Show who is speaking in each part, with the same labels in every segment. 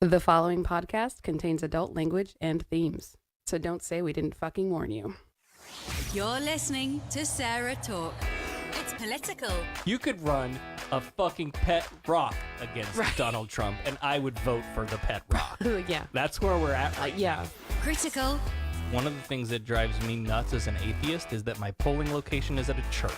Speaker 1: The following podcast contains adult language and themes, so don't say we didn't fucking warn you.
Speaker 2: You're listening to SarahTalk. It's political.
Speaker 3: You could run a fucking pet rock against Donald Trump, and I would vote for the pet rock.
Speaker 1: Yeah.
Speaker 3: That's where we're at right
Speaker 1: Yeah.
Speaker 2: Critical.
Speaker 3: One of the things that drives me nuts as an atheist is that my polling location is at a church.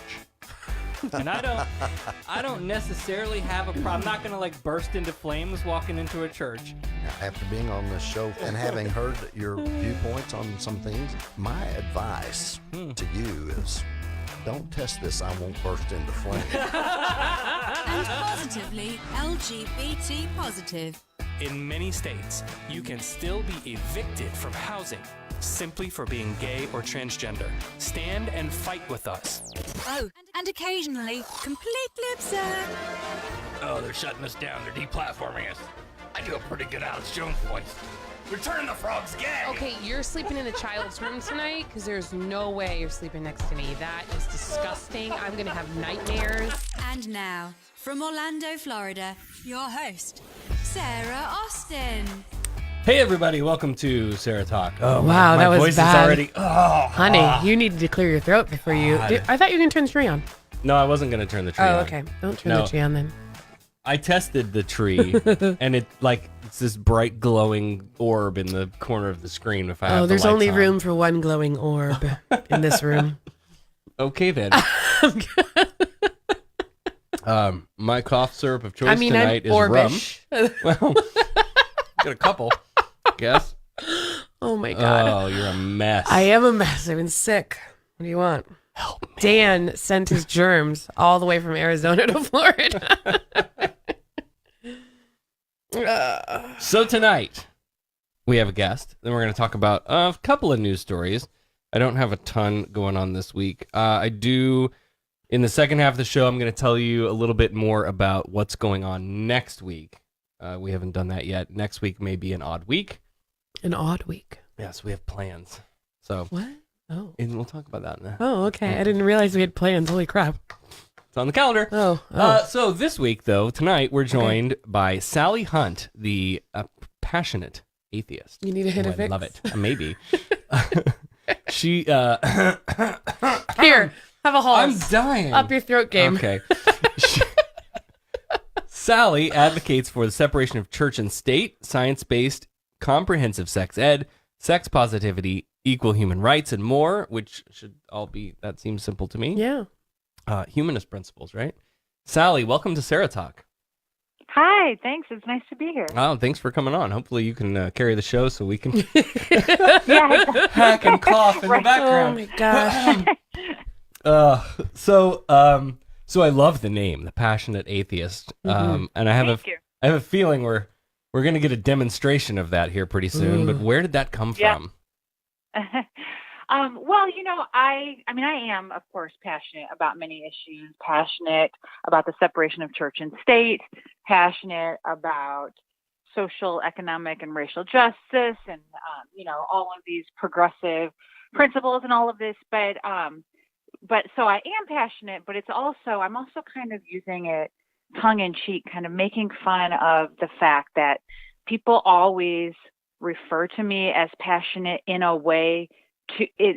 Speaker 3: And I don't necessarily have a problem. I'm not going to burst into flames walking into a church.
Speaker 4: After being on this show and having heard your viewpoints on some things, my advice to you is don't test this. I won't burst into flames.
Speaker 2: And positively LGBT positive.
Speaker 5: In many states, you can still be evicted from housing simply for being gay or transgender. Stand and fight with us.
Speaker 2: Oh, and occasionally completely absurd.
Speaker 5: Oh, they're shutting us down. They're deplatforming us. I do a pretty good Alex Jones voice. Return the Frogs gay!
Speaker 6: Okay, you're sleeping in a child's room tonight because there's no way you're sleeping next to me. That is disgusting. I'm going to have nightmares.
Speaker 2: And now, from Orlando, Florida, your host, Sarah Austin.
Speaker 3: Hey, everybody. Welcome to SarahTalk. Oh,
Speaker 6: Wow,
Speaker 3: my
Speaker 6: that was
Speaker 3: voice
Speaker 6: bad.
Speaker 3: is already... Oh,
Speaker 6: Honey, you needed to clear your throat before you...
Speaker 3: God.
Speaker 6: I thought you were going to turn the tree on.
Speaker 3: No, I wasn't going to turn the tree on.
Speaker 6: Oh, okay. Don't turn
Speaker 3: No.
Speaker 6: the tree on then.
Speaker 3: I tested the tree, and it's this bright glowing orb in the corner of the screen. If I have
Speaker 6: Oh,
Speaker 3: the
Speaker 6: there's
Speaker 3: lights
Speaker 6: only
Speaker 3: on.
Speaker 6: room for one glowing orb in this room.
Speaker 3: Okay then. My cough syrup of choice
Speaker 6: I mean, I'm
Speaker 3: tonight is
Speaker 6: orbish.
Speaker 3: rum. Well, got a couple. Guess.
Speaker 6: Oh my God.
Speaker 3: Oh, you're a mess.
Speaker 6: I am a mess. I've been sick. What do you want?
Speaker 3: Help me.
Speaker 6: Dan sent his germs all the way from Arizona to Florida.
Speaker 3: So tonight we have a guest. Then we're going to talk about a couple of news stories. I don't have a ton going on this week. I do. In the second half of the show, I'm going to tell you a little bit more about what's going on next week. We haven't done that yet. Next week may be an odd week.
Speaker 6: An odd week.
Speaker 3: Yes, we have plans. So
Speaker 6: What? Oh.
Speaker 3: and we'll talk about that now.
Speaker 6: Oh, okay. I didn't realize we had plans. Holy crap.
Speaker 3: It's on the calendar.
Speaker 6: Oh.
Speaker 3: So this week, though, tonight, we're joined by Sally Hunt, the Passionate Atheist.
Speaker 6: You need a hit
Speaker 3: Oh,
Speaker 6: of
Speaker 3: I
Speaker 6: Vicks?
Speaker 3: love it. Maybe. She,
Speaker 6: Here, have a
Speaker 3: I'm
Speaker 6: Halls.
Speaker 3: dying.
Speaker 6: Up your throat game.
Speaker 3: Okay. Sally advocates for the separation of church and state, science-based, comprehensive sex ed, sex positivity, equal human rights, and more, which should all be, that seems simple to me.
Speaker 6: Yeah.
Speaker 3: Humanist principles, right? Sally, welcome to SarahTalk.
Speaker 7: Hi, thanks. It's nice to be here.
Speaker 3: Oh, thanks for coming on. Hopefully you can carry the show so we can
Speaker 7: Yeah,
Speaker 3: hack and cough in the
Speaker 6: Oh
Speaker 3: background.
Speaker 6: my gosh.
Speaker 3: So I love the name, the Passionate Atheist. And I have
Speaker 7: Thank you.
Speaker 3: I have a feeling we're going to get a demonstration of that here pretty soon.
Speaker 6: Ooh.
Speaker 3: But where did that come
Speaker 7: Yeah.
Speaker 3: from?
Speaker 7: Well, I am, of course, passionate about many issues, passionate about the separation of church and state, passionate about social, economic, and racial justice, and, all of these progressive principles and all of this. But so I am passionate, but I'm also kind of using it tongue in cheek, kind of making fun of the fact that people always refer to me as passionate in a way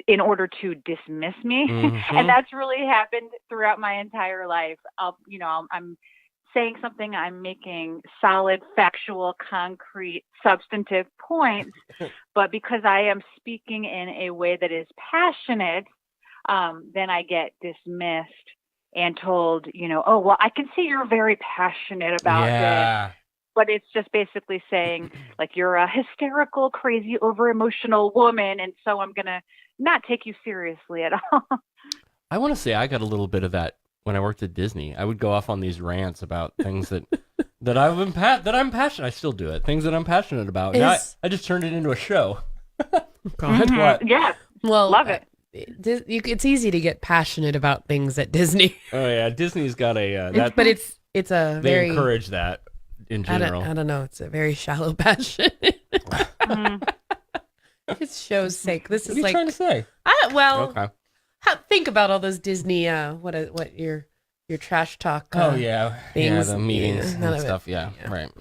Speaker 7: in order to dismiss me.
Speaker 3: Mhm.
Speaker 7: And that's really happened throughout my entire life. I'm saying something, I'm making solid, factual, concrete, substantive points, but because I am speaking in a way that is passionate, then I get dismissed and told, oh, well, I can see you're very passionate about this.
Speaker 3: Yeah.
Speaker 7: But it's just basically saying, like, you're a hysterical, crazy, over-emotional woman, and so I'm going to not take you seriously at all.
Speaker 3: I want to say I got a little bit of that when I worked at Disney. I would go off on these rants about things that I'm passionate. I still do it. Things that I'm passionate about. Now I just turned it into a show.
Speaker 6: God.
Speaker 3: What?
Speaker 7: Yeah,
Speaker 6: Well,
Speaker 7: love it.
Speaker 6: It's easy to get passionate about things at Disney.
Speaker 3: Oh yeah, Disney's got a
Speaker 6: But it's a
Speaker 3: they
Speaker 6: very...
Speaker 3: encourage that in general.
Speaker 6: I don't know. It's a very shallow passion. It's show's sake. This
Speaker 3: What
Speaker 6: is
Speaker 3: are you
Speaker 6: like...
Speaker 3: trying to say?
Speaker 6: Well,
Speaker 3: Okay.
Speaker 6: think about all those Disney, what your
Speaker 1: your trash talk.
Speaker 3: Oh yeah,
Speaker 1: things,
Speaker 3: the meetings
Speaker 1: none
Speaker 3: and
Speaker 1: of it.
Speaker 3: stuff. Yeah,
Speaker 1: Yeah.
Speaker 3: right.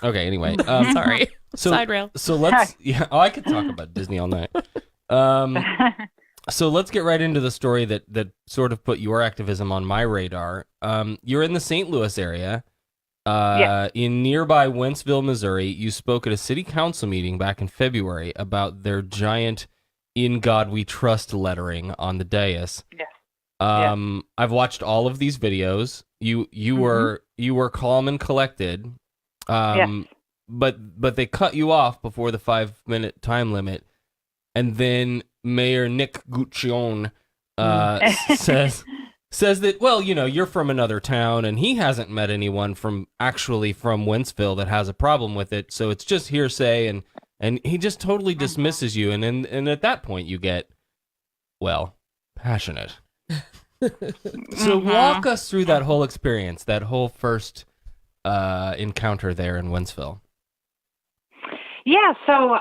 Speaker 3: Okay. Anyway,
Speaker 1: Sorry.
Speaker 3: So
Speaker 1: Side rail.
Speaker 3: So let's. Yeah. Oh, I could talk about Disney all night. So let's get right into the story that sort of put your activism on my radar. You're in the St. Louis area.
Speaker 7: Yes.
Speaker 3: In nearby Wentzville, Missouri. You spoke at a city council meeting back in February about their giant "In God We Trust" lettering on the dais.
Speaker 7: Yes.
Speaker 3: I've watched all of these videos. You were calm and collected.
Speaker 7: Yes.
Speaker 3: But they cut you off before the 5-minute time limit, and then Mayor Nick Guccione says that, well, you're from another town, and he hasn't met anyone from Wentzville that has a problem with it, so it's just hearsay, and he just totally dismisses you, and at that point you get, well, passionate. So walk us through that whole experience, that whole first encounter there in Wentzville.
Speaker 7: Yeah, so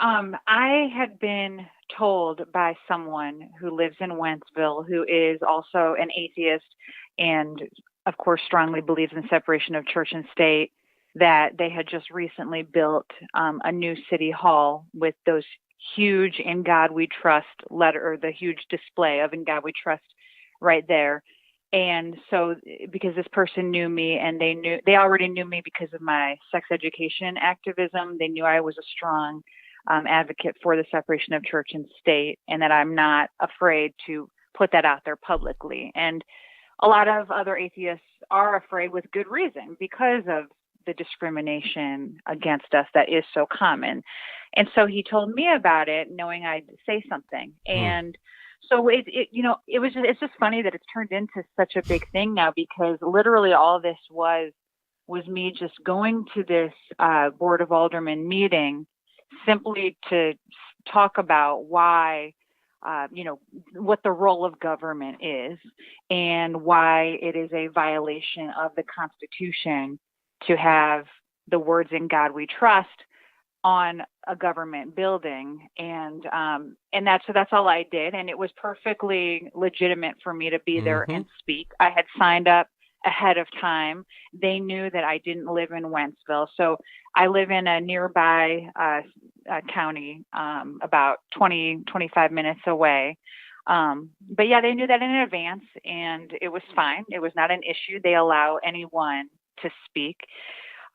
Speaker 7: I had been told by someone who lives in Wentzville, who is also an atheist and, of course, strongly believes in separation of church and state, that they had just recently built a new city hall with those huge "In God We Trust" letter, or the huge display of "In God We Trust" right there. And so, because this person knew me, and they already knew me because of my sex education activism, they knew I was a strong advocate for the separation of church and state, and that I'm not afraid to put that out there publicly. And a lot of other atheists are afraid, with good reason, because of the discrimination against us that is so common. And so he told me about it, knowing I'd say something. And so it's just funny that it's turned into such a big thing now, because literally all this was me just going to this Board of Aldermen meeting simply to talk about why, what the role of government is, and why it is a violation of the Constitution to have the words "In God We Trust" on a government building. And that's all I did. And it was perfectly legitimate for me to be there and speak. I had signed up ahead of time. They knew that I didn't live in Wentzville. So I live in a nearby county, about 25 minutes away. But yeah, they knew that in advance, and it was fine. It was not an issue. They allow anyone to speak.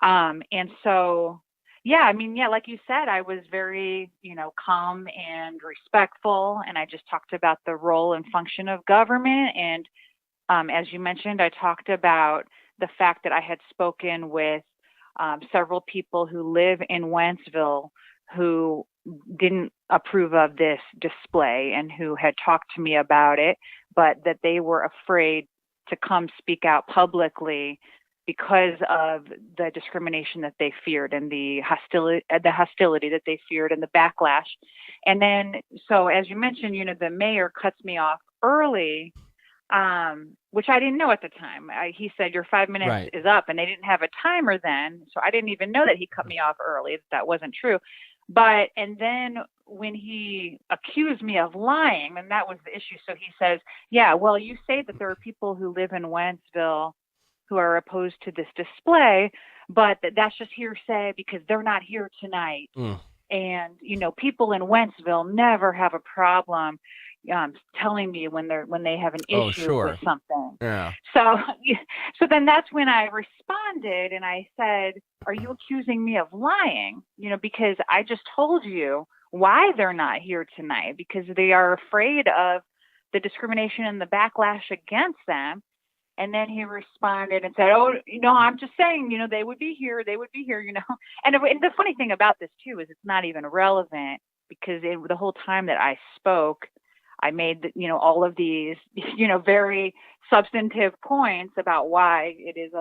Speaker 7: And so, yeah, like you said, I was very, calm and respectful. And I just talked about the role and function of government. And as you mentioned, I talked about the fact that I had spoken with several people who live in Wentzville who didn't approve of this display, and who had talked to me about it, but that they were afraid to come speak out publicly because of the discrimination that they feared, and the hostility that they feared, and the backlash. And then, so as you mentioned, the mayor cuts me off early, which I didn't know at the time. He said, "Your 5 minutes is up," and they didn't have a timer then. So I didn't even know that he cut me off early. That wasn't true. And then when he accused me of lying, and that was the issue. So he says, "Yeah, well, you say that there are people who live in Wentzville who are opposed to this display, but that's just hearsay because they're not here tonight. And, people in Wentzville never have a problem telling me when they have an issue with something."
Speaker 3: Yeah.
Speaker 7: So then that's when I responded, and I said, "Are you accusing me of lying? Because I just told you why they're not here tonight, because they are afraid of the discrimination and the backlash against them." And then he responded and said, "Oh, I'm just saying, they would be here. And the funny thing about this too is it's not even relevant, because the whole time that I spoke, I made, all of these, very substantive points about why it is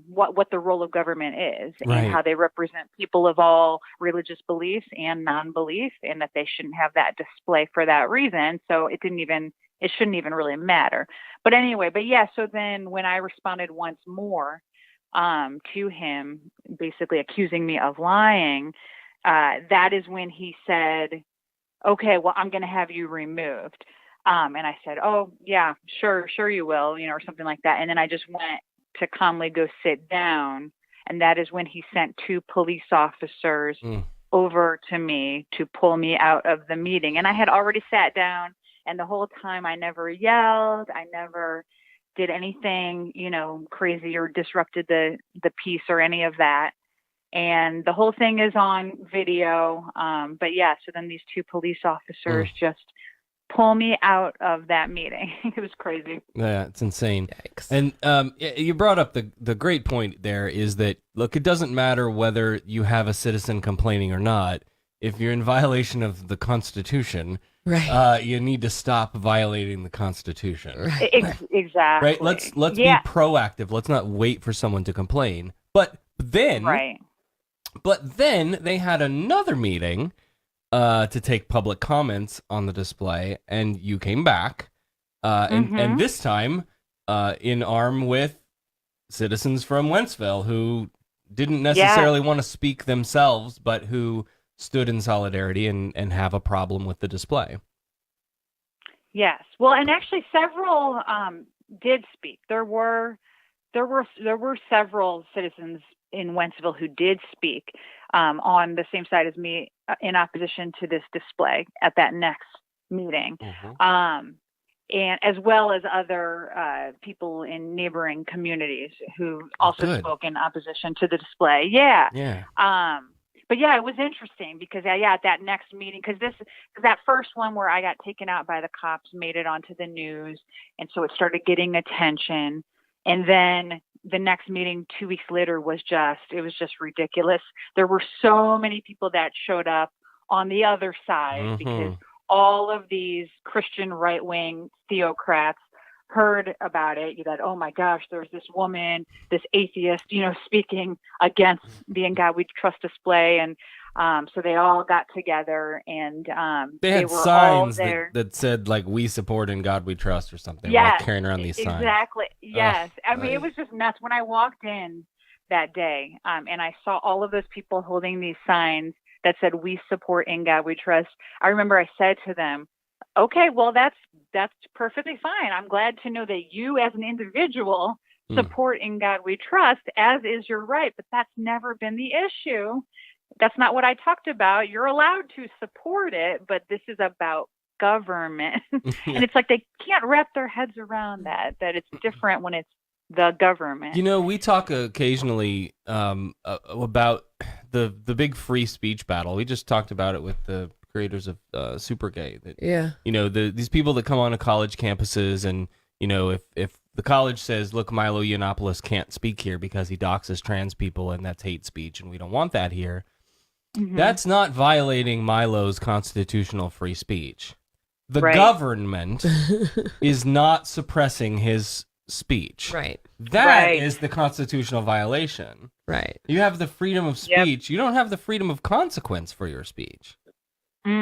Speaker 7: what the role of government is, and how they represent people of all religious beliefs and non-belief, and that they shouldn't have that display for that reason. So it shouldn't even really matter. But anyway, so then when I responded once more to him, basically accusing me of lying, that is when he said, "Okay, well, I'm going to have you removed." And I said, oh, yeah, sure you will, or something like that. And then I just went to calmly go sit down. And that is when he sent 2 police officers over to me to pull me out of the meeting. And I had already sat down, and the whole time I never yelled. I never did anything, crazy or disrupted the peace or any of that. And the whole thing is on video. But yeah, so then these 2 police officers just pull me out of that meeting. It was crazy.
Speaker 3: Yeah, it's insane.
Speaker 1: Yikes.
Speaker 3: And you brought up the great point there is that, look, it doesn't matter whether you have a citizen complaining or not. If you're in violation of the Constitution,
Speaker 1: Right.
Speaker 3: You need to stop violating the Constitution.
Speaker 1: Right.
Speaker 7: Exactly.
Speaker 3: Right? Let's be proactive. Let's not wait for someone to complain. But then they had another meeting to take public comments on the display, and you came back, and this time in arm with citizens from Wentzville who didn't necessarily want to speak themselves, but who stood in solidarity and have a problem with the display.
Speaker 7: Yes. Well, and actually several did speak. There were several citizens in Wentzville who did speak on the same side as me in opposition to this display at that next meeting. And as well as other people in neighboring communities who also spoke in opposition to the display. Yeah. But yeah, it was interesting because at that next meeting, because that first one where I got taken out by the cops made it onto the news, and so it started getting attention. And then the next meeting 2 weeks later was just ridiculous. There were so many people that showed up on the other side because all of these Christian right-wing theocrats heard about it, that, oh my gosh, there's this woman, this atheist, speaking against the In God We Trust display. And so they all got together and
Speaker 3: they had
Speaker 7: were
Speaker 3: signs
Speaker 7: all there.
Speaker 3: that said, like, we support In God We Trust or something. Yes, carrying around these signs.
Speaker 7: Exactly. Yes. I mean, it was just nuts. When I walked in that day and I saw all of those people holding these signs that said, we support In God We Trust, I remember I said to them, okay, well, that's perfectly fine. I'm glad to know that you as an individual support In God We Trust, as is your right, but that's never been the issue. That's not what I talked about. You're allowed to support it, but this is about government. And it's like they can't wrap their heads around that it's different when it's the government.
Speaker 3: We talk occasionally about the big free speech battle. We just talked about it with the creators of Super Gay. These people that come on to college campuses and, if the college says, look, Milo Yiannopoulos can't speak here because he doxes trans people and that's hate speech and we don't want that here, that's not violating Milo's constitutional free speech. The government is not suppressing his speech.
Speaker 1: Right.
Speaker 3: That is the constitutional violation.
Speaker 1: Right.
Speaker 3: You have the freedom of speech. You don't have the freedom of consequence for your speech. But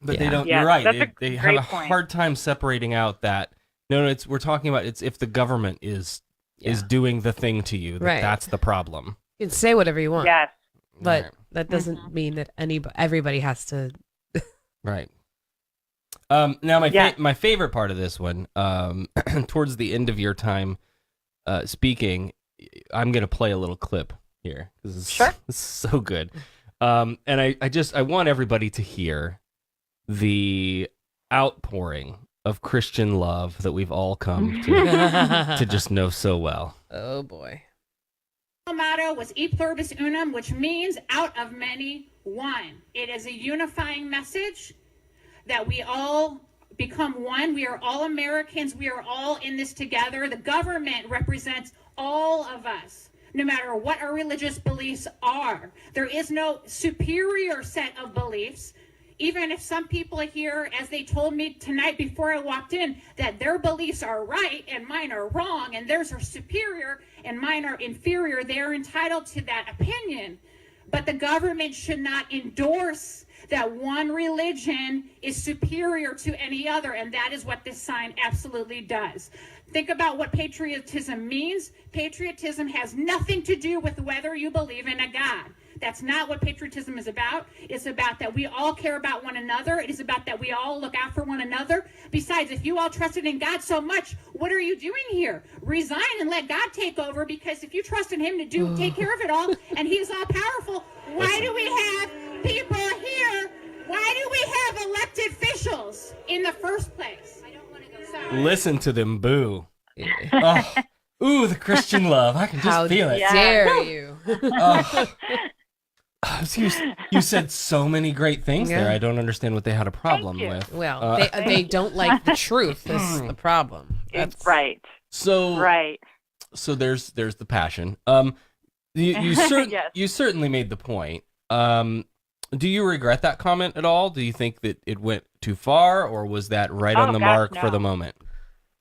Speaker 3: they don't. You're right. They have a hard time separating out that. No. We're talking about if the government is doing the thing to you. That's the problem.
Speaker 1: You can say whatever you want.
Speaker 7: Yes.
Speaker 1: But that doesn't mean that everybody has to.
Speaker 3: Right. Now my favorite part of this one, towards the end of your time speaking, I'm gonna play a little clip here. This is so good. And I want everybody to hear the outpouring of Christian love that we've all come to just know so well.
Speaker 1: Oh boy.
Speaker 8: The motto was E pluribus unum, which means out of many, one. It is a unifying message that we all become one. We are all Americans. We are all in this together. The government represents all of us, no matter what our religious beliefs are. There is no superior set of beliefs. Even if some people here, as they told me tonight before I walked in, that their beliefs are right and mine are wrong and theirs are superior and mine are inferior, they are entitled to that opinion. But the government should not endorse that one religion is superior to any other, and that is what this sign absolutely does. Think about what patriotism means. Patriotism has nothing to do with whether you believe in a God. That's not what patriotism is about. It's about that we all care about one another. It is about that we all look out for one another. Besides, if you all trusted in God so much, what are you doing here? Resign and let God take over, because if you trust in him to take care of it all, and he is all powerful, why do we have people here? Why do we have elected officials in the first place? I don't want to go. Sorry.
Speaker 3: Listen to them boo. Oh, ooh, the Christian love. I can just feel it.
Speaker 6: How dare you?
Speaker 3: Oh. You said so many great things there. I don't understand what they had a problem with.
Speaker 6: Well, they don't like the truth. That's the problem. That's
Speaker 7: right.
Speaker 3: So
Speaker 7: right.
Speaker 3: So there's the passion. You certainly made the point. Do you regret that comment at all? Do you think that it went too far, or was that right on the mark for the moment?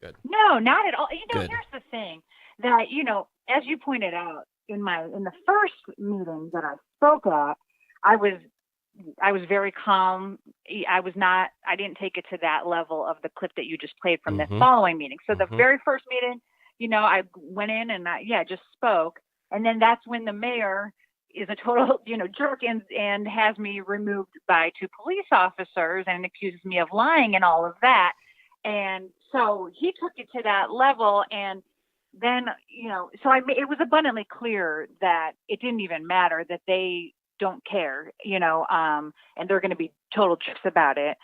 Speaker 3: Good.
Speaker 7: No, not at all.
Speaker 3: Good.
Speaker 7: Here's the thing that, as you pointed out in the first meeting that I spoke at, I was very calm. I didn't take it to that level of the clip that you just played from the following meeting. So the very first meeting, I went in and just spoke. And then that's when the mayor is a total, jerk and has me removed by 2 police officers and accuses me of lying and all of that. And so he took it to that level. And then, it was abundantly clear that it didn't even matter, that they don't care, and they're going to be total jerks about it.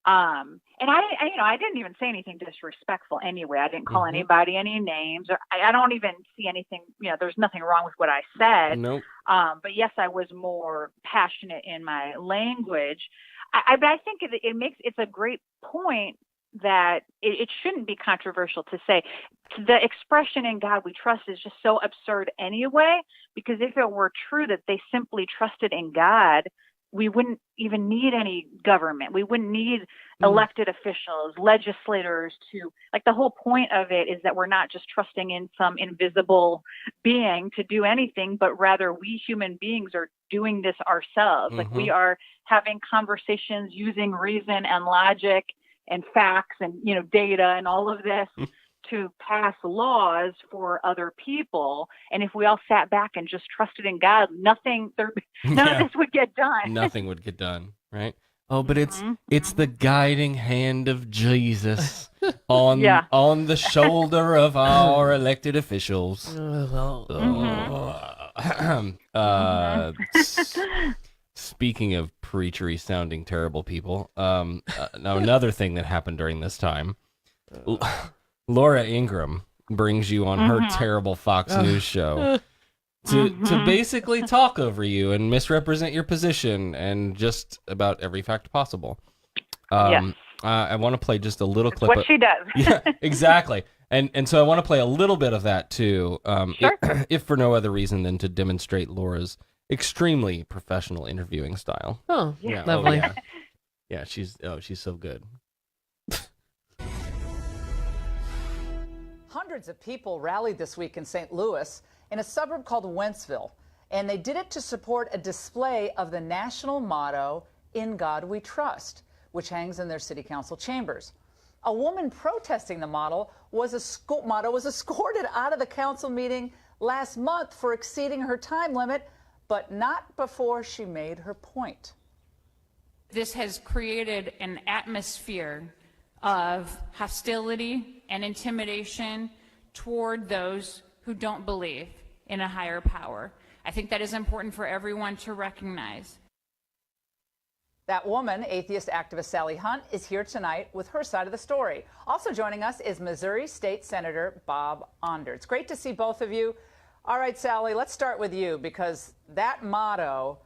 Speaker 7: And I didn't even say anything disrespectful anyway. I didn't call anybody any names, or I don't even see anything, there's nothing wrong with what I said.
Speaker 3: Nope.
Speaker 7: But yes, I was more passionate in my language. But I think it's a great point that it shouldn't be controversial to say the expression "in God we trust" is just so absurd anyway, because if it were true that they simply trusted in God, we wouldn't even need any government. We wouldn't need elected officials, legislators the whole point of it is that we're not just trusting in some invisible being to do anything, but rather we human beings are doing this ourselves. Like we are having conversations using reason and logic and facts and, data and all of this to pass laws for other people. And if we all sat back and just trusted in God, none of this would get done.
Speaker 3: Nothing would get done, right? Oh, but it's the guiding hand of Jesus on the shoulder of our elected officials. Speaking of preachery sounding terrible people, now another thing that happened during this time, Laura Ingraham brings you on her terrible Fox News show to basically talk over you and misrepresent your position and just about every fact possible.
Speaker 7: Yes.
Speaker 3: I want to play just a little clip.
Speaker 7: What she does.
Speaker 3: Yeah, exactly. And so I want to play a little bit of that too,
Speaker 7: Sure.
Speaker 3: if for no other reason than to demonstrate Laura's extremely professional interviewing style.
Speaker 6: Oh,
Speaker 3: yeah,
Speaker 6: lovely.
Speaker 3: Oh, yeah, she's so good.
Speaker 9: Hundreds of people rallied this week in St. Louis in a suburb called Wentzville, and they did it to support a display of the national motto, "In God We Trust," which hangs in their city council chambers. A woman protesting the motto was escorted out of the council meeting last month for exceeding her time limit, but not before she made her point.
Speaker 10: This has created an atmosphere of hostility and intimidation toward those who don't believe in a higher power. I think that is important for everyone to recognize.
Speaker 9: That woman, atheist activist Sally Hunt, is here tonight with her side of the story. Also joining us is Missouri State Senator Bob Onder. It's great to see both of you. All right, Sally, let's start with you, because that motto,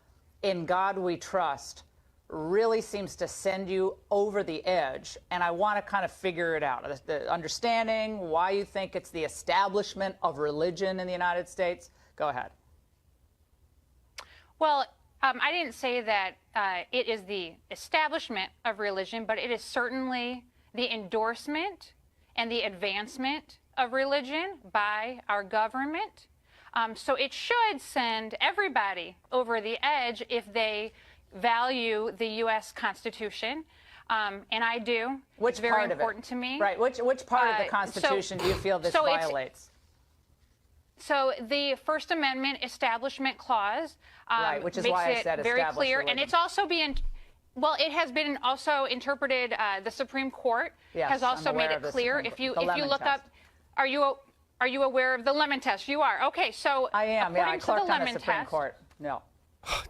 Speaker 9: "In God We Trust," really seems to send you over the edge, and I want to kind of figure it out. The understanding why you think it's the establishment of religion in the United States. Go ahead.
Speaker 11: Well, I didn't say that it is the establishment of religion, but it is certainly the endorsement and the advancement of religion by our government. So it should send everybody over the edge if they value the U.S. Constitution, and I do.
Speaker 9: Which
Speaker 11: it's very
Speaker 9: part
Speaker 11: important
Speaker 9: of it?
Speaker 11: to me.
Speaker 9: Right. Which part of the Constitution do you feel this violates?
Speaker 11: So the First Amendment Establishment Clause
Speaker 9: Right, which is
Speaker 11: makes
Speaker 9: why I
Speaker 11: it
Speaker 9: said
Speaker 11: very
Speaker 9: established
Speaker 11: clear,
Speaker 9: religion.
Speaker 11: and it's also being, well, it has been also interpreted. The Supreme Court
Speaker 9: Yes,
Speaker 11: has also
Speaker 9: I'm aware
Speaker 11: made
Speaker 9: of
Speaker 11: it
Speaker 9: the
Speaker 11: clear.
Speaker 9: Supreme
Speaker 11: If you
Speaker 9: Court. The
Speaker 11: if you
Speaker 9: Lemon
Speaker 11: look
Speaker 9: test.
Speaker 11: up, are you aware of the Lemon test? You are. Okay, so
Speaker 9: I am. Yeah, I
Speaker 11: according to the
Speaker 9: clerked on the
Speaker 11: Lemon
Speaker 9: Supreme
Speaker 11: test,
Speaker 9: Court. No.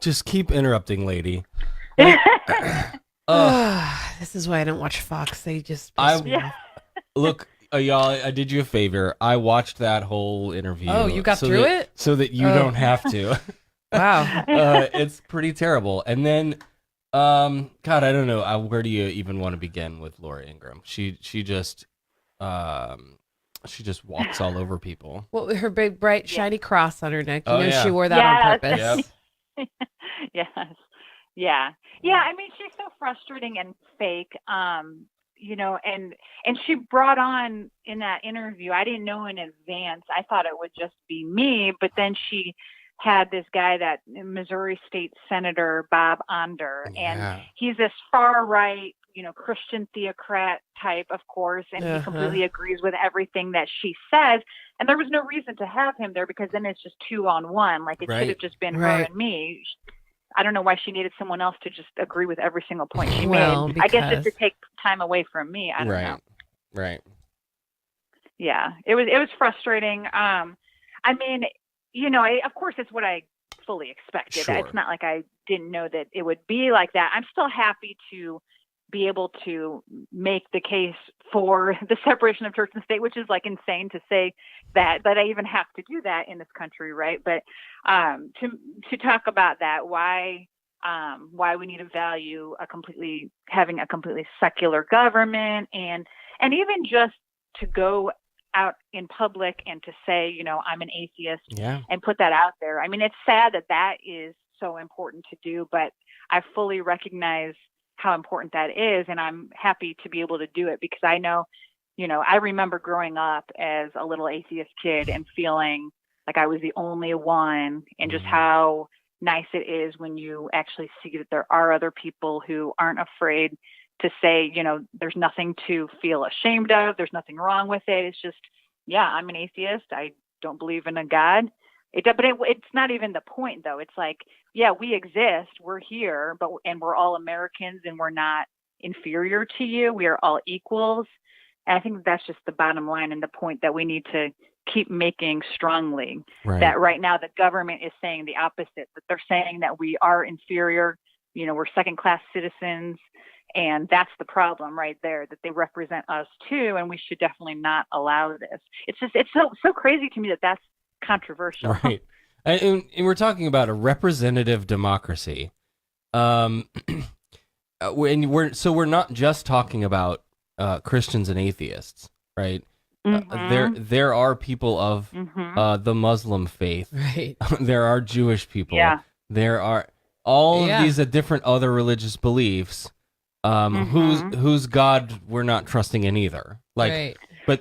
Speaker 3: Just keep interrupting, lady.
Speaker 1: This is why I don't watch Fox. They just piss me off.
Speaker 3: Look, y'all, I did you a favor. I watched that whole interview.
Speaker 1: Oh, you got through it?
Speaker 3: So that you don't have to.
Speaker 1: Wow.
Speaker 3: It's pretty terrible. And then, God, I don't know. Where do you even want to begin with Laura Ingraham? She just walks all over people.
Speaker 1: Well, with her big, bright, shiny cross on her neck. You
Speaker 3: Oh,
Speaker 1: know
Speaker 3: yeah.
Speaker 1: she wore that on purpose.
Speaker 3: Yep.
Speaker 7: Yes. Yeah. Yeah. I mean, she's so frustrating and fake. You know, and she brought on in that interview, I didn't know in advance. I thought it would just be me, but then she had this guy, that Missouri State Senator Bob Onder, and he's this far right, you know, Christian theocrat type, of course, and he completely agrees with everything that she says. And there was no reason to have him there, because then it's just 2-on-1. Like, it could have just been her and me. I don't know why she needed someone else to just agree with every single point she made. I guess it's to take time away from me. I don't know.
Speaker 3: Right.
Speaker 7: Yeah, it was frustrating. I mean, you know, of course, it's what I fully expected.
Speaker 3: Sure.
Speaker 7: It's not like I didn't know that it would be like that. I'm still happy to be able to make the case for the separation of church and state, which is like insane to say that I even have to do that in this country, right? But to talk about that, why we need to value having a completely secular government, and even just to go out in public and to say, you know, I'm an atheist, and put that out there. I mean, it's sad that is so important to do, but I fully recognize how important that is, and I'm happy to be able to do it, because I know, you know, I remember growing up as a little atheist kid and feeling like I was the only one, and just how nice it is when you actually see that there are other people who aren't afraid to say, you know, there's nothing to feel ashamed of, there's nothing wrong with it. It's just, I'm an atheist, I don't believe in a God. But it's not even the point, though. It's like, we exist, we're here, and we're all Americans, and we're not inferior to you. We are all equals. And I think that's just the bottom line, and the point that we need to keep making strongly.
Speaker 3: Right.
Speaker 7: That right now the government is saying the opposite, that they're saying that we are inferior, you know, we're second-class citizens, and that's the problem right there, that they represent us too, and we should definitely not allow this. It's so crazy to me that that's controversial.
Speaker 3: Right. And we're talking about a representative democracy. We're not just talking about Christians and atheists, right? There are people of the Muslim faith.
Speaker 1: Right.
Speaker 3: There are Jewish people.
Speaker 7: Yeah.
Speaker 3: There are all of these different other religious beliefs whose God we're not trusting in either. But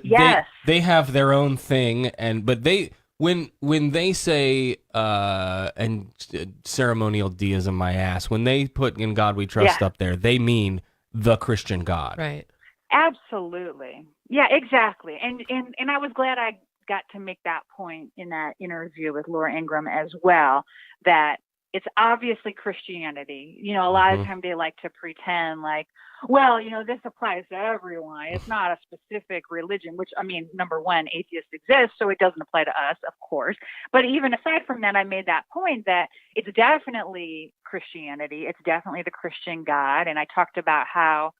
Speaker 3: they have their own thing, but when they say and ceremonial deism, my ass, when they put "In God We Trust" up there, they mean the Christian God.
Speaker 1: Right.
Speaker 7: Absolutely. Yeah, exactly. And I was glad I got to make that point in that interview with Laura Ingraham as well, that it's obviously Christianity. You know, a lot of time they like to pretend like, well, you know, this applies to everyone. It's not a specific religion, which, I mean, number one, atheists exist, so it doesn't apply to us, of course. But even aside from that, I made that point that it's definitely Christianity. It's definitely the Christian God. And I talked about how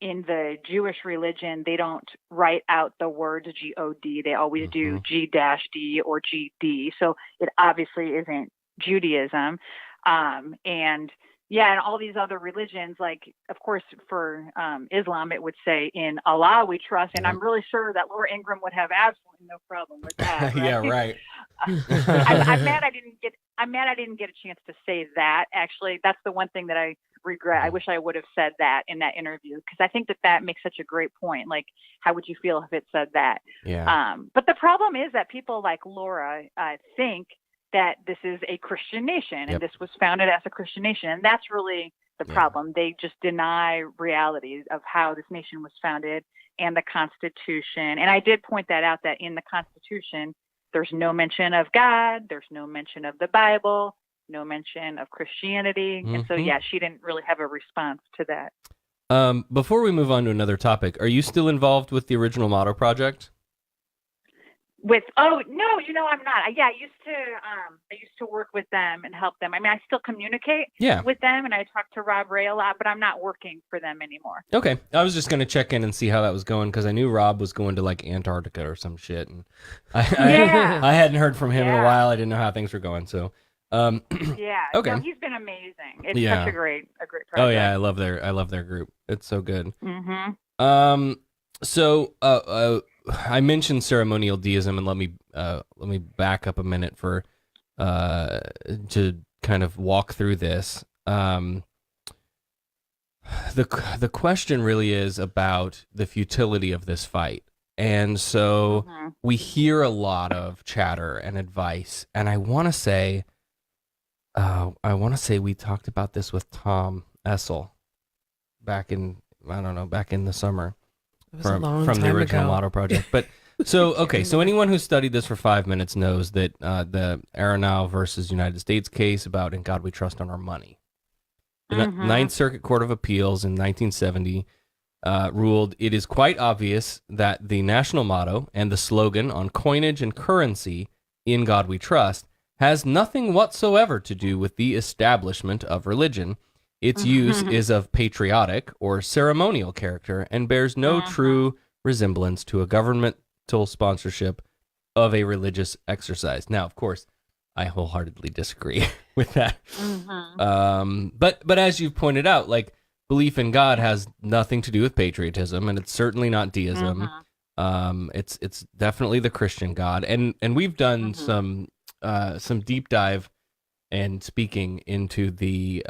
Speaker 7: in the Jewish religion, they don't write out the words G-O-D. They always do G-D or G-D. So it obviously isn't Judaism. And all these other religions, like, of course, for Islam, it would say, in Allah we trust. And I'm really sure that Laura Ingraham would have absolutely no problem with that. Right?
Speaker 3: Yeah, right.
Speaker 7: I'm mad I didn't get a chance to say that. Actually, that's the one thing that I regret. I wish I would have said that in that interview, because I think that makes such a great point. Like, how would you feel if it said that?
Speaker 3: Yeah.
Speaker 7: But the problem is that people like Laura think that this is a Christian nation, and this was founded as a Christian nation. And that's really the problem. They just deny realities of how this nation was founded and the Constitution. And I did point that out, that in the Constitution, There's no mention of God. There's no mention of the Bible. No mention of Christianity. And so, yeah, she didn't really have a response to that.
Speaker 3: Before we move on to another topic, are you still involved with the original motto project?
Speaker 7: Oh no, I'm not. I used to work with them and help them. I mean, I still communicate with them, and I talk to Rob Ray a lot, but I'm not working for them anymore.
Speaker 3: Okay, I was just gonna check in and see how that was going because I knew Rob was going to like Antarctica or some shit, and I hadn't heard from him in a while. I didn't know how things were going, so.
Speaker 7: Okay. No, he's been amazing. It's such a great project.
Speaker 3: Oh yeah, I love their group. It's so good.
Speaker 7: Mm-hmm.
Speaker 3: So I mentioned ceremonial deism, and let me back up a minute for to kind of walk through this. The question really is about the futility of this fight. And so we hear a lot of chatter and advice, and I want to say we talked about this with Tom Essel back in the summer from the original Motto Project. But so anyone who studied this for 5 minutes knows that the Aronow versus United States case about "In God We Trust" on our money. The Ninth Circuit Court of Appeals in 1970 ruled it is quite obvious that the national motto and the slogan on coinage and currency, "In God We Trust," has nothing whatsoever to do with the establishment of religion. Its use is of patriotic or ceremonial character and bears no true resemblance to a governmental sponsorship of a religious exercise. Now, of course, I wholeheartedly disagree with that. But as you've pointed out, like, belief in God has nothing to do with patriotism, and it's certainly not deism. It's definitely the Christian God, and we've done some deep dive and speaking into the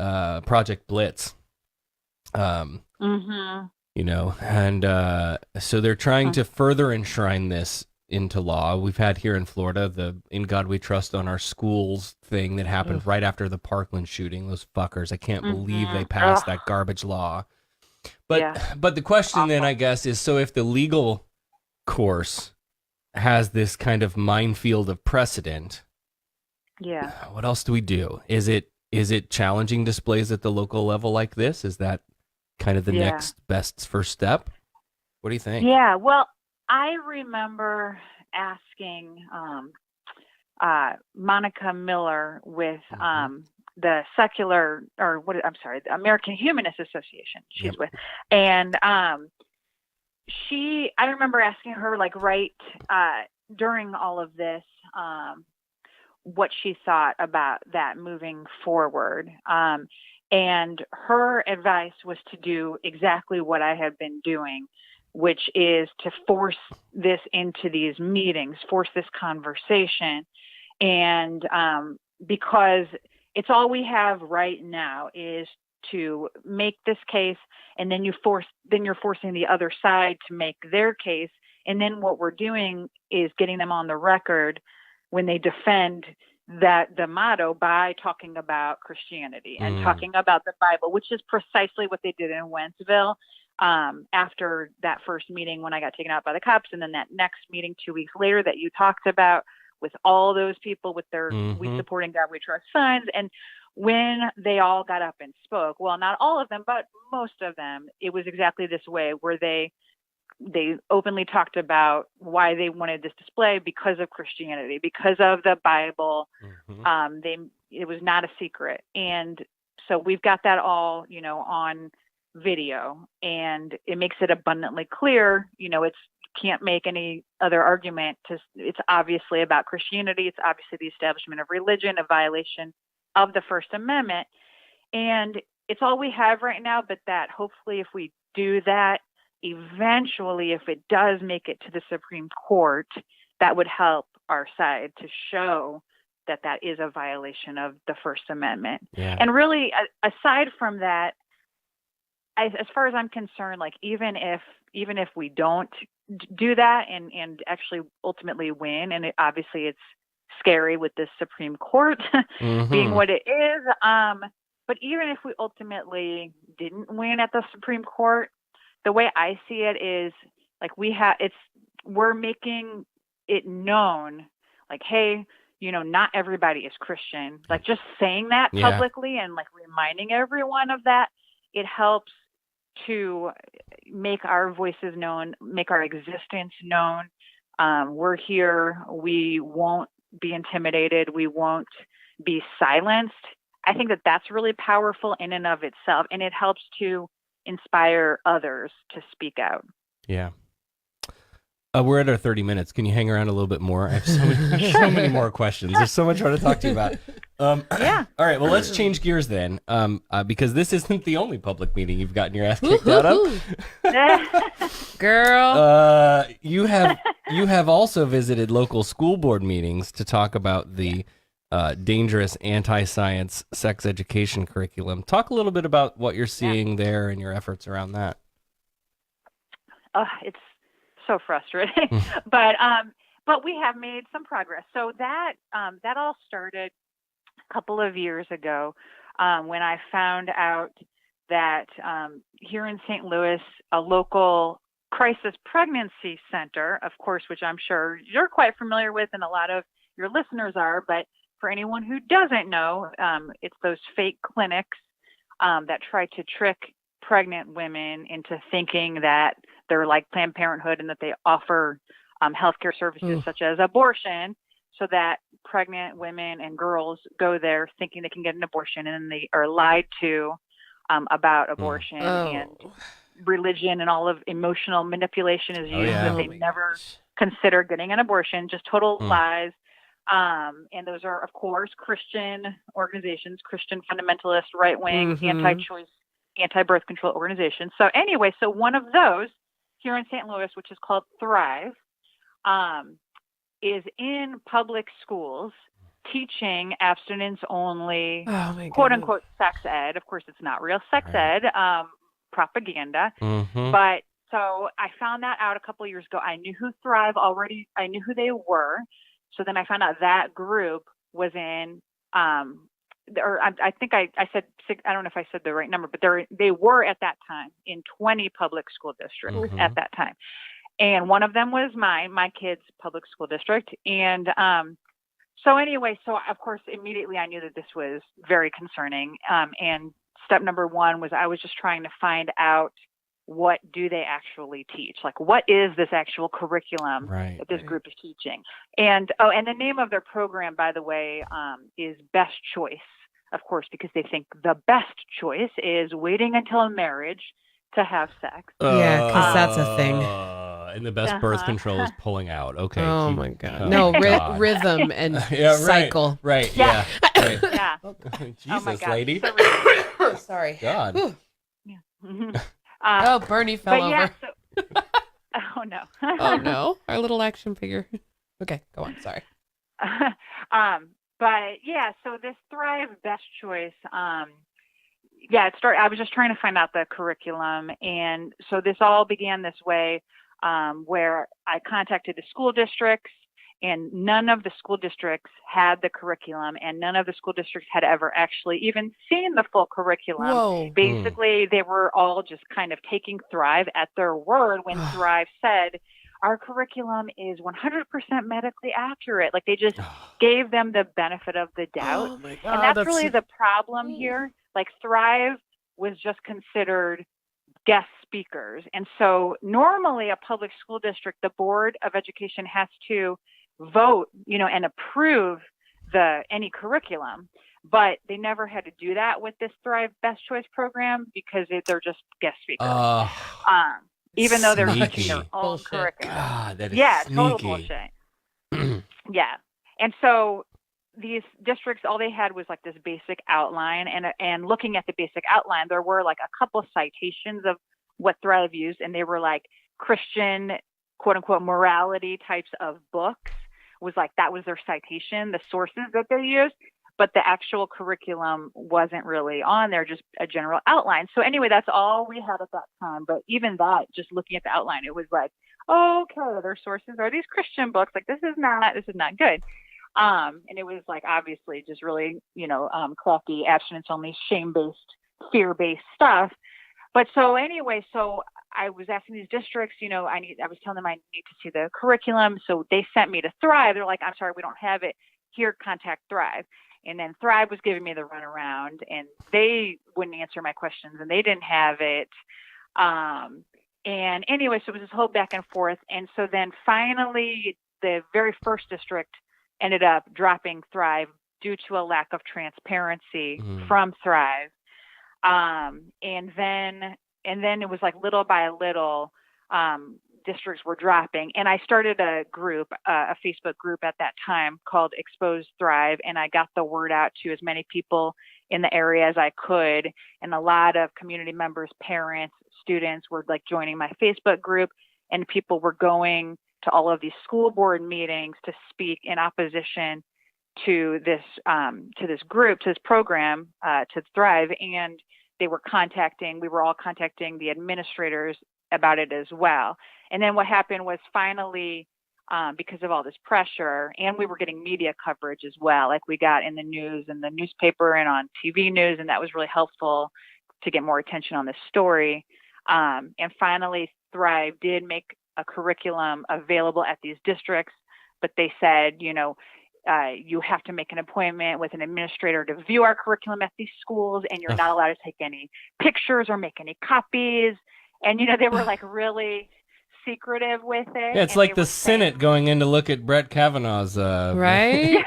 Speaker 3: Project Blitz. And so they're trying to further enshrine this into law. We've had here in Florida the "In God We Trust" on our schools thing that happened right after the Parkland shooting. Those fuckers! I can't believe they passed that garbage law. But the question then, I guess, is, so if the legal course has this kind of minefield of precedent, what else do we do? Is it challenging displays at the local level like this? Is that kind of the next best first step? What do you think?
Speaker 7: Yeah, well, I remember asking Monica Miller with the secular, the American Humanist Association she's with. And I remember asking her, like, right during all of this, what she thought about that moving forward. And her advice was to do exactly what I had been doing, which is to force this into these meetings, force this conversation. And because it's all we have right now is to make this case, and then you're forcing the other side to make their case. And then what we're doing is getting them on the record when they defend the motto by talking about Christianity and talking about the Bible, which is precisely what they did in Wentzville after that first meeting when I got taken out by the cops, and then that next meeting 2 weeks later that you talked about with all those people with their "We Support in God We Trust" signs. And when they all got up and spoke, well, not all of them, but most of them, it was exactly this way, where they openly talked about why they wanted this display because of Christianity, because of the Bible. It was not a secret. And so we've got that all, on video, and it makes it abundantly clear, can't make any other argument. It's obviously about Christianity. It's obviously the establishment of religion, a violation of the First Amendment. And it's all we have right now, but that hopefully if we do that, eventually, if it does make it to the Supreme Court, that would help our side to show that that is a violation of the First Amendment. And really, aside from that, as far as I'm concerned, like, even if we don't do that and actually ultimately win, and obviously it's scary with this Supreme Court being what it is, but even if we ultimately didn't win at the Supreme Court, the way I see it is, like, we're making it known, like, hey, not everybody is Christian. Like just saying that publicly and like reminding everyone of that, it helps to make our voices known, make our existence known. We're here. We won't be intimidated. We won't be silenced. I think that that's really powerful in and of itself, and it helps to inspire others to speak out.
Speaker 3: Yeah. We're at our 30 minutes. Can you hang around a little bit more? I have so many more questions. There's so much more to talk to you about.
Speaker 7: Yeah.
Speaker 3: All right. Well, let's change gears then, because this isn't the only public meeting you've gotten your ass kicked out of.
Speaker 6: Girl.
Speaker 3: You have also visited local school board meetings to talk about the dangerous anti-science sex education curriculum. Talk a little bit about what you're seeing there and your efforts around that.
Speaker 7: It's so frustrating, but we have made some progress. So that all started a couple of years ago when I found out that here in St. Louis, a local crisis pregnancy center, of course, which I'm sure you're quite familiar with and a lot of your listeners are, but for anyone who doesn't know, it's those fake clinics that try to trick pregnant women into thinking that they're like Planned Parenthood and that they offer healthcare services such as abortion, so that pregnant women and girls go there thinking they can get an abortion, and then they are lied to about abortion and religion, and all of emotional manipulation is used that they never consider getting an abortion, just total lies. And those are, of course, Christian organizations, Christian fundamentalist, right-wing, anti-choice, anti-birth control organizations. So anyway, so one of those here in St. Louis, which is called Thrive, is in public schools teaching abstinence only, quote unquote, sex ed. Of course, it's not real sex ed, propaganda. But so I found that out a couple of years ago. I knew who Thrive already, I knew who they were. So then I found out that group was in, or I think I said six, I don't know if I said the right number, but they were at that time in 20 public school districts at that time. And one of them was my kid's public school district. And so anyway, so of course, immediately I knew that this was very concerning. And step number one was I was just trying to find out, what do they actually teach? Like, what is this actual curriculum that this group is teaching? And the name of their program, by the way, is Best Choice, of course, because they think the best choice is waiting until marriage to have sex.
Speaker 6: Yeah, because that's a thing.
Speaker 3: And the best birth control is pulling out. Okay.
Speaker 6: Oh my God. No, rhythm and cycle.
Speaker 3: Right. Yeah. Right.
Speaker 7: Yeah.
Speaker 3: Jesus, lady.
Speaker 6: Sorry.
Speaker 3: God.
Speaker 6: Yeah. Bernie fell over.
Speaker 7: Oh no.
Speaker 6: Oh no. Our little action figure. Okay, go on. Sorry.
Speaker 7: But yeah, so this Thrive Best Choice, it started. I was just trying to find out the curriculum, and so this all began this way, where I contacted the school districts, and none of the school districts had the curriculum, and none of the school districts had ever actually even seen the full curriculum.
Speaker 6: Whoa.
Speaker 7: Basically, they were all just kind of taking Thrive at their word when Thrive said, our curriculum is 100% medically accurate. Like, they just gave them the benefit of the doubt.
Speaker 6: Oh my God,
Speaker 7: and that's really the problem here. Like, Thrive was just considered guest speakers. And so normally a public school district, the Board of Education has to vote, and approve any curriculum, but they never had to do that with this Thrive Best Choice program because they're just guest speakers. Even though they're teaching their own curriculum.
Speaker 3: God, that is sneaky.
Speaker 7: Total bullshit. Yeah. And so these districts, all they had was like this basic outline, and looking at the basic outline, there were like a couple citations of what Thrive used, and they were like Christian, quote unquote, morality types of books. That was their citation, the sources that they used, but the actual curriculum wasn't really on there, just a general outline. So anyway, that's all we had at that time. But even that, just looking at the outline, it was like, okay, their sources are these Christian books. Like, this is not good. And it was like, obviously just really, crappy, abstinence only, shame-based, fear-based stuff. But so anyway, so I was asking these districts, I was telling them I need to see the curriculum. So they sent me to Thrive. They're like, I'm sorry, we don't have it here. Contact Thrive. And then Thrive was giving me the runaround, and they wouldn't answer my questions, and they didn't have it. And anyway, so it was this whole back and forth. And so then finally, the very first district ended up dropping Thrive due to a lack of transparency from Thrive. And then it was like little by little, districts were dropping. And I started a group, a Facebook group at that time called Expose Thrive. And I got the word out to as many people in the area as I could. And a lot of community members, parents, students were like joining my Facebook group, and people were going to all of these school board meetings to speak in opposition to this group, to this program, to Thrive. And we were all contacting the administrators about it as well. And then what happened was finally, because of all this pressure, and we were getting media coverage as well, like we got in the news and the newspaper and on TV news, and that was really helpful to get more attention on this story. And finally, Thrive did make a curriculum available at these districts, but they said, you have to make an appointment with an administrator to view our curriculum at these schools, and you're not allowed to take any pictures or make any copies. And, they were like really secretive with it.
Speaker 3: Yeah, it's like the Senate going in to look at Brett Kavanaugh's.
Speaker 1: Right?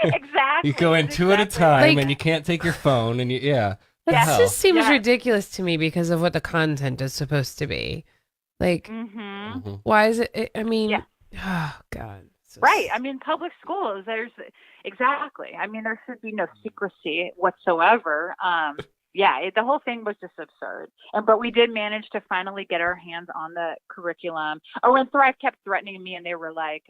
Speaker 7: Exactly.
Speaker 3: You go in two at a time, and you can't take your phone, and
Speaker 1: That just seems ridiculous to me because of what the content is supposed to be. Like, why is it? I mean, oh God.
Speaker 7: Right. I mean, public schools, there should be no secrecy whatsoever. The whole thing was just absurd. But we did manage to finally get our hands on the curriculum. Oh, and Thrive kept threatening me, and they were like,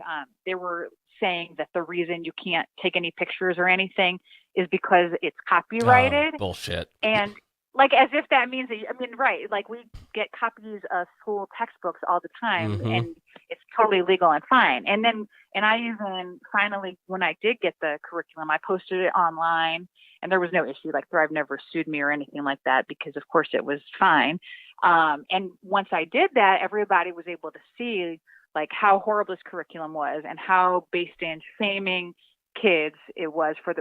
Speaker 7: they were saying that the reason you can't take any pictures or anything is because it's copyrighted.
Speaker 3: Oh, bullshit.
Speaker 7: And like, as if that means that, right. Like, we get copies of school textbooks all the time, and it's totally legal and fine. And I even finally, when I did get the curriculum, I posted it online, and there was no issue. Like, Thrive never sued me or anything like that, because of course it was fine. And once I did that, everybody was able to see like how horrible this curriculum was, and how based in shaming kids it was for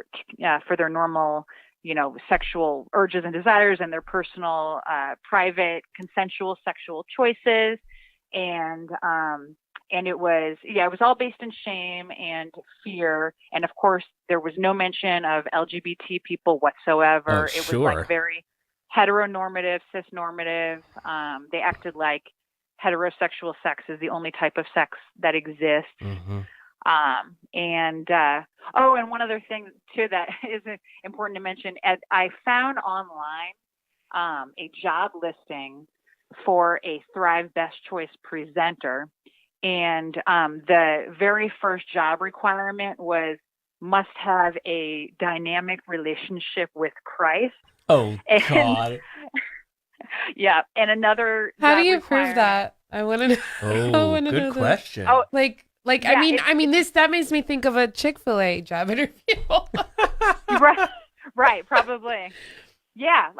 Speaker 7: their normal, sexual urges and desires, and their personal, private, consensual sexual choices. And it was all based in shame and fear. And of course, there was no mention of LGBT people whatsoever. It was like very heteronormative, cisnormative. They acted like heterosexual sex is the only type of sex that exists. And one other thing too that is important to mention, I found online a job listing for a Thrive Best Choice presenter, and the very first job requirement was must have a dynamic relationship with Christ.
Speaker 3: Oh, God.
Speaker 7: Yeah, and another.
Speaker 1: How do you prove that? I want to know.
Speaker 3: Oh, good question.
Speaker 7: Oh,
Speaker 1: that makes me think of a Chick-fil-A job interview.
Speaker 7: right, probably. Yeah,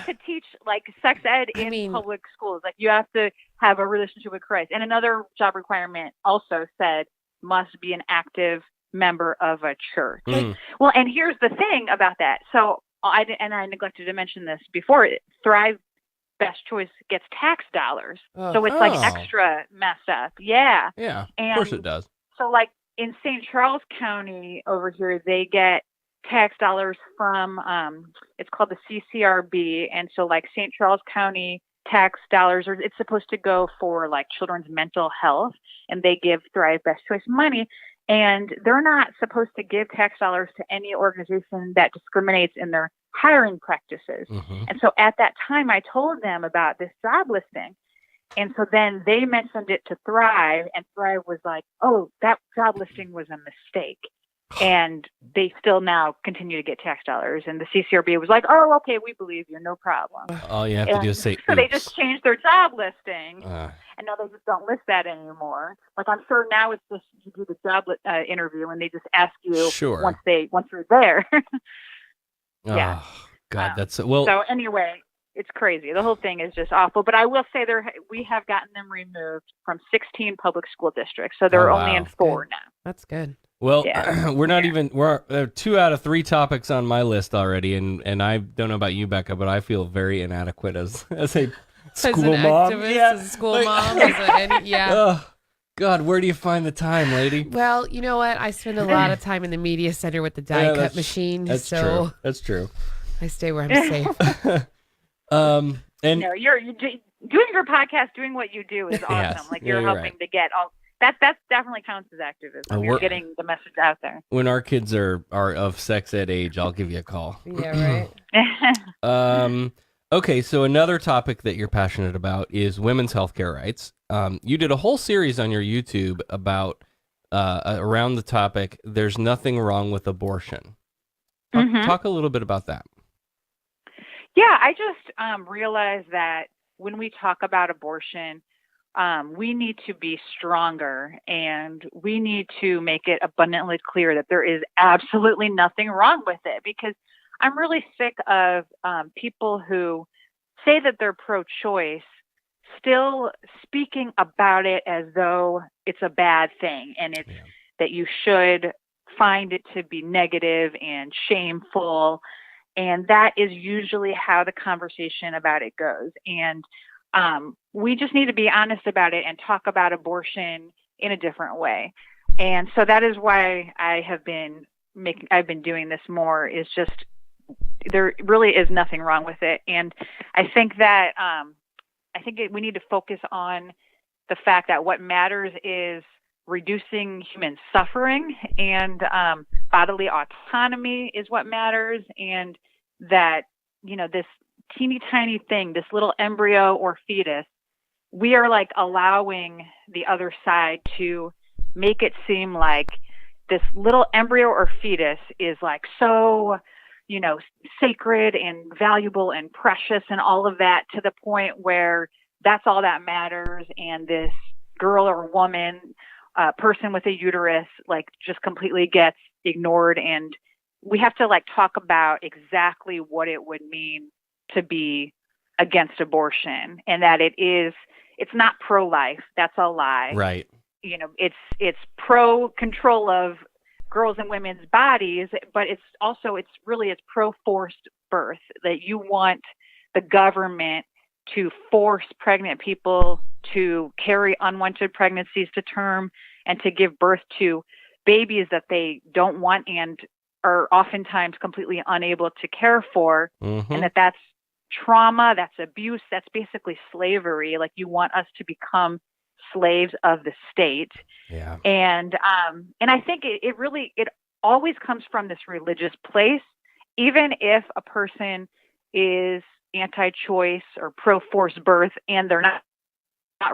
Speaker 7: to teach like sex ed in public schools, like you have to have a relationship with Christ. And another job requirement also said must be an active member of a church. Well, and here's the thing about that. So I neglected to mention this before. Thrive Best Choice gets tax dollars, so it's like extra messed up. Yeah,
Speaker 3: of course it does.
Speaker 7: So like in St. Charles County over here, they get tax dollars from it's called the CCRB, and so like St. Charles County tax dollars, it's supposed to go for like children's mental health, and they give Thrive Best Choice money. And they're not supposed to give tax dollars to any organization that discriminates in their hiring practices. And so at that time, I told them about this job listing. And so then they mentioned it to Thrive, and Thrive was like, oh, that job listing was a mistake. And they still now continue to get tax dollars. And the CCRB was like, oh, okay, we believe you, no problem.
Speaker 3: All you have to do is say,
Speaker 7: so they just changed their job listing. And now they just don't list that anymore. Like, I'm sure now it's just you do the job interview, and they just ask you once you're there.
Speaker 3: Yeah. Oh, God, that's well.
Speaker 7: So anyway, It's crazy. The whole thing is just awful. But I will say we have gotten them removed from 16 public school districts, so they're only in 4 now.
Speaker 1: That's good.
Speaker 3: Well, we're 2 out of 3 topics on my list already, and I don't know about you, Becca, but I feel very inadequate as a school mom.
Speaker 1: Activist, as a school mom.
Speaker 3: Oh, God, where do you find the time, lady?
Speaker 1: Well, you know what? I spend a lot of time in the media center with the die cut machine.
Speaker 3: That's
Speaker 1: so
Speaker 3: true. That's true.
Speaker 1: I stay where I'm safe.
Speaker 3: And
Speaker 7: no, you're doing your podcast, doing what you do is awesome.
Speaker 3: Yes.
Speaker 7: Like you're helping to get all that definitely counts as activism. You're getting the message out there.
Speaker 3: When our kids are of sex ed age, I'll give you a call.
Speaker 1: Yeah, right.
Speaker 3: Okay, so another topic that you're passionate about is women's healthcare rights. You did a whole series on your YouTube about around the topic, there's nothing wrong with abortion. Talk a little bit about that.
Speaker 7: Yeah, I just realized that when we talk about abortion, we need to be stronger, and we need to make it abundantly clear that there is absolutely nothing wrong with it, because I'm really sick of people who say that they're pro-choice still speaking about it as though it's a bad thing, and it's that you should find it to be negative and shameful. And that is usually how the conversation about it goes. And we just need to be honest about it and talk about abortion in a different way. And so that is why I've been doing this more, is just there really is nothing wrong with it. And I think that we need to focus on the fact that what matters is reducing human suffering, and bodily autonomy is what matters. And that, this teeny tiny thing, this little embryo or fetus, we are like allowing the other side to make it seem like this little embryo or fetus is like so, sacred and valuable and precious and all of that, to the point where that's all that matters. And this girl or woman, person with a uterus, like just completely gets ignored. And we have to talk about exactly what it would mean to be against abortion, and that it's not pro-life. That's a lie.
Speaker 3: Right.
Speaker 7: It's pro control of girls and women's bodies, but it's pro-forced birth, that you want the government to force pregnant people to carry unwanted pregnancies to term and to give birth to babies that they don't want and are oftentimes completely unable to care for, and that's trauma, that's abuse, that's basically slavery. Like, you want us to become slaves of the state.
Speaker 3: Yeah.
Speaker 7: And I think it always comes from this religious place. Even if a person is anti-choice or pro-forced birth and they're not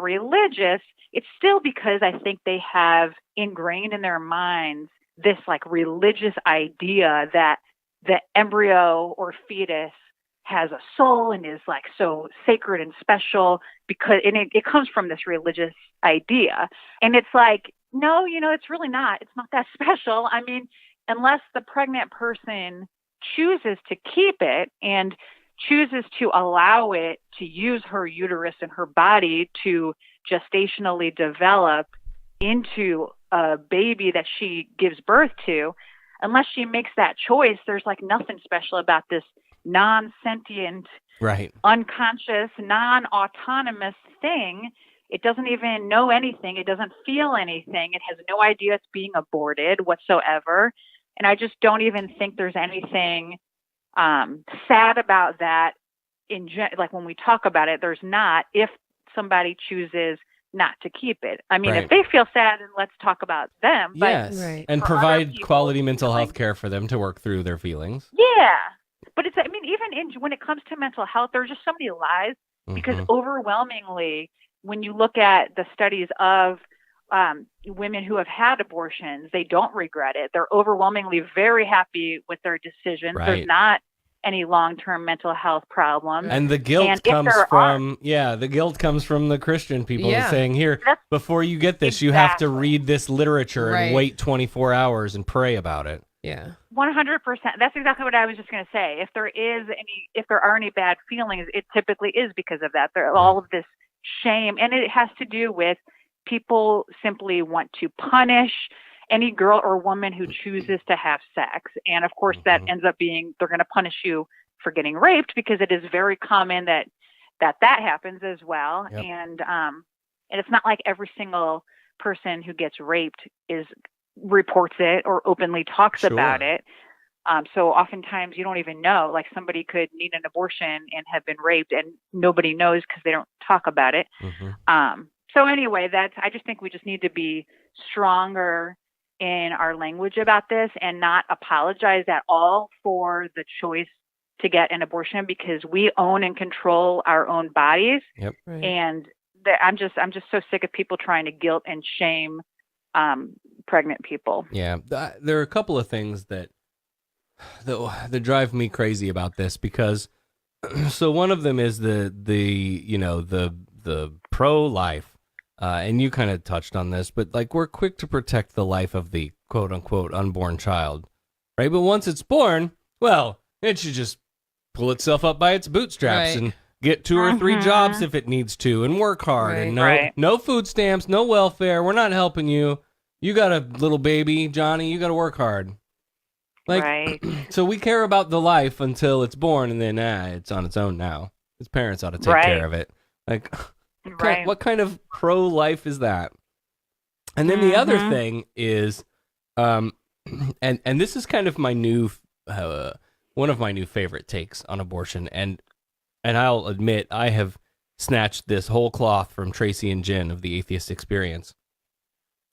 Speaker 7: religious, it's still because I think they have ingrained in their minds this religious idea that the embryo or fetus has a soul and is so sacred and special, because it comes from this religious idea. And it's no, it's really not. It's not that special. I mean, unless the pregnant person chooses to keep it and chooses to allow it to use her uterus and her body to gestationally develop into a baby that she gives birth to, unless she makes that choice, there's nothing special about this non-sentient,
Speaker 3: right,
Speaker 7: unconscious, non-autonomous thing. It doesn't even know anything. It doesn't feel anything. It has no idea it's being aborted whatsoever. And I just don't even think there's anything sad about that. When we talk about it, there's not, if somebody chooses not to keep it. I mean,
Speaker 3: right.
Speaker 7: If they feel sad, then let's talk about them. But
Speaker 3: yes, right. And provide quality mental health care for them to work through their feelings.
Speaker 7: Yeah. But even when it comes to mental health, there are just so many lies, because overwhelmingly, when you look at the studies of women who have had abortions, they don't regret it. They're overwhelmingly very happy with their decisions.
Speaker 3: Right.
Speaker 7: There's not any long-term mental health problems.
Speaker 3: And the guilt comes from the Christian people saying, here, before you get this, you have to read this literature and wait 24 hours and pray about it.
Speaker 1: Yeah.
Speaker 7: 100%. That's exactly what I was just going to say. If there are any bad feelings, it typically is because of that. There all of this shame, and it has to do with people simply want to punish any girl or woman who chooses to have sex. And of course, that ends up being, they're going to punish you for getting raped, because it is very common that happens as well.
Speaker 3: Yep.
Speaker 7: And it's not like every single person who gets raped reports it or openly talks about it. So oftentimes you don't even know, like somebody could need an abortion and have been raped and nobody knows because they don't talk about it. So anyway, I just think we just need to be stronger in our language about this and not apologize at all for the choice to get an abortion, because we own and control our own bodies.
Speaker 3: Yep.
Speaker 1: Right.
Speaker 7: And I'm just so sick of people trying to guilt and shame pregnant people.
Speaker 3: Yeah, there are a couple of things that drive me crazy about this, because so one of them is the pro-life, and you kind of touched on this, but like we're quick to protect the life of the quote unquote unborn child, right? But once it's born, well, it should just pull itself up by its bootstraps and get 2 or 3 jobs if it needs to, and work hard, and no food stamps, no welfare. We're not helping you. You got a little baby, Johnny. You got to work hard. Like, so we care about the life until it's born, and then it's on its own now. Its parents ought to take care of it. Like, what kind of pro-life is that? And then the other thing is, and this is kind of my new, one of my new favorite takes on abortion, and I'll admit I have snatched this whole cloth from Tracy and Jen of the Atheist Experience,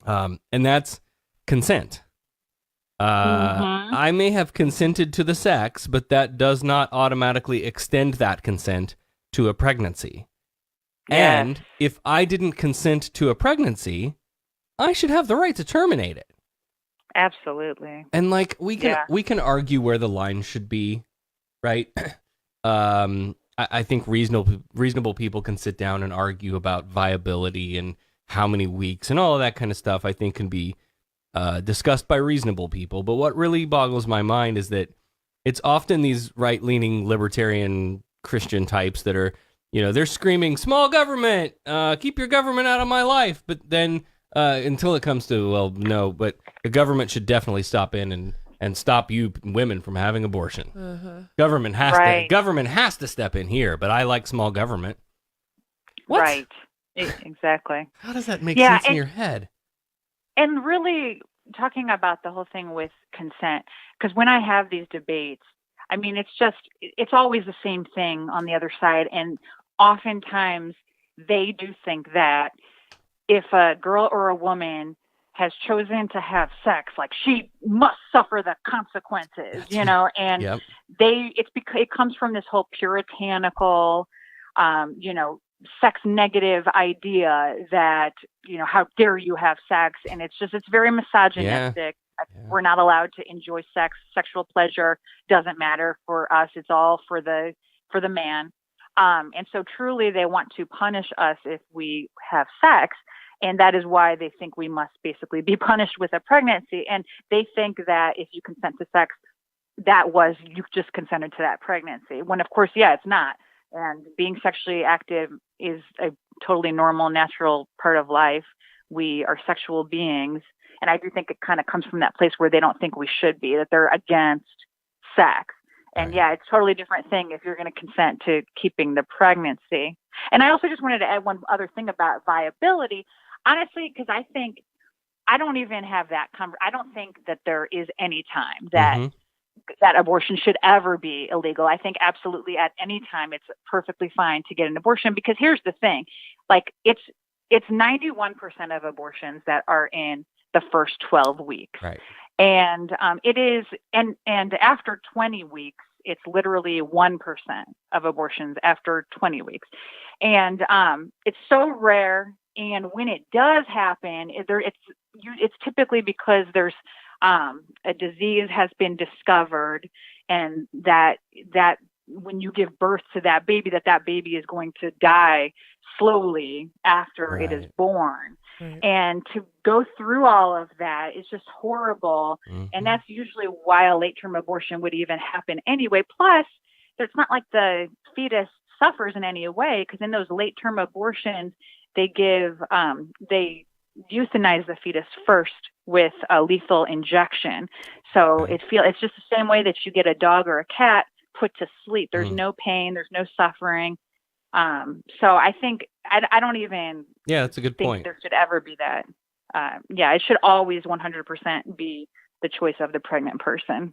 Speaker 3: and that's consent. I may have consented to the sex, but that does not automatically extend that consent to a pregnancy. Yes. And if I didn't consent to a pregnancy, I should have the right to terminate it.
Speaker 7: Absolutely.
Speaker 3: And like we can argue where the line should be, right? I think reasonable people can sit down and argue about viability and how many weeks and all of that kind of stuff. I think can be discussed by reasonable people. But what really boggles my mind is that it's often these right-leaning libertarian Christian types that are, they're screaming, small government, keep your government out of my life. But then until it comes to, well, no, but the government should definitely stop in and stop you women from having abortion. Government has to step in here, but I like small government. What?
Speaker 7: Right. Exactly.
Speaker 3: How does that make sense in your head?
Speaker 7: And really talking about the whole thing with consent, because when I have these debates, I mean, it's always the same thing on the other side. And oftentimes they do think that if a girl or a woman has chosen to have sex, like she must suffer the consequences, and it comes from this whole puritanical, sex negative idea that, how dare you have sex? And it's very misogynistic. Yeah. We're not allowed to enjoy sex. Sexual pleasure doesn't matter for us. It's all for the man. And so truly they want to punish us if we have sex. And that is why they think we must basically be punished with a pregnancy. And they think that if you consent to sex, you just consented to that pregnancy. When of course, it's not. And being sexually active is a totally normal, natural part of life. We are sexual beings. And I do think it kind of comes from that place where they don't think we should be, that they're against sex. And it's a totally different thing if you're going to consent to keeping the pregnancy. And I also just wanted to add one other thing about viability, honestly, because I don't even have that I don't think that there is any time that abortion should ever be illegal. I think absolutely at any time it's perfectly fine to get an abortion, because here's the thing, like it's 91% of abortions that are in the first 12 weeks.
Speaker 3: Right.
Speaker 7: And it is, and after 20 weeks, it's literally 1% of abortions after 20 weeks. And it's so rare. And when it does happen, it's typically because there's a disease has been discovered, and that when you give birth to that baby is going to die slowly after it is born. And to go through all of that is just horrible. And that's usually why a late-term abortion would even happen anyway. Plus, it's not like the fetus suffers in any way, because in those late-term abortions, they euthanize the fetus first with a lethal injection. So it's just the same way that you get a dog or a cat put to sleep. There's no pain, there's no suffering. So I think I don't even
Speaker 3: that's a good
Speaker 7: think
Speaker 3: point.
Speaker 7: There should ever be that. It should always 100% be the choice of the pregnant person.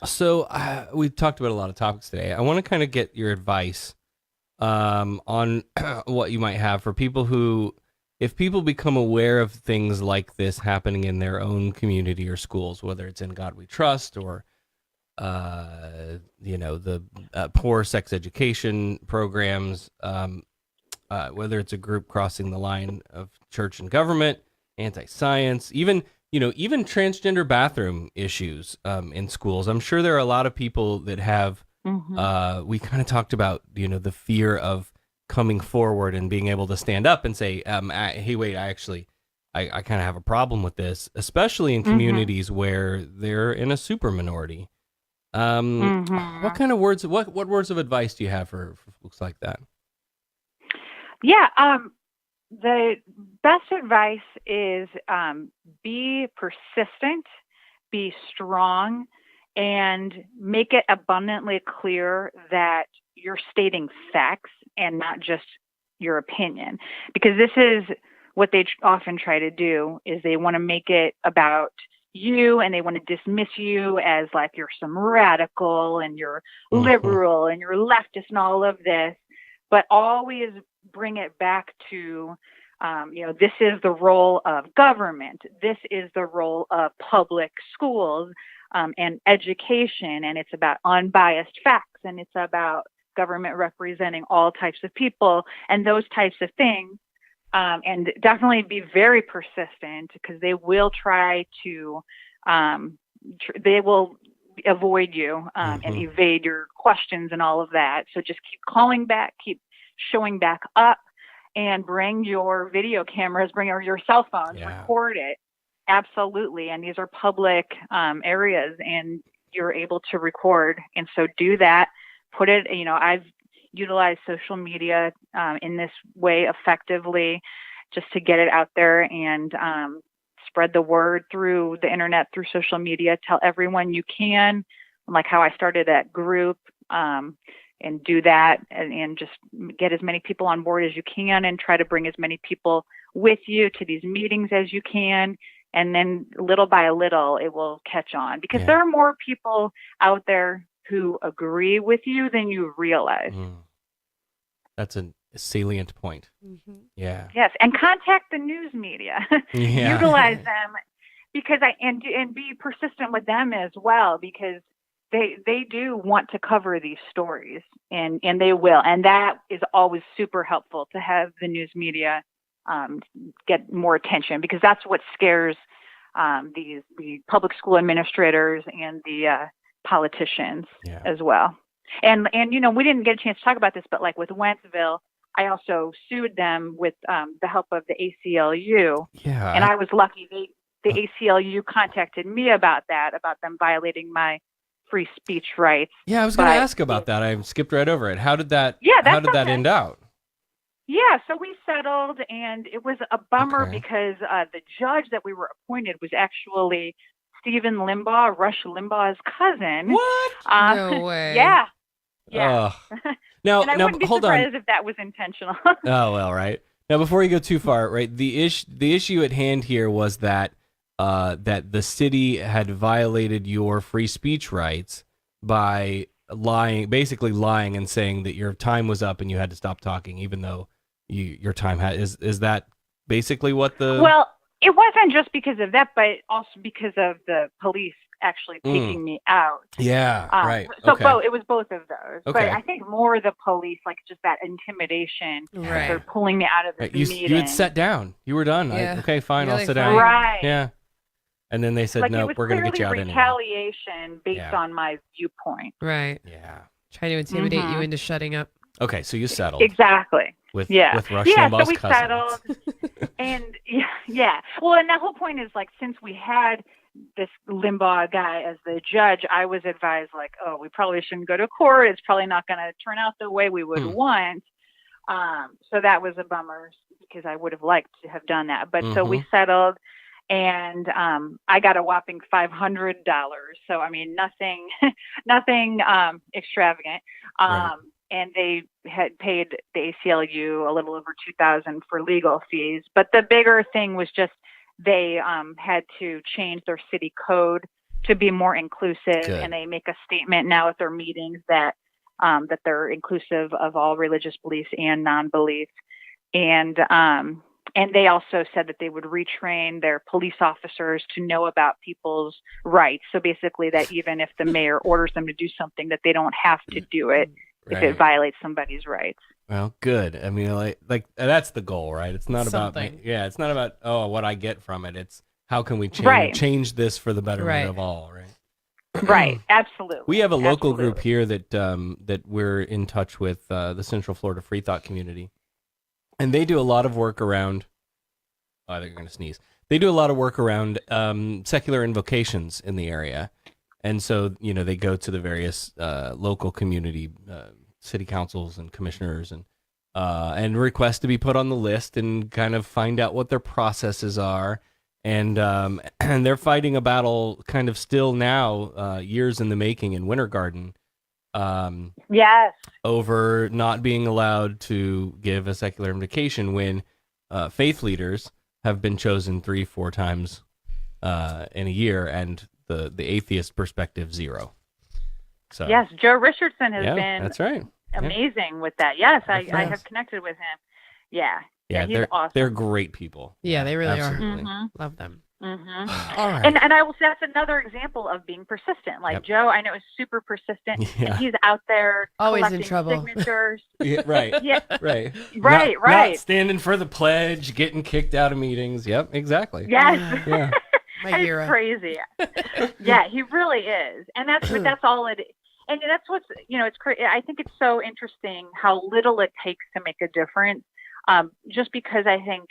Speaker 3: So we've talked about a lot of topics today. I want to kind of get your advice on what you might have for people who, if people become aware of things like this happening in their own community or schools, whether it's in God We Trust or the poor sex education programs, whether it's a group crossing the line of church and government, anti-science, even transgender bathroom issues in schools. I'm sure there are a lot of people that have, we kind of talked about, the fear of coming forward and being able to stand up and say, hey, wait, I kind of have a problem with this, especially in communities where they're in a super minority. What kind of words, what words of advice do you have for folks like that?
Speaker 7: The best advice is be persistent, be strong, and make it abundantly clear that you're stating facts and not just your opinion. Because this is what they often try to do, is they want to make it about you, and they want to dismiss you as like you're some radical and you're liberal and you're leftist and all of this, but always bring it back to this is the role of government, this is the role of public schools and education, and it's about unbiased facts, and it's about government representing all types of people and those types of things. And definitely be very persistent, because they will try to, they will avoid you and evade your questions and all of that. So just keep calling back, keep showing back up, and bring your video cameras, bring your cell phones, record it. Absolutely. And these are public areas, and you're able to record. And so do that. Put it, I've utilize social media in this way effectively, just to get it out there and spread the word through the internet, through social media. Tell everyone you can, like how I started that group, and do that, and just get as many people on board as you can, and try to bring as many people with you to these meetings as you can. And then little by little, it will catch on, because there are more people out there who agree with you than you realize.
Speaker 3: That's a salient point. Yeah.
Speaker 7: Yes, and contact the news media. Utilize them, because and be persistent with them as well, because they do want to cover these stories, and they will, and that is always super helpful to have the news media get more attention, because that's what scares the public school administrators and the politicians as well. And we didn't get a chance to talk about this, but like with Wentzville, I also sued them with the help of the ACLU. And I was lucky. The ACLU contacted me about them violating my free speech rights.
Speaker 3: I was going to ask about that. I skipped right over it. How did that that end out?
Speaker 7: So we settled, and it was a bummer because the judge that we were appointed was actually Stephen Limbaugh, Rush Limbaugh's cousin.
Speaker 3: What?
Speaker 1: No way.
Speaker 7: Yeah.
Speaker 3: Now,
Speaker 7: and I wouldn't be
Speaker 3: hold
Speaker 7: surprised
Speaker 3: on.
Speaker 7: if that was intentional.
Speaker 3: Oh, well, right. Now, before you go too far, right, the issue at hand here was that that the city had violated your free speech rights by basically lying and saying that your time was up and you had to stop talking, even though your time had. Is that basically what the?
Speaker 7: Well, it wasn't just because of that, but also because of the police actually taking me out.
Speaker 3: Right.
Speaker 7: So it was both of those. But I think more the police, like just that intimidation.
Speaker 1: Right.
Speaker 7: They're pulling me out of the meeting.
Speaker 3: You had sat down. You were done. Okay, fine. I'll sit down.
Speaker 7: Right.
Speaker 3: Yeah. And then they said, no, we're going to get you out anyway.
Speaker 7: Retaliation based on my viewpoint.
Speaker 1: Right.
Speaker 3: Yeah.
Speaker 1: Trying to intimidate you into shutting up.
Speaker 3: Okay, so you settled.
Speaker 7: Exactly.
Speaker 3: with
Speaker 7: Yeah.
Speaker 3: Rush
Speaker 7: Yeah,
Speaker 3: Limbaugh's
Speaker 7: so we
Speaker 3: cousin.
Speaker 7: settled. And yeah. Well, and the whole point is like, since we had this Limbaugh guy as the judge, I was advised like, oh, we probably shouldn't go to court. It's probably not going to turn out the way we would want. So that was a bummer because I would have liked to have done that. But so we settled, and I got a whopping $500. So I mean, nothing extravagant.
Speaker 3: Right.
Speaker 7: And they had paid the ACLU a little over $2,000 for legal fees. But the bigger thing was just they had to change their city code to be more inclusive, and they make a statement now at their meetings that that they're inclusive of all religious beliefs and non-belief. And they also said that they would retrain their police officers to know about people's rights. So basically that even if the mayor orders them to do something, that they don't have to do it if it violates somebody's rights.
Speaker 3: Well, good. I mean, like that's the goal, right? It's not
Speaker 1: Something.
Speaker 3: about it's not about what I get from it. It's how can we change this for the betterment of all, right?
Speaker 7: Right, absolutely.
Speaker 3: We have a local group here that that we're in touch with, the Central Florida Free Thought community, and they do a lot of work around. Oh, they're going to sneeze. They do a lot of work around secular invocations in the area, and so they go to the various local community city councils and commissioners and request to be put on the list and kind of find out what their processes are. And they're fighting a battle kind of still now, years in the making in Winter Garden. Over not being allowed to give a secular invocation when faith leaders have been chosen 3-4 times in a year, and the atheist perspective 0. So
Speaker 7: yes, Joe Richardson has been
Speaker 3: that's right.
Speaker 7: amazing with that. Yes, I have connected with him. Yeah, he's awesome.
Speaker 3: They're great people.
Speaker 1: Yeah, they really
Speaker 3: Absolutely.
Speaker 1: are. Love them.
Speaker 3: All right.
Speaker 7: And I will say that's another example of being persistent. Like Joe, I know is super persistent, and he's out there
Speaker 1: always
Speaker 7: collecting
Speaker 1: in trouble.
Speaker 7: Signatures.
Speaker 3: Right.
Speaker 7: Right.
Speaker 3: Not standing for the pledge, getting kicked out of meetings. Yep, exactly.
Speaker 7: Yes.
Speaker 3: Yeah.
Speaker 1: My hero.
Speaker 7: It's crazy. Yeah, he really is, and that's all it is. And that's what's it's crazy. I think it's so interesting how little it takes to make a difference. Just because I think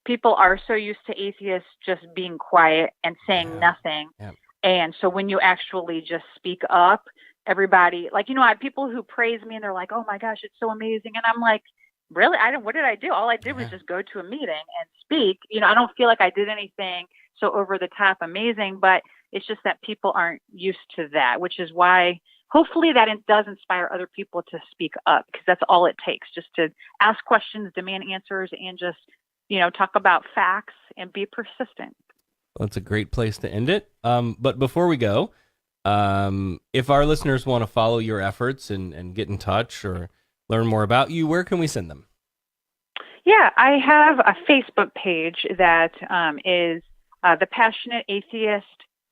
Speaker 7: people are so used to atheists just being quiet and saying nothing. Yeah. And so when you actually just speak up, everybody, like, I have people who praise me and they're like, oh my gosh, it's so amazing. And I'm like, really? what did I do? All I did was just go to a meeting and speak. I don't feel like I did anything so over the top amazing, but it's just that people aren't used to that, which is why hopefully that it does inspire other people to speak up, because that's all it takes, just to ask questions, demand answers, and just, talk about facts and be persistent.
Speaker 3: Well, that's a great place to end it. But before we go, if our listeners want to follow your efforts and get in touch or learn more about you, where can we send them?
Speaker 7: Yeah, I have a Facebook page that is the Passionate Atheist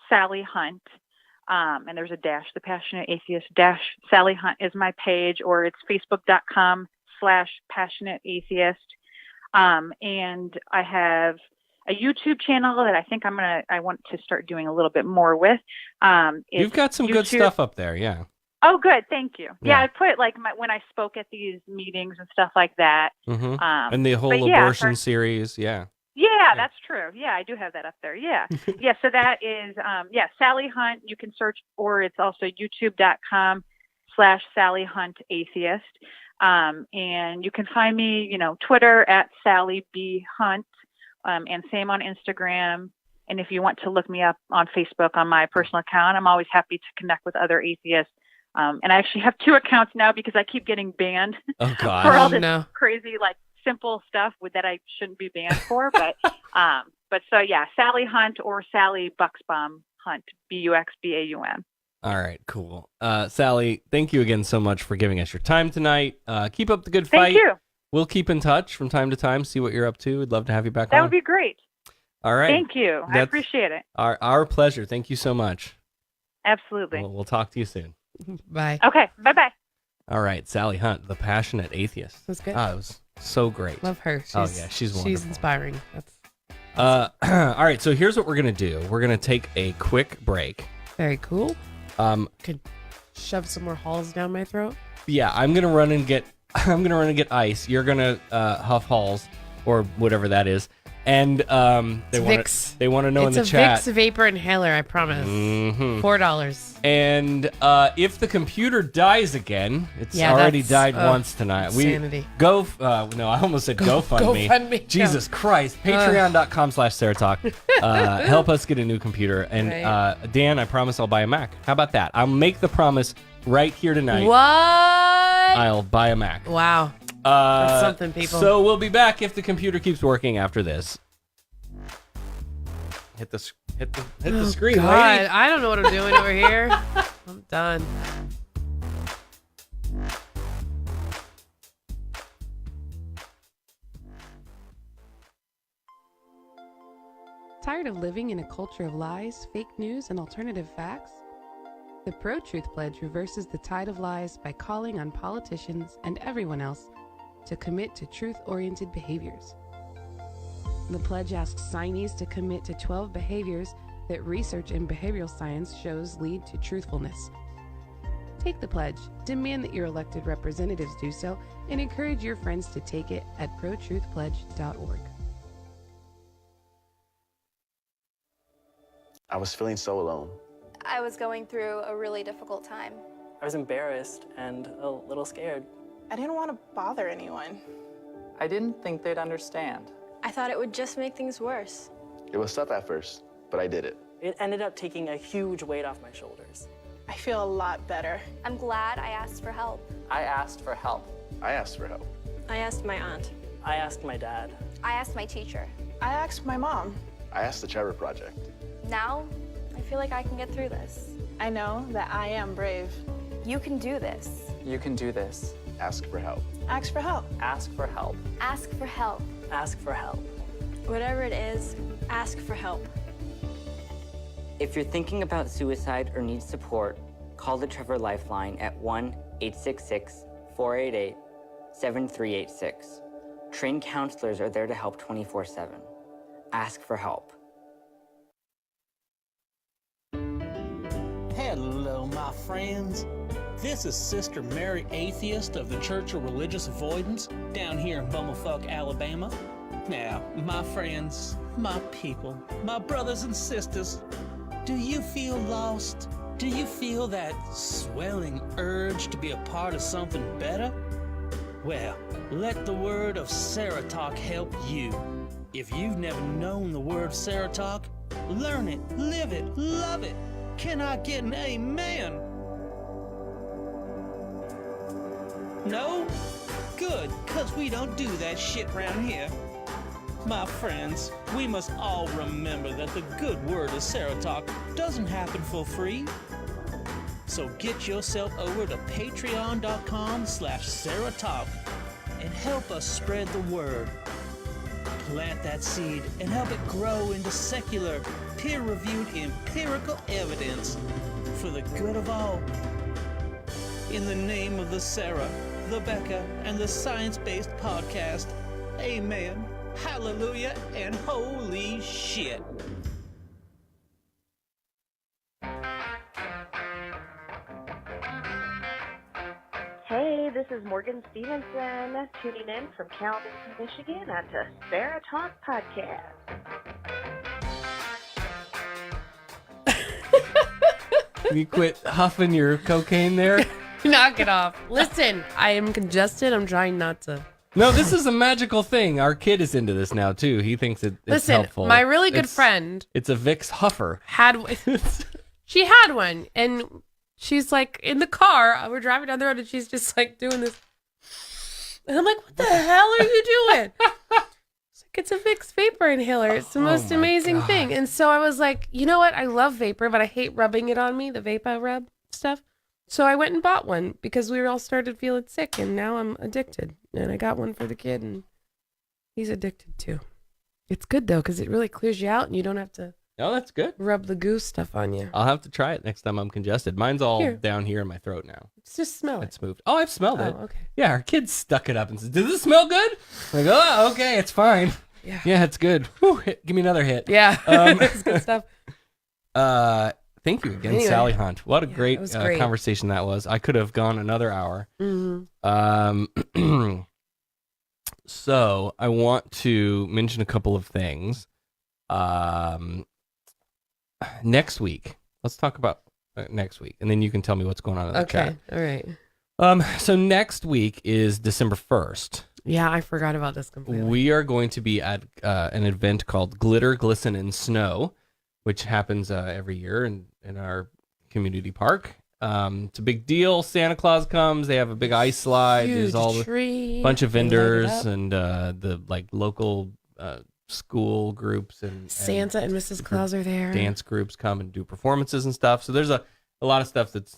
Speaker 7: Sally Hunt. And there's a dash, the Passionate Atheist dash Sally Hunt is my page, or it's facebook.com/Passionate Atheist. And I have a YouTube channel that I think I want to start doing a little bit more with.
Speaker 3: You've got some good stuff up there. Yeah.
Speaker 7: Oh, good. Thank you. Yeah, I put like when I spoke at these meetings and stuff like that.
Speaker 3: Mm-hmm. And the whole abortion series. Yeah.
Speaker 7: Yeah, that's true. Yeah, I do have that up there. Yeah. So that is, Sally Hunt. You can search, or it's also youtube.com/Sally Hunt Atheist. And you can find me, Twitter at Sally B Hunt, and same on Instagram. And if you want to look me up on Facebook on my personal account, I'm always happy to connect with other atheists. And I actually have 2 accounts now because I keep getting banned for all this crazy, like, simple stuff that I shouldn't be banned for, but so yeah, Sally Hunt or Sally Buxbaum Hunt, Buxbaum.
Speaker 3: All right, cool. Sally, thank you again so much for giving us your time tonight. Keep up the good fight.
Speaker 7: Thank you.
Speaker 3: We'll keep in touch from time to time, see what you're up to. We'd love to have you back on.
Speaker 7: That would be great.
Speaker 3: All right.
Speaker 7: Thank you. I appreciate it.
Speaker 3: Our pleasure. Thank you so much.
Speaker 7: Absolutely.
Speaker 3: We'll talk to you soon.
Speaker 1: Bye.
Speaker 7: Okay. Bye-bye.
Speaker 3: All right, Sally Hunt, the Passionate Atheist.
Speaker 1: That's good.
Speaker 3: It was so great.
Speaker 1: Love her.
Speaker 3: She's wonderful.
Speaker 1: She's inspiring.
Speaker 3: All right, so here's what we're gonna do. We're gonna take a quick break.
Speaker 1: Very cool. Could shove some more halls down my throat.
Speaker 3: Yeah, I'm gonna run and get I'm going to run and get ice. You're going to huff halls or whatever that is. And they want to know in the chat.
Speaker 1: It's a Vicks vapor inhaler, I promise.
Speaker 3: Mm-hmm.
Speaker 1: $4.
Speaker 3: And if the computer dies again, it's already died once tonight.
Speaker 1: Insanity.
Speaker 3: No, I almost said GoFundMe.
Speaker 1: GoFundMe.
Speaker 3: Jesus Christ. Patreon.com/SarahTalk. Help us get a new computer. And Dan, I promise I'll buy a Mac. How about that? I'll make the promise right here tonight.
Speaker 1: What?
Speaker 3: I'll buy a Mac.
Speaker 1: Wow. That's something, people.
Speaker 3: So we'll be back if the computer keeps working after this. Hit the screen,
Speaker 1: God,
Speaker 3: lady.
Speaker 1: I don't know what I'm doing over here. I'm done.
Speaker 6: Tired of living in a culture of lies, fake news, and alternative facts? The Pro-Truth Pledge reverses the tide of lies by calling on politicians and everyone else to commit to truth-oriented behaviors. The pledge asks signees to commit to 12 behaviors that research in behavioral science shows lead to truthfulness. Take the pledge, demand that your elected representatives do so, and encourage your friends to take it at protruthpledge.org.
Speaker 12: I was feeling so alone.
Speaker 13: I was going through a really difficult time.
Speaker 14: I was embarrassed and a little scared.
Speaker 15: I didn't want to bother anyone.
Speaker 9: I didn't think they'd understand.
Speaker 13: I thought it would just make things worse.
Speaker 12: It was tough at first, but I did it.
Speaker 14: It ended up taking a huge weight off my shoulders.
Speaker 15: I feel a lot better.
Speaker 13: I'm glad I asked for help.
Speaker 9: I asked for help.
Speaker 12: I asked for help.
Speaker 13: I asked my aunt.
Speaker 14: I asked my dad.
Speaker 13: I asked my teacher.
Speaker 15: I asked my mom.
Speaker 12: I asked the Trevor Project.
Speaker 13: Now, I feel like I can get through this.
Speaker 15: I know that I am brave.
Speaker 13: You can do this.
Speaker 9: You can do this.
Speaker 12: Ask for help.
Speaker 15: Ask for help.
Speaker 9: Ask for help.
Speaker 13: Ask for help.
Speaker 14: Ask for help.
Speaker 13: Whatever it is, ask for help.
Speaker 16: If you're thinking about suicide or need support, call the Trevor Lifeline at 1-866-488-7386. Trained counselors are there to help 24/7. Ask for help.
Speaker 17: Hello, my friends. This is Sister Mary Atheist of the Church of Religious Avoidance down here in Bumblefuck, Alabama. Now, my friends, my people, my brothers and sisters, do you feel lost? Do you feel that swelling urge to be a part of something better? Well, let the word of SarahTalk help you. If you've never known the word SarahTalk, learn it, live it, love it. Can I get an amen? No? Good, 'cause we don't do that shit around here. My friends, we must all remember that the good word of SarahTalk doesn't happen for free. So get yourself over to patreon.com/SarahTalk and help us spread the word. Plant that seed and help it grow into secular, peer-reviewed empirical evidence for the good of all. In the name of the Sarah, the Becca, and the science-based podcast, amen, hallelujah, and holy shit.
Speaker 18: Hey, this is Morgan Stevenson tuning in from Kalamazoo, Michigan on the SarahTalk podcast.
Speaker 3: Can you quit huffing your cocaine there?
Speaker 1: Knock it off. Listen, I am congested. I'm trying not to.
Speaker 3: No, this is a magical thing. Our kid is into this now, too. He thinks it's helpful.
Speaker 1: My really good friend...
Speaker 3: It's a Vicks huffer.
Speaker 1: She had one, and she's like in the car. We're driving down the road, and she's just like doing this. And I'm like, what the hell are you doing? It's a Vicks vapor inhaler. It's the most amazing thing. And so I was like, you know what? I love vapor, but I hate rubbing it on me, the vapor rub stuff. So I went and bought one because we all started feeling sick, and now I'm addicted. And I got one for the kid, and he's addicted too. It's good, though, because it really clears you out, and you don't have to
Speaker 3: that's good.
Speaker 1: Rub the goose stuff on you.
Speaker 3: I'll have to try it next time I'm congested. Mine's all down here in my throat now.
Speaker 1: Just smell it.
Speaker 3: It's moved. Oh, I've smelled it.
Speaker 1: Okay.
Speaker 3: Yeah, our kid stuck it up and said, does this smell good? I'm like, oh, okay, it's fine. Yeah, it's good. Whew, give me another hit.
Speaker 1: Yeah, it's good stuff.
Speaker 3: Thank you again,
Speaker 1: Anyway.
Speaker 3: Sally Hunt. What a
Speaker 1: Yeah,
Speaker 3: great,
Speaker 1: it was great.
Speaker 3: conversation that was. I could have gone another hour.
Speaker 1: Mhm.
Speaker 3: So I want to mention a couple of things. Next week, let's talk about next week, and then you can tell me what's going on in the chat.
Speaker 1: Okay, all right.
Speaker 3: So next week is December 1st.
Speaker 1: Yeah, I forgot about this completely.
Speaker 3: We are going to be at an event called Glitter, Glisten, and Snow, which happens every year in our community park. It's a big deal. Santa Claus comes. They have a big ice slide.
Speaker 1: Huge
Speaker 3: There's all
Speaker 1: tree.
Speaker 3: a bunch of
Speaker 1: They light it
Speaker 3: vendors
Speaker 1: up.
Speaker 3: and the local school groups and
Speaker 1: Santa and Mrs. Claus are there.
Speaker 3: Dance groups come and do performances and stuff. So there's a lot of stuff that's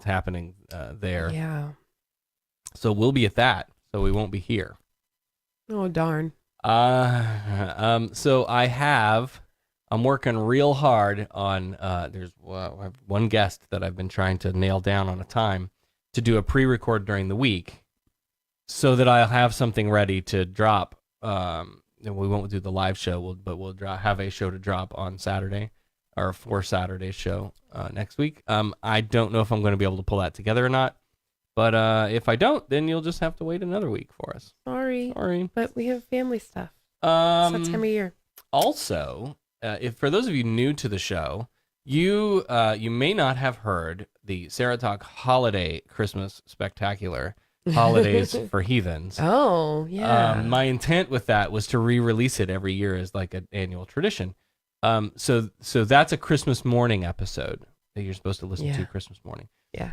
Speaker 3: happening there.
Speaker 1: Yeah.
Speaker 3: So we'll be at that. So we won't be here.
Speaker 1: Oh, darn.
Speaker 3: So I'm working real hard on, I have one guest that I've been trying to nail down on a time to do a pre-record during the week so that I'll have something ready to drop. And we won't do the live show, but we'll have a show to drop on Saturday or for Saturday's show next week. I don't know if I'm going to be able to pull that together or not. But if I don't, then you'll just have to wait another week for us.
Speaker 1: Sorry.
Speaker 3: Sorry.
Speaker 1: But we have family stuff. It's that time of year.
Speaker 3: Also, if for those of you new to the show, you may not have heard the SarahTalk Holiday Christmas Spectacular, Holidays for Heathens.
Speaker 1: Oh, yeah.
Speaker 3: My intent with that was to re-release it every year as like an annual tradition. So that's a Christmas morning episode that you're supposed to listen to Christmas morning.
Speaker 1: Yeah.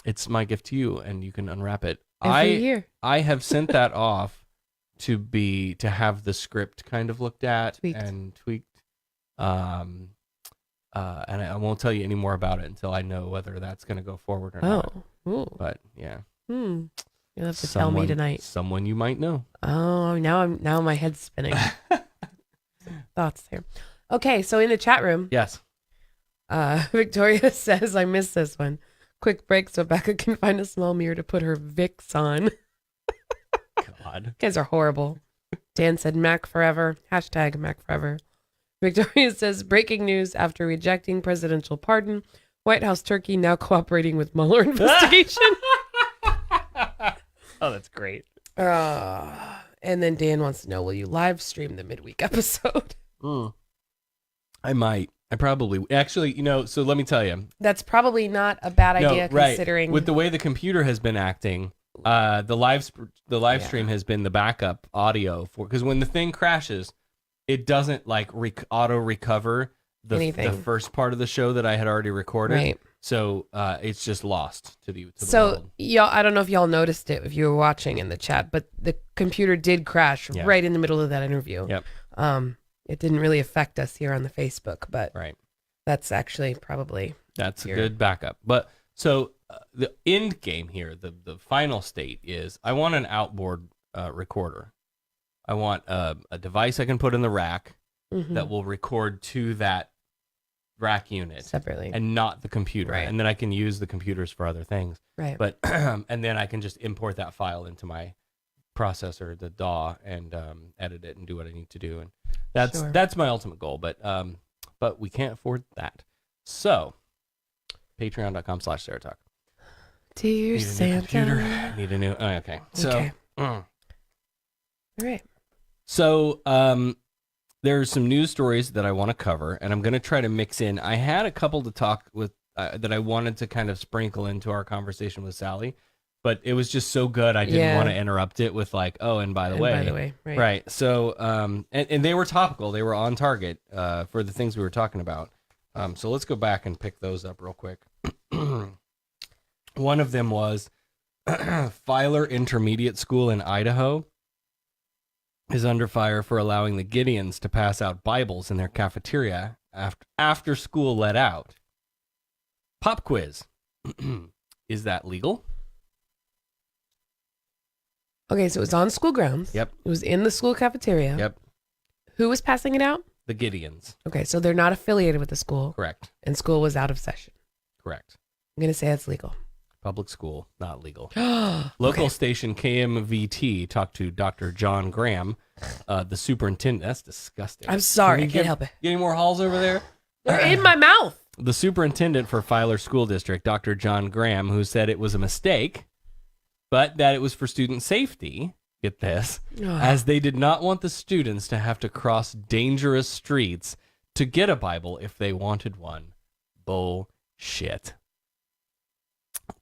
Speaker 3: It's my gift to you, and you can unwrap it.
Speaker 1: Every year.
Speaker 3: I have sent that off to have the script kind of looked at and tweaked. And I won't tell you any more about it until I know whether that's going to go forward or not.
Speaker 1: Ooh.
Speaker 3: But yeah.
Speaker 1: You'll have to tell me tonight.
Speaker 3: Someone you might know.
Speaker 1: Oh, now my head's spinning. Thoughts there. Okay, so in the chat room.
Speaker 3: Yes.
Speaker 1: Victoria says, I missed this one. Quick break so Becca can find a small mirror to put her Vicks on.
Speaker 3: God.
Speaker 1: You guys are horrible. Dan said Mac forever. Hashtag Mac forever. Victoria says, breaking news after rejecting presidential pardon. White House turkey now cooperating with Mueller investigation.
Speaker 3: Oh, that's great.
Speaker 1: And then Dan wants to know, will you live stream the midweek episode?
Speaker 3: I might. I probably actually, so let me tell you.
Speaker 1: That's probably not a bad idea considering
Speaker 3: with the way the computer has been acting, the live stream has been the backup audio for, because when the thing crashes, it doesn't like auto recover the first part of the show that I had already recorded.
Speaker 1: Right.
Speaker 3: So it's just lost to the
Speaker 1: world. Y'all, I don't know if y'all noticed it if you were watching in the chat, but the computer did crash right in the middle of that interview.
Speaker 3: Yep.
Speaker 1: It didn't really affect us here on the Facebook, but that's actually probably
Speaker 3: that's a good backup. But so the end game here, the final state is I want an outboard recorder. I want a device I can put in the rack that will record to that rack unit
Speaker 1: separately
Speaker 3: and not the computer.
Speaker 1: Right.
Speaker 3: And then I can use the computers for other things.
Speaker 1: Right.
Speaker 3: But and then I can just import that file into my processor, the DAW, and edit it and do what I need to do. And that's my ultimate goal. But we can't afford that. So patreon.com/SarahTalk.
Speaker 1: Dear Santa.
Speaker 3: Need a new okay. So
Speaker 1: all right.
Speaker 3: So there's some news stories that I want to cover, and I'm going to try to mix in. I had a couple to talk with that I wanted to kind of sprinkle into our conversation with Sally, but it was just so good I didn't want to interrupt it with like, oh, and by the way, right. So and they were topical, they were on target for the things we were talking about. So let's go back and pick those up real quick. One of them was Filer Intermediate School in Idaho is under fire for allowing the Gideons to pass out Bibles in their cafeteria after school let out. Pop quiz. Is that legal?
Speaker 1: Okay, so it was on school grounds.
Speaker 3: Yep.
Speaker 1: It was in the school cafeteria.
Speaker 3: Yep.
Speaker 1: Who was passing it out?
Speaker 3: The Gideons.
Speaker 1: Okay, so they're not affiliated with the school.
Speaker 3: Correct.
Speaker 1: And school was out of session.
Speaker 3: Correct.
Speaker 1: I'm going to say it's legal.
Speaker 3: Public school, not legal. Local station KMVT talked to Dr. John Graham, the superintendent. That's disgusting.
Speaker 1: I'm sorry, I can't help it.
Speaker 3: Get any more halls over there?
Speaker 1: They're in my mouth.
Speaker 3: The superintendent for Filer School District, Dr. John Graham, who said it was a mistake, but that it was for student safety, get this, as they did not want the students to have to cross dangerous streets to get a Bible if they wanted one. Bullshit.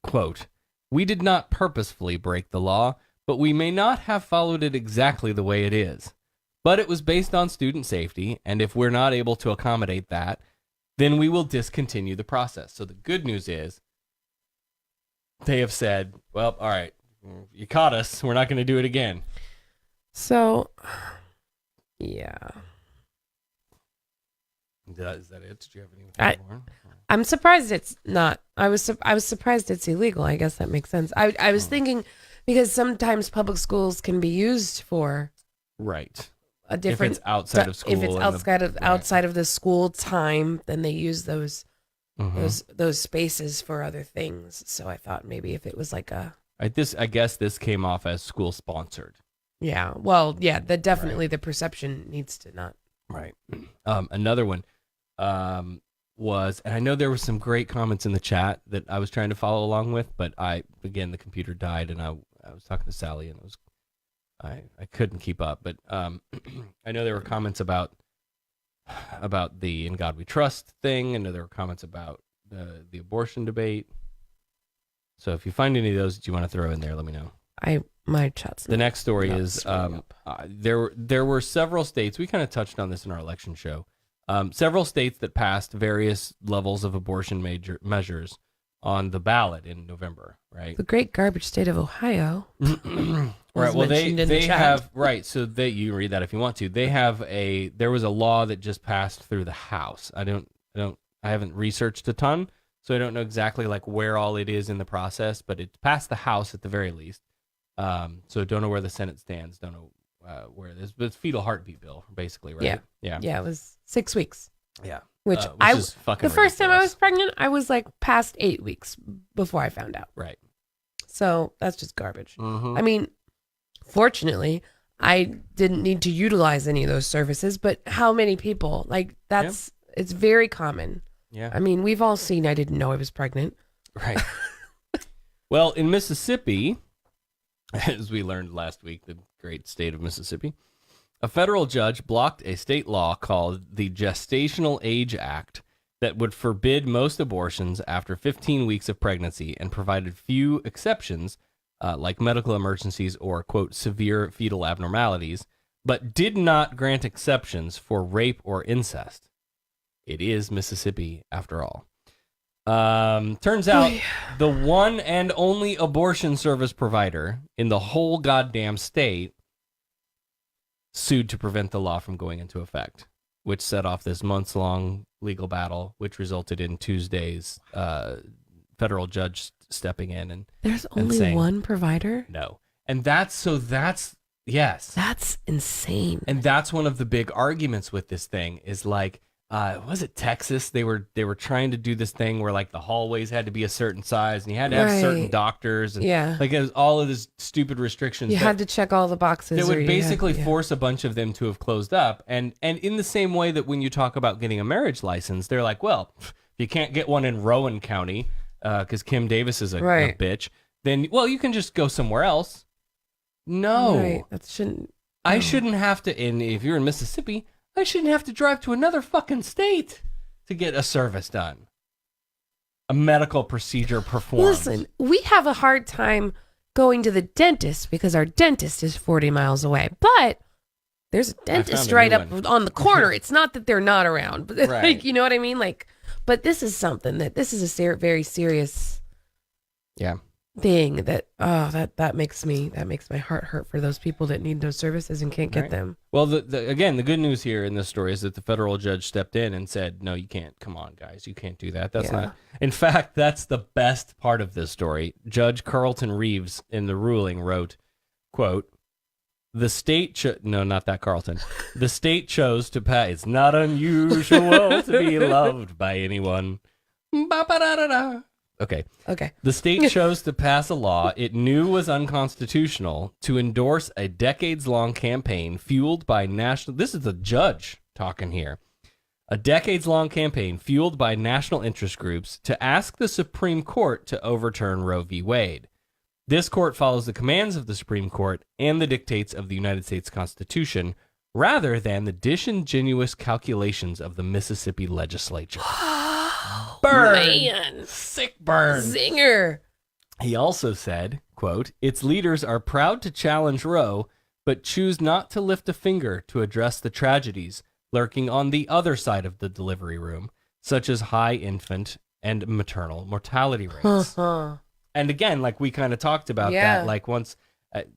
Speaker 3: Quote, "We did not purposefully break the law, but we may not have followed it exactly the way it is. But it was based on student safety, and if we're not able to accommodate that, then we will discontinue the process." So the good news is they have said, well, all right, you caught us. We're not going to do it again.
Speaker 1: So, yeah.
Speaker 3: Is that it? Did you have anything more?
Speaker 1: I'm surprised it's not. I was surprised it's illegal. I guess that makes sense. I was thinking because sometimes public schools can be used for
Speaker 3: right
Speaker 1: a different.
Speaker 3: If it's outside of school.
Speaker 1: If it's outside of the school time, then they use those spaces for other things. So I thought maybe if it was like a.
Speaker 3: I guess this came off as school sponsored.
Speaker 1: Yeah. Well, yeah. Definitely the perception needs to not.
Speaker 3: Right. Another one was, and I know there were some great comments in the chat that I was trying to follow along with, but the computer died, and I was talking to Sally, and I couldn't keep up. But I know there were comments about the "In God We Trust" thing. I know there were comments about the abortion debate. So if you find any of those that you want to throw in there, let me know.
Speaker 1: My chat's.
Speaker 3: The next story is there were several states. We kind of touched on this in our election show. Several states that passed various levels of abortion measures on the ballot in November. Right.
Speaker 1: The great garbage state of Ohio.
Speaker 3: Right. Well, they have right. So you read that if you want to. They have there was a law that just passed through the House. I haven't researched a ton, so I don't know exactly like where all it is in the process, but it passed the House at the very least. So don't know where the Senate stands. Don't know where it is, but it's fetal heartbeat bill, basically, right?
Speaker 1: Yeah. It was 6 weeks.
Speaker 3: Yeah.
Speaker 1: Which
Speaker 3: is fucking
Speaker 1: the first time I
Speaker 3: ridiculous.
Speaker 1: was pregnant, I was like past 8 weeks before I found out.
Speaker 3: Right.
Speaker 1: So that's just garbage.
Speaker 3: Mhm.
Speaker 1: I mean, fortunately, I didn't need to utilize any of those services, but how many people? Like it's very common.
Speaker 3: Yeah.
Speaker 1: I mean, we've all seen I didn't know I was pregnant.
Speaker 3: Right. Well, in Mississippi, as we learned last week, the great state of Mississippi, a federal judge blocked a state law called the Gestational Age Act that would forbid most abortions after 15 weeks of pregnancy and provided few exceptions, like medical emergencies or, quote, severe fetal abnormalities, but did not grant exceptions for rape or incest. It is Mississippi, after all. Turns out the one and only abortion service provider in the whole goddamn state sued to prevent the law from going into effect, which set off this months-long legal battle, which resulted in Tuesday's federal judge stepping in and
Speaker 1: There's
Speaker 3: and
Speaker 1: only
Speaker 3: saying,
Speaker 1: one provider?
Speaker 3: No. And that's yes.
Speaker 1: That's insane.
Speaker 3: And that's one of the big arguments with this thing is like, was it Texas? They were trying to do this thing where like the hallways had to be a certain size and you had to have certain doctors and like it was all of this stupid restrictions.
Speaker 1: You had to check all the boxes.
Speaker 3: That would basically force a bunch of them to have closed up. And in the same way that when you talk about getting a marriage license, they're like, well, if you can't get one in Rowan County because Kim Davis is a bitch, then well, you can just go somewhere else. No,
Speaker 1: that shouldn't.
Speaker 3: I shouldn't have to. And if you're in Mississippi, I shouldn't have to drive to another fucking state to get a service done. A medical procedure performed.
Speaker 1: Listen, we have a hard time going to the dentist because our dentist is 40 miles away. But there's a dentist right up on the corner. It's not that they're not around. But like, you know what I mean? Like, but this is something this is a very serious thing that that makes my heart hurt for those people that need those services and can't get them.
Speaker 3: Well, again, the good news here in this story is that the federal judge stepped in and said, no, you can't. Come on, guys. You can't do that. That's not. In fact, that's the best part of this story. Judge Carlton Reeves in the ruling wrote, quote, the state no, not that Carlton. The state chose to pass. It's not unusual to be loved by anyone. Ba-ba-da-da-da. Okay. The state chose to pass a law it knew was unconstitutional to endorse a decades-long campaign fueled by national... This is the judge talking here. a decades-long campaign fueled by national interest groups to ask the Supreme Court to overturn Roe v. Wade. This court follows the commands of the Supreme Court and the dictates of the United States Constitution, rather than the disingenuous calculations of the Mississippi legislature. Burn!
Speaker 1: Man.
Speaker 3: Sick burn.
Speaker 1: Zinger.
Speaker 3: He also said, quote, its leaders are proud to challenge Roe, but choose not to lift a finger to address the tragedies lurking on the other side of the delivery room, such as high infant and maternal mortality rates. And again, like we kind of talked about that, like once,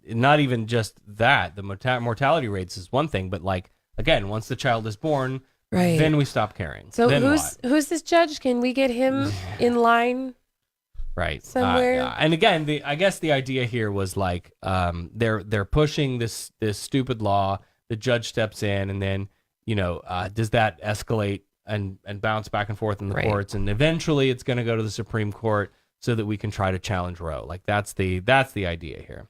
Speaker 3: not even just that, the mortality rates is one thing, but like, again, once the child is born,
Speaker 1: right,
Speaker 3: then we stop caring.
Speaker 1: So
Speaker 3: then
Speaker 1: who's this judge? Can we get him in line?
Speaker 3: Right.
Speaker 1: Somewhere.
Speaker 3: And again, I guess the idea here was like, they're pushing this stupid law. The judge steps in, and then, you know, does that escalate and bounce back and forth in the courts, and eventually it's going to go to the Supreme Court so that we can try to challenge Roe. Like that's the idea here.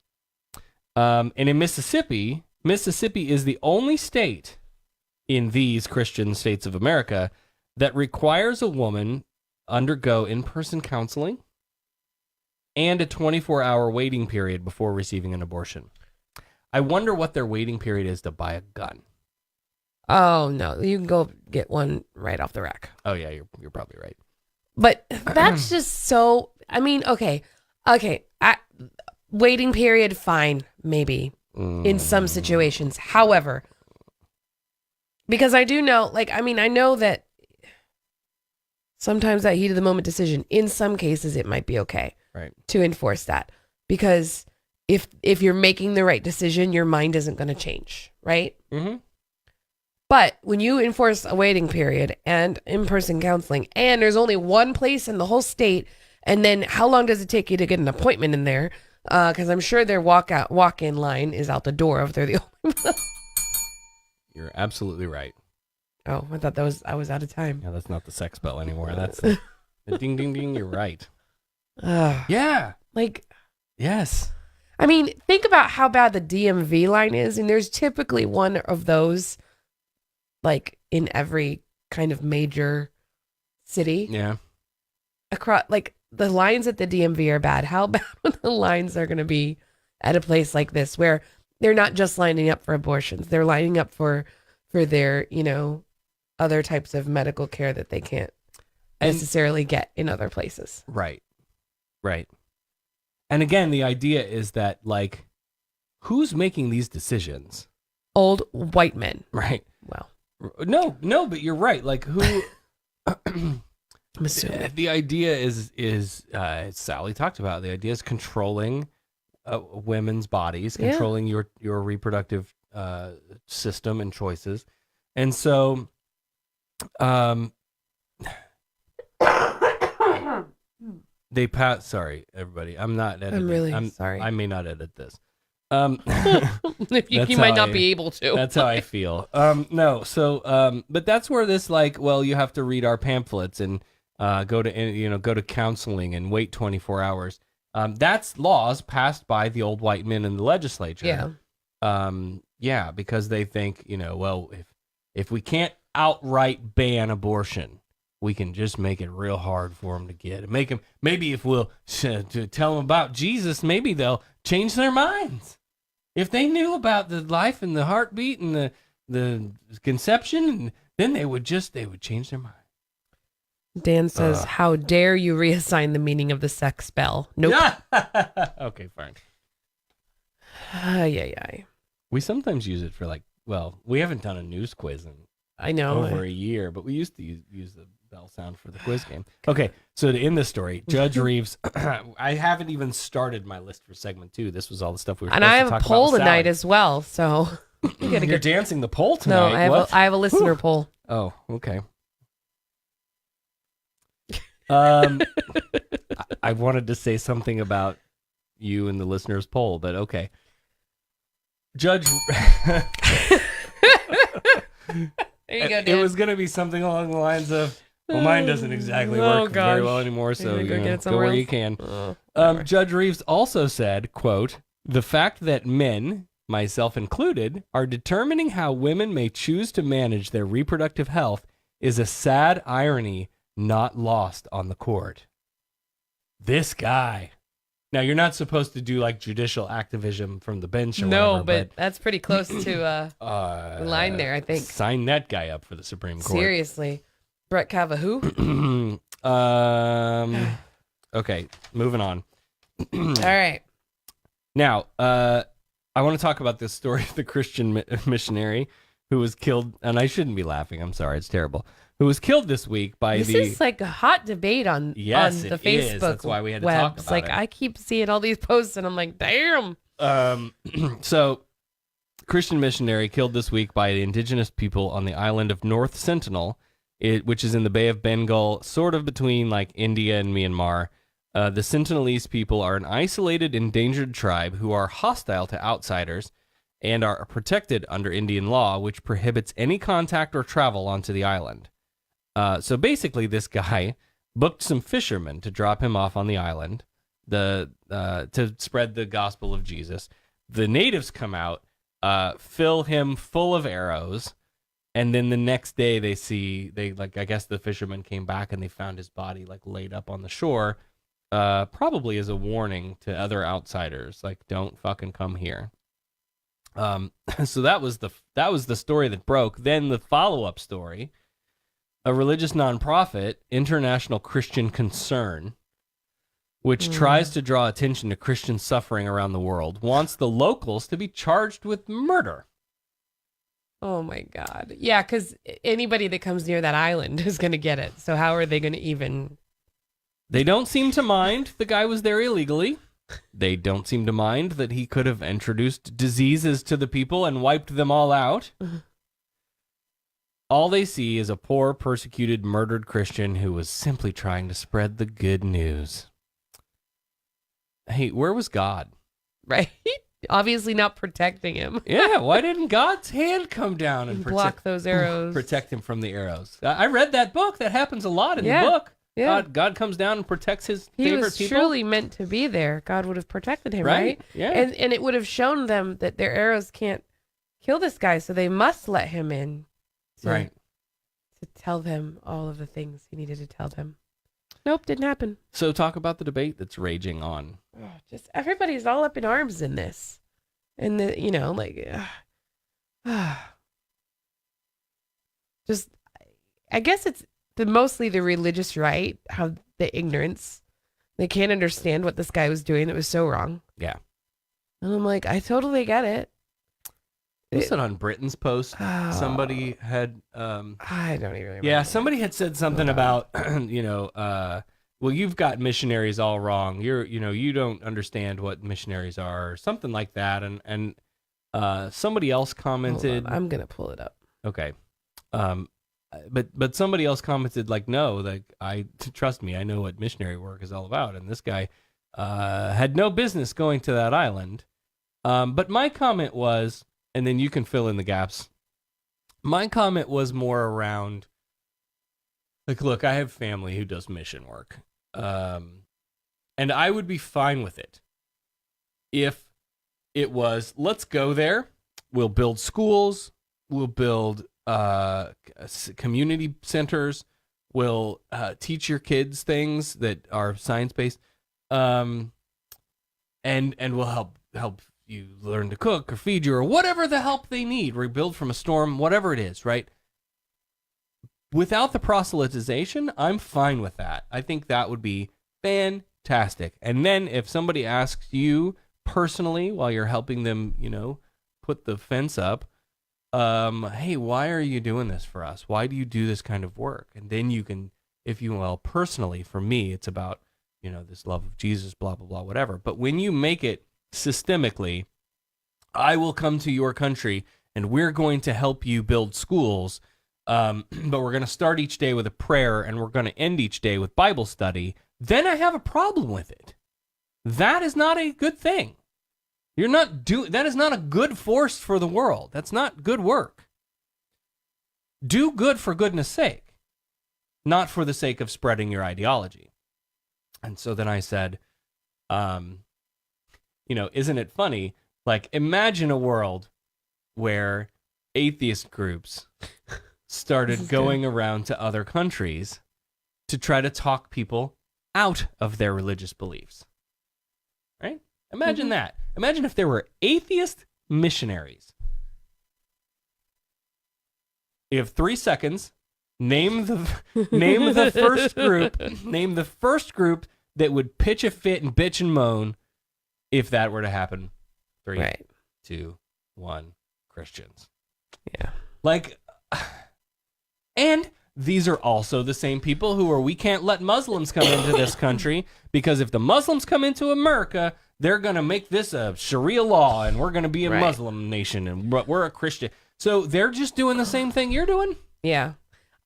Speaker 3: And in Mississippi is the only state in these Christian states of America that requires a woman undergo in-person counseling and a 24-hour waiting period before receiving an abortion. I wonder what their waiting period is to buy a gun.
Speaker 1: Oh, no. You can go get one right off the rack.
Speaker 3: Oh, yeah, you're probably right.
Speaker 1: But that's just so... I mean, okay. Waiting period, fine, maybe, in some situations. However, because I do know, like, I mean, I know that sometimes that heat of the moment decision, in some cases, it might be okay to enforce that. Because if you're making the right decision, your mind isn't going to change, right?
Speaker 3: Mm-hmm.
Speaker 1: But when you enforce a waiting period and in-person counseling, and there's only one place in the whole state, and then how long does it take you to get an appointment in there? Because I'm sure their walk-in line is out the door if they're the only one.
Speaker 3: You're absolutely right.
Speaker 1: Oh, I thought I was out of time.
Speaker 3: Yeah, that's not the sex bell anymore. That's the ding, ding, ding. You're right. Yeah.
Speaker 1: Like,
Speaker 3: yes.
Speaker 1: I mean, think about how bad the DMV line is, and there's typically one of those, like, in every kind of major city.
Speaker 3: Yeah.
Speaker 1: Across, like, the lines at the DMV are bad. How bad are the lines are going to be at a place like this, where they're not just lining up for abortions, they're lining up for their, you know, other types of medical care that they can't necessarily get in other places.
Speaker 3: Right. And again, the idea is that, like, who's making these decisions?
Speaker 1: Old white men.
Speaker 3: Right.
Speaker 1: Well,
Speaker 3: no, but you're right. Like, who?
Speaker 1: I'm assuming.
Speaker 3: The idea is Sally talked about. The idea is controlling women's bodies, controlling your reproductive system and choices, and so, Sorry, everybody. I'm not editing.
Speaker 1: I'm really sorry.
Speaker 3: I may not edit this.
Speaker 1: You might not be able to.
Speaker 3: That's how I feel. No. So, but that's where this, like, well, you have to read our pamphlets and go to counseling and wait 24 hours. That's laws passed by the old white men in the legislature. Yeah. Because they think, well, if we can't outright ban abortion, we can just make it real hard for them to get it. Make them, maybe if we'll to tell them about Jesus, maybe they'll change their minds. If they knew about the life and the heartbeat and the conception, then they would change their mind.
Speaker 1: Dan says, how dare you reassign the meaning of the sex spell? Nope.
Speaker 3: Okay, fine.
Speaker 1: Yeah.
Speaker 3: We sometimes use it for, like, well, we haven't done a news quiz in over a year, but we used to use the bell sound for the quiz game. Okay, so to end the story, Judge Reeves, I haven't even started my list for segment 2. This was all the stuff we were supposed to talk about.
Speaker 1: And I have a poll tonight as well, so
Speaker 3: you're dancing the poll tonight.
Speaker 1: No, I have a listener poll.
Speaker 3: Oh, okay. I wanted to say something about you and the listeners poll, but okay. Judge.
Speaker 1: There you go, Dan.
Speaker 3: It was going to be something along the lines of, well, mine doesn't exactly work very well anymore, so go where you can. Judge Reeves also said, quote, the fact that men, myself included, are determining how women may choose to manage their reproductive health is a sad irony not lost on the court. This guy. Now, you're not supposed to do like judicial activism from the bench or
Speaker 1: No,
Speaker 3: whatever,
Speaker 1: but that's pretty close to the line there, I think.
Speaker 3: Sign that guy up for the Supreme Court.
Speaker 1: Seriously. Brett Kavanaugh?
Speaker 3: Okay, moving on.
Speaker 1: All right.
Speaker 3: Now, I want to talk about this story of the Christian missionary who was killed, and I shouldn't be laughing. I'm sorry, it's terrible. Who was killed this week by
Speaker 1: This is like a hot debate on the Facebook
Speaker 3: is. That's why we had to
Speaker 1: web.
Speaker 3: talk
Speaker 1: It's
Speaker 3: about
Speaker 1: like
Speaker 3: it.
Speaker 1: I keep seeing all these posts, and I'm like, damn.
Speaker 3: So, Christian missionary killed this week by the indigenous people on the island of North Sentinel, which is in the Bay of Bengal, sort of between like India and Myanmar. The Sentinelese people are an isolated, endangered tribe who are hostile to outsiders and are protected under Indian law, which prohibits any contact or travel onto the island. So basically, this guy booked some fishermen to drop him off on the island to spread the gospel of Jesus. The natives come out, fill him full of arrows, and then the next day I guess the fishermen came back and they found his body like laid up on the shore, probably as a warning to other outsiders, like don't fucking come here. So that was the story that broke. Then the follow-up story. A religious nonprofit, International Christian Concern, which tries to draw attention to Christian suffering around the world, wants the locals to be charged with murder.
Speaker 1: Oh, my God. Yeah, because anybody that comes near that island is going to get it. So how are they going to even...
Speaker 3: They don't seem to mind the guy was there illegally. They don't seem to mind that he could have introduced diseases to the people and wiped them all out. All they see is a poor, persecuted, murdered Christian who was simply trying to spread the good news. Hey, where was God?
Speaker 1: Right? Obviously not protecting him.
Speaker 3: Yeah, why didn't God's hand come down and
Speaker 1: block those arrows?
Speaker 3: Protect him from the arrows. I read that book. That happens a lot in the book.
Speaker 1: Yeah.
Speaker 3: God comes down and protects his
Speaker 1: He
Speaker 3: favorite
Speaker 1: was
Speaker 3: people.
Speaker 1: truly meant to be there. God would have protected him, right?
Speaker 3: Yeah.
Speaker 1: And it would have shown them that their arrows can't kill this guy, so they must let him in.
Speaker 3: Right.
Speaker 1: To tell them all of the things he needed to tell them. Nope, didn't happen.
Speaker 3: So talk about the debate that's raging on.
Speaker 1: Oh, just everybody's all up in arms in this. And just, I guess it's mostly the religious right, how the ignorance, they can't understand what this guy was doing. It was so wrong.
Speaker 3: Yeah.
Speaker 1: And I'm like, I totally get it.
Speaker 3: Was it on Britain's post? Somebody had
Speaker 1: I don't even remember.
Speaker 3: Yeah, somebody had said something about well, you've got missionaries all wrong. You don't understand what missionaries are, or something like that. And somebody else commented.
Speaker 1: I'm gonna pull it up.
Speaker 3: Okay. But somebody else commented like, no, like trust me, I know what missionary work is all about. And this guy had no business going to that island. But my comment was, and then you can fill in the gaps. My comment was more around, like, look, I have family who does mission work. And I would be fine with it if it was, let's go there, we'll build schools, we'll build community centers, we'll teach your kids things that are science-based, and we'll help you learn to cook or feed you or whatever the help they need, rebuild from a storm, whatever it is, right? Without the proselytization, I'm fine with that. I think that would be fantastic. And then if somebody asks you personally while you're helping them, put the fence up, hey, why are you doing this for us? Why do you do this kind of work? And then you can, if you will, personally, for me, it's about, this love of Jesus, blah, blah, blah, whatever. But when you make it systemically, I will come to your country and we're going to help you build schools, but we're going to start each day with a prayer and we're going to end each day with Bible study, then I have a problem with it. That is not a good thing. That is not a good force for the world. That's not good work. Do good for goodness sake, not for the sake of spreading your ideology. And so then I said, isn't it funny? Like, imagine a world where atheist groups started going around to other countries to try to talk people out of their religious beliefs. Right? Imagine that. Imagine if there were atheist missionaries. You have 3 seconds. Name the first group. Name the first group that would pitch a fit and bitch and moan if that were to happen. 3, 2, 1. Christians.
Speaker 1: Yeah.
Speaker 3: Like, and these are also the same people who are, we can't let Muslims come into this country because if the Muslims come into America, they're going to make this a Sharia law and we're going to be a Muslim nation and we're a Christian. So they're just doing the same thing you're doing.
Speaker 1: Yeah.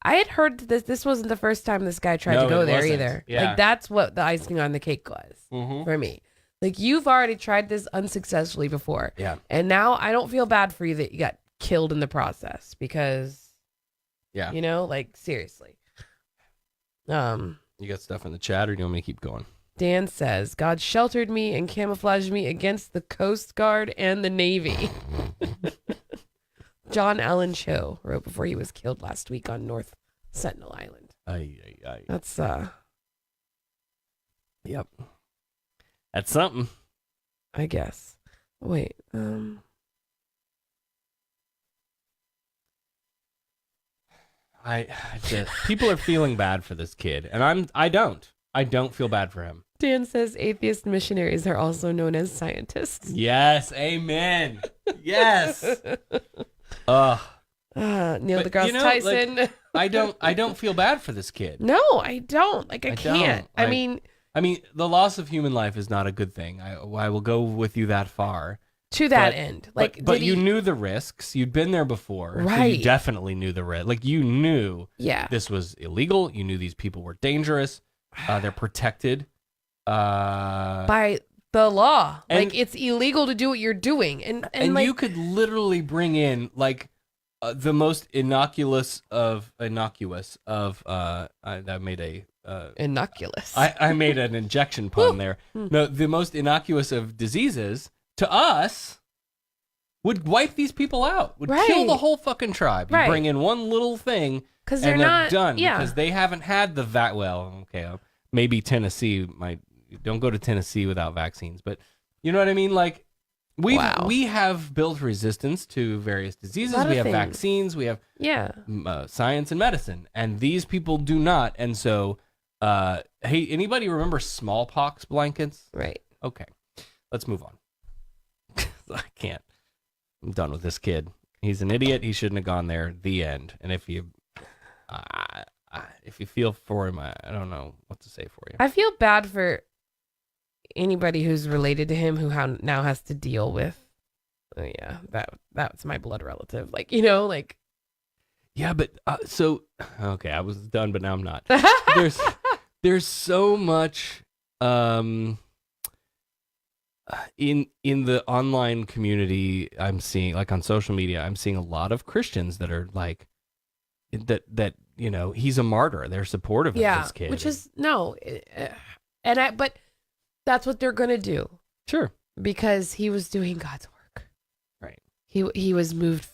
Speaker 1: I had heard that this wasn't the first time this guy tried to go there either.
Speaker 3: Yeah.
Speaker 1: Like, that's what the icing on the cake was for me. Like, you've already tried this unsuccessfully before.
Speaker 3: Yeah.
Speaker 1: And now I don't feel bad for you that you got killed in the process because, you know, like, seriously.
Speaker 3: You got stuff in the chat or do you want me to keep going?
Speaker 1: Dan says, God sheltered me and camouflaged me against the Coast Guard and the Navy. John Allen Cho wrote before he was killed last week on North Sentinel Island. That's,
Speaker 3: Yep. That's something.
Speaker 1: I guess. Wait,
Speaker 3: people are feeling bad for this kid, and I don't feel bad for him.
Speaker 1: Dan says atheist missionaries are also known as scientists.
Speaker 3: Yes, amen. Yes.
Speaker 1: Neil deGrasse Tyson.
Speaker 3: Like, I don't feel bad for this kid.
Speaker 1: No, I don't. Like, I can't. I mean,
Speaker 3: the loss of human life is not a good thing. I will go with you that far.
Speaker 1: To that end. Like,
Speaker 3: but you knew the risks. You'd been there before.
Speaker 1: Right.
Speaker 3: So you definitely knew the risk. Like, you knew this was illegal. You knew these people were dangerous. They're protected.
Speaker 1: By the law. Like, it's illegal to do what you're doing. And like,
Speaker 3: you could literally bring in, like, the most innocuous of I made a
Speaker 1: innocuous.
Speaker 3: I made an injection pun there. No, the most innocuous of diseases to us would wipe these people out. Would kill the whole fucking tribe. You bring in one little thing and they're not done because they haven't had the maybe Tennessee might. Don't go to Tennessee without vaccines, but you know what I mean? Like, we have built resistance to various diseases. We have vaccines. We have science and medicine, and these people do not. And so, hey, anybody remember smallpox blankets?
Speaker 1: Right.
Speaker 3: Okay, let's move on. I can't. I'm done with this kid. He's an idiot. He shouldn't have gone there. The end. And if you feel for him, I don't know what to say for you.
Speaker 1: I feel bad for anybody who's related to him who now has to deal with, that's my blood relative. Like, you know, like.
Speaker 3: Yeah, but okay, I was done, but now I'm not. There's so much in the online community I'm seeing, like on social media, I'm seeing a lot of Christians that are like that you know, he's a martyr. They're supportive of this kid.
Speaker 1: Which is but that's what they're gonna do.
Speaker 3: Sure.
Speaker 1: Because he was doing God's work.
Speaker 3: Right.
Speaker 1: He was moved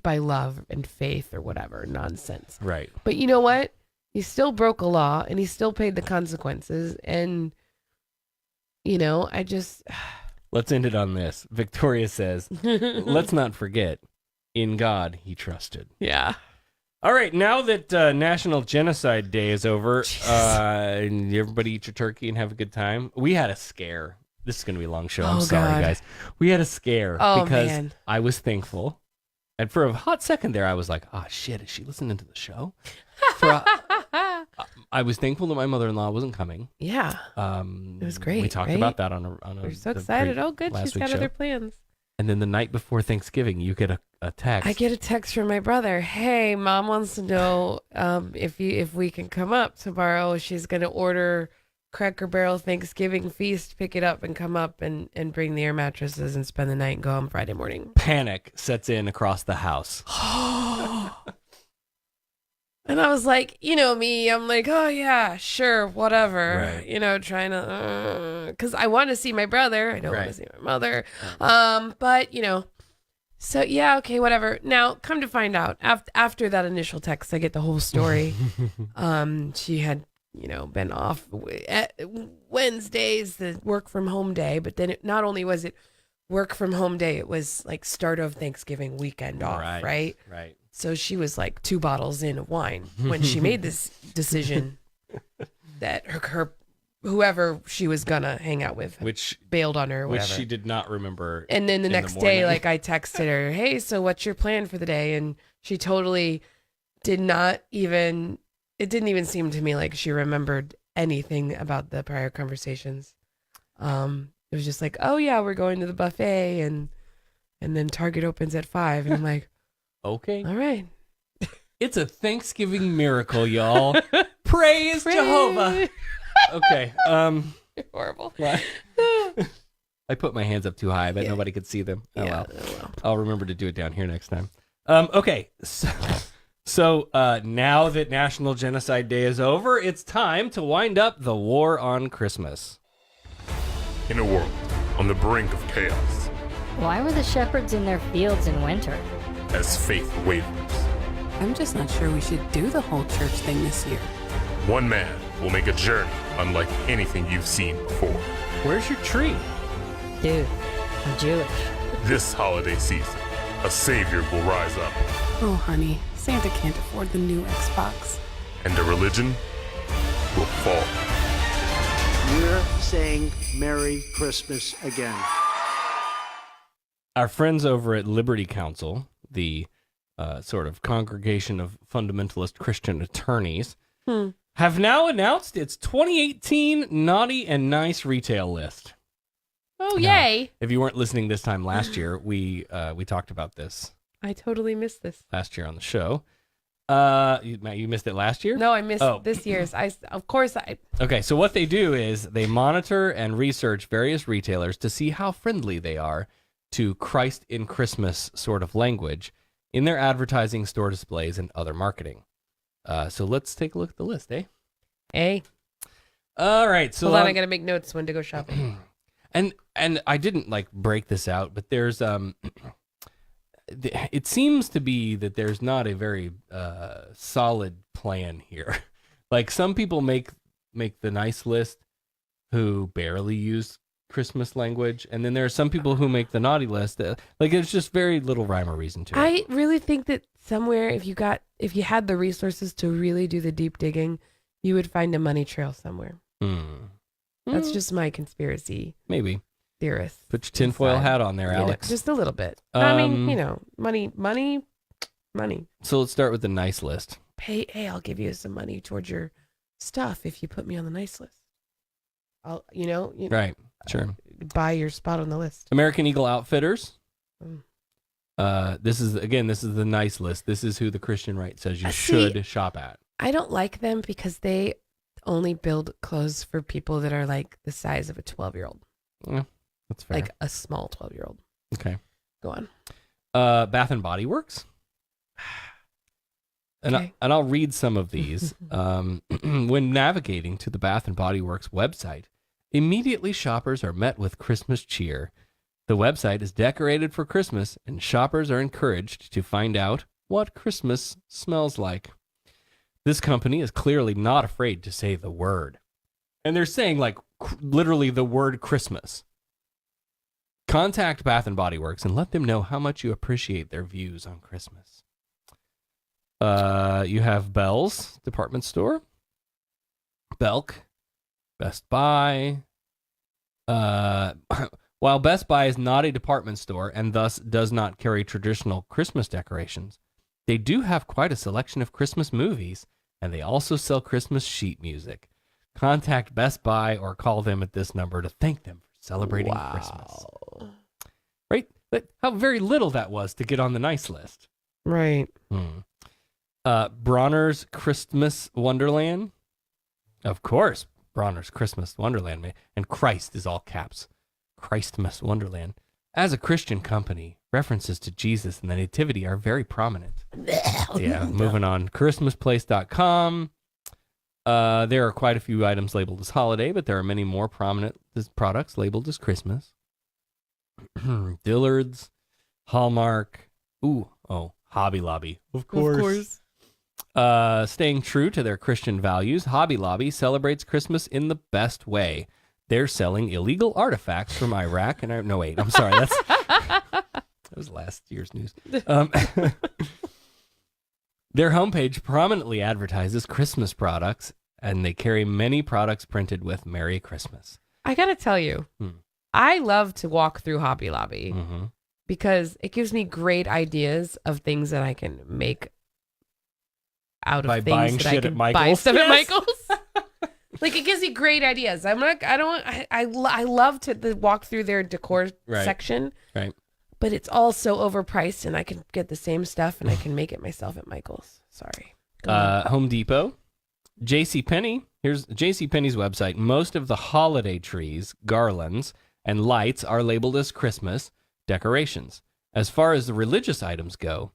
Speaker 1: by love and faith or whatever nonsense.
Speaker 3: Right.
Speaker 1: But you know what? He still broke a law and he still paid the consequences. And you know,
Speaker 3: let's end it on this. Victoria says, let's not forget, in God he trusted.
Speaker 1: Yeah.
Speaker 3: All right, now that National Genocide Day is over, and everybody eat your turkey and have a good time, we had a scare. This is going to be a long show. I'm sorry, guys. We had a scare because I was thankful. And for a hot second there, I was like, oh, shit, is she listening to the show? I was thankful that my mother-in-law wasn't coming.
Speaker 1: Yeah. It was great.
Speaker 3: We talked about that on a
Speaker 1: We're so excited. Oh, good. She's got other plans.
Speaker 3: And then the night before Thanksgiving, you get a text.
Speaker 1: I get a text from my brother. Hey, Mom wants to know if we can come up tomorrow. She's going to order Cracker Barrel Thanksgiving feast, pick it up and come up and bring the air mattresses and spend the night and go home Friday morning.
Speaker 3: Panic sets in across the house.
Speaker 1: And I was like, you know me, I'm like, oh yeah, sure, whatever.
Speaker 3: Right.
Speaker 1: You know, trying to, because I want to see my brother. I don't want to see my mother. But, you know, So, yeah, okay, whatever. Now, come to find out, after that initial text, I get the whole story. She had, been off Wednesdays, the work from home day, but then not only was it work from home day, it was like start of Thanksgiving weekend off, right?
Speaker 3: Right.
Speaker 1: So she was like 2 bottles in of wine when she made this decision that her whoever she was gonna hang out with,
Speaker 3: which
Speaker 1: bailed on her, or whatever.
Speaker 3: Which she did not remember.
Speaker 1: And then the
Speaker 3: in
Speaker 1: next
Speaker 3: the
Speaker 1: day,
Speaker 3: morning.
Speaker 1: like I texted her, "Hey, so what's your plan for the day?" And she totally did not even. It didn't even seem to me like she remembered anything about the prior conversations. It was just like, "Oh yeah, we're going to the buffet, and then Target opens at 5." And I'm like,
Speaker 3: "Okay,
Speaker 1: all right."
Speaker 3: It's a Thanksgiving miracle, y'all. Praise Jehovah. Okay.
Speaker 1: You're horrible.
Speaker 3: I put my hands up too high. I bet nobody could see them. Oh,
Speaker 1: Yeah,
Speaker 3: well. I'll remember to do it down here next time. Okay. So now that National Genocide Day is over, it's time to wind up the war on Christmas.
Speaker 19: In a world on the brink of chaos,
Speaker 20: Why were the shepherds in their fields in winter?
Speaker 19: as faith wavers,
Speaker 6: I'm just not sure we should do the whole church thing this year.
Speaker 19: one man will make a journey unlike anything you've seen before.
Speaker 3: Where's your tree?
Speaker 20: Dude, I'm Jewish.
Speaker 19: This holiday season, a savior will rise up,
Speaker 6: Oh, honey, Santa can't afford the new Xbox.
Speaker 19: and a religion will fall.
Speaker 21: We're saying Merry Christmas again.
Speaker 3: Our friends over at Liberty Counsel, the sort of congregation of fundamentalist Christian attorneys, have now announced its 2018 Naughty and Nice retail list.
Speaker 1: Oh,
Speaker 3: Now,
Speaker 1: yay.
Speaker 3: if you weren't listening this time last year, we talked about this
Speaker 1: I totally missed this.
Speaker 3: last year on the show. Matt, you missed it last year?
Speaker 1: No, I missed
Speaker 3: Oh.
Speaker 1: this year's. Of course I.
Speaker 3: Okay, so what they do is they monitor and research various retailers to see how friendly they are to Christ in Christmas sort of language in their advertising, store displays, and other marketing. So let's take a look at the list, eh?
Speaker 1: Hey.
Speaker 3: All right. So
Speaker 1: Hold on, I gotta make notes when to go shopping.
Speaker 3: And I didn't break this out, but there's it seems to be that there's not a very solid plan here. Like some people make the nice list who barely use Christmas language, and then there are some people who make the naughty list. It's just very little rhyme or reason to it.
Speaker 1: I really think that somewhere, if you had the resources to really do the deep digging, you would find a money trail somewhere. That's just my conspiracy.
Speaker 3: Maybe.
Speaker 1: Theorist.
Speaker 3: Put your tinfoil hat on there, Alex.
Speaker 1: Just a little bit. I mean, money.
Speaker 3: So let's start with the nice list.
Speaker 1: Hey, I'll give you some money towards your stuff if you put me on the nice list. I'll,
Speaker 3: Right. Sure.
Speaker 1: Buy your spot on the list.
Speaker 3: American Eagle Outfitters. This is the nice list. This is who the Christian right says you should shop at.
Speaker 1: I don't like them because they only build clothes for people that are like the size of a 12-year-old.
Speaker 3: Yeah, that's fair.
Speaker 1: Like a small 12-year-old.
Speaker 3: Okay.
Speaker 1: Go on.
Speaker 3: Bath and Body Works. And I'll read some of these. When navigating to the Bath and Body Works website, immediately shoppers are met with Christmas cheer. The website is decorated for Christmas, and shoppers are encouraged to find out what Christmas smells like. This company is clearly not afraid to say the word. And they're saying literally the word Christmas. Contact Bath and Body Works and let them know how much you appreciate their views on Christmas. You have Bell's department store, Belk, Best Buy. While Best Buy is not a department store and thus does not carry traditional Christmas decorations, they do have quite a selection of Christmas movies, and they also sell Christmas sheet music. Contact Best Buy or call them at this number to thank them for celebrating Christmas. Right? But how very little that was to get on the nice list.
Speaker 1: Right.
Speaker 3: Bronner's Christmas Wonderland. Of course, Bronner's Christmas Wonderland. And Christ is all caps. Christmas Wonderland. As a Christian company, references to Jesus and the Nativity are very prominent. Yeah, moving on. ChristmasPlace.com. There are quite a few items labeled as holiday, but there are many more prominent products labeled as Christmas. Dillard's. Hallmark. Hobby Lobby. Of course. Staying true to their Christian values, Hobby Lobby celebrates Christmas in the best way. They're selling illegal artifacts from Iraq and no, wait, I'm sorry. That was last year's news. Their homepage prominently advertises Christmas products, and they carry many products printed with Merry Christmas.
Speaker 1: I gotta tell you, I love to walk through Hobby Lobby because it gives me great ideas of things that I can make out of
Speaker 3: By
Speaker 1: things
Speaker 3: buying
Speaker 1: that
Speaker 3: shit
Speaker 1: I can
Speaker 3: at
Speaker 1: buy
Speaker 3: Michael's?
Speaker 1: stuff at
Speaker 3: Yes.
Speaker 1: Michael's. Like, it gives me great ideas. I love to walk through their decor section.
Speaker 3: Right.
Speaker 1: But it's all so overpriced, and I can get the same stuff, and I can make it myself at Michael's. Sorry.
Speaker 3: Home Depot. JCPenney. Here's JCPenney's website. Most of the holiday trees, garlands, and lights are labeled as Christmas decorations. As far as the religious items go,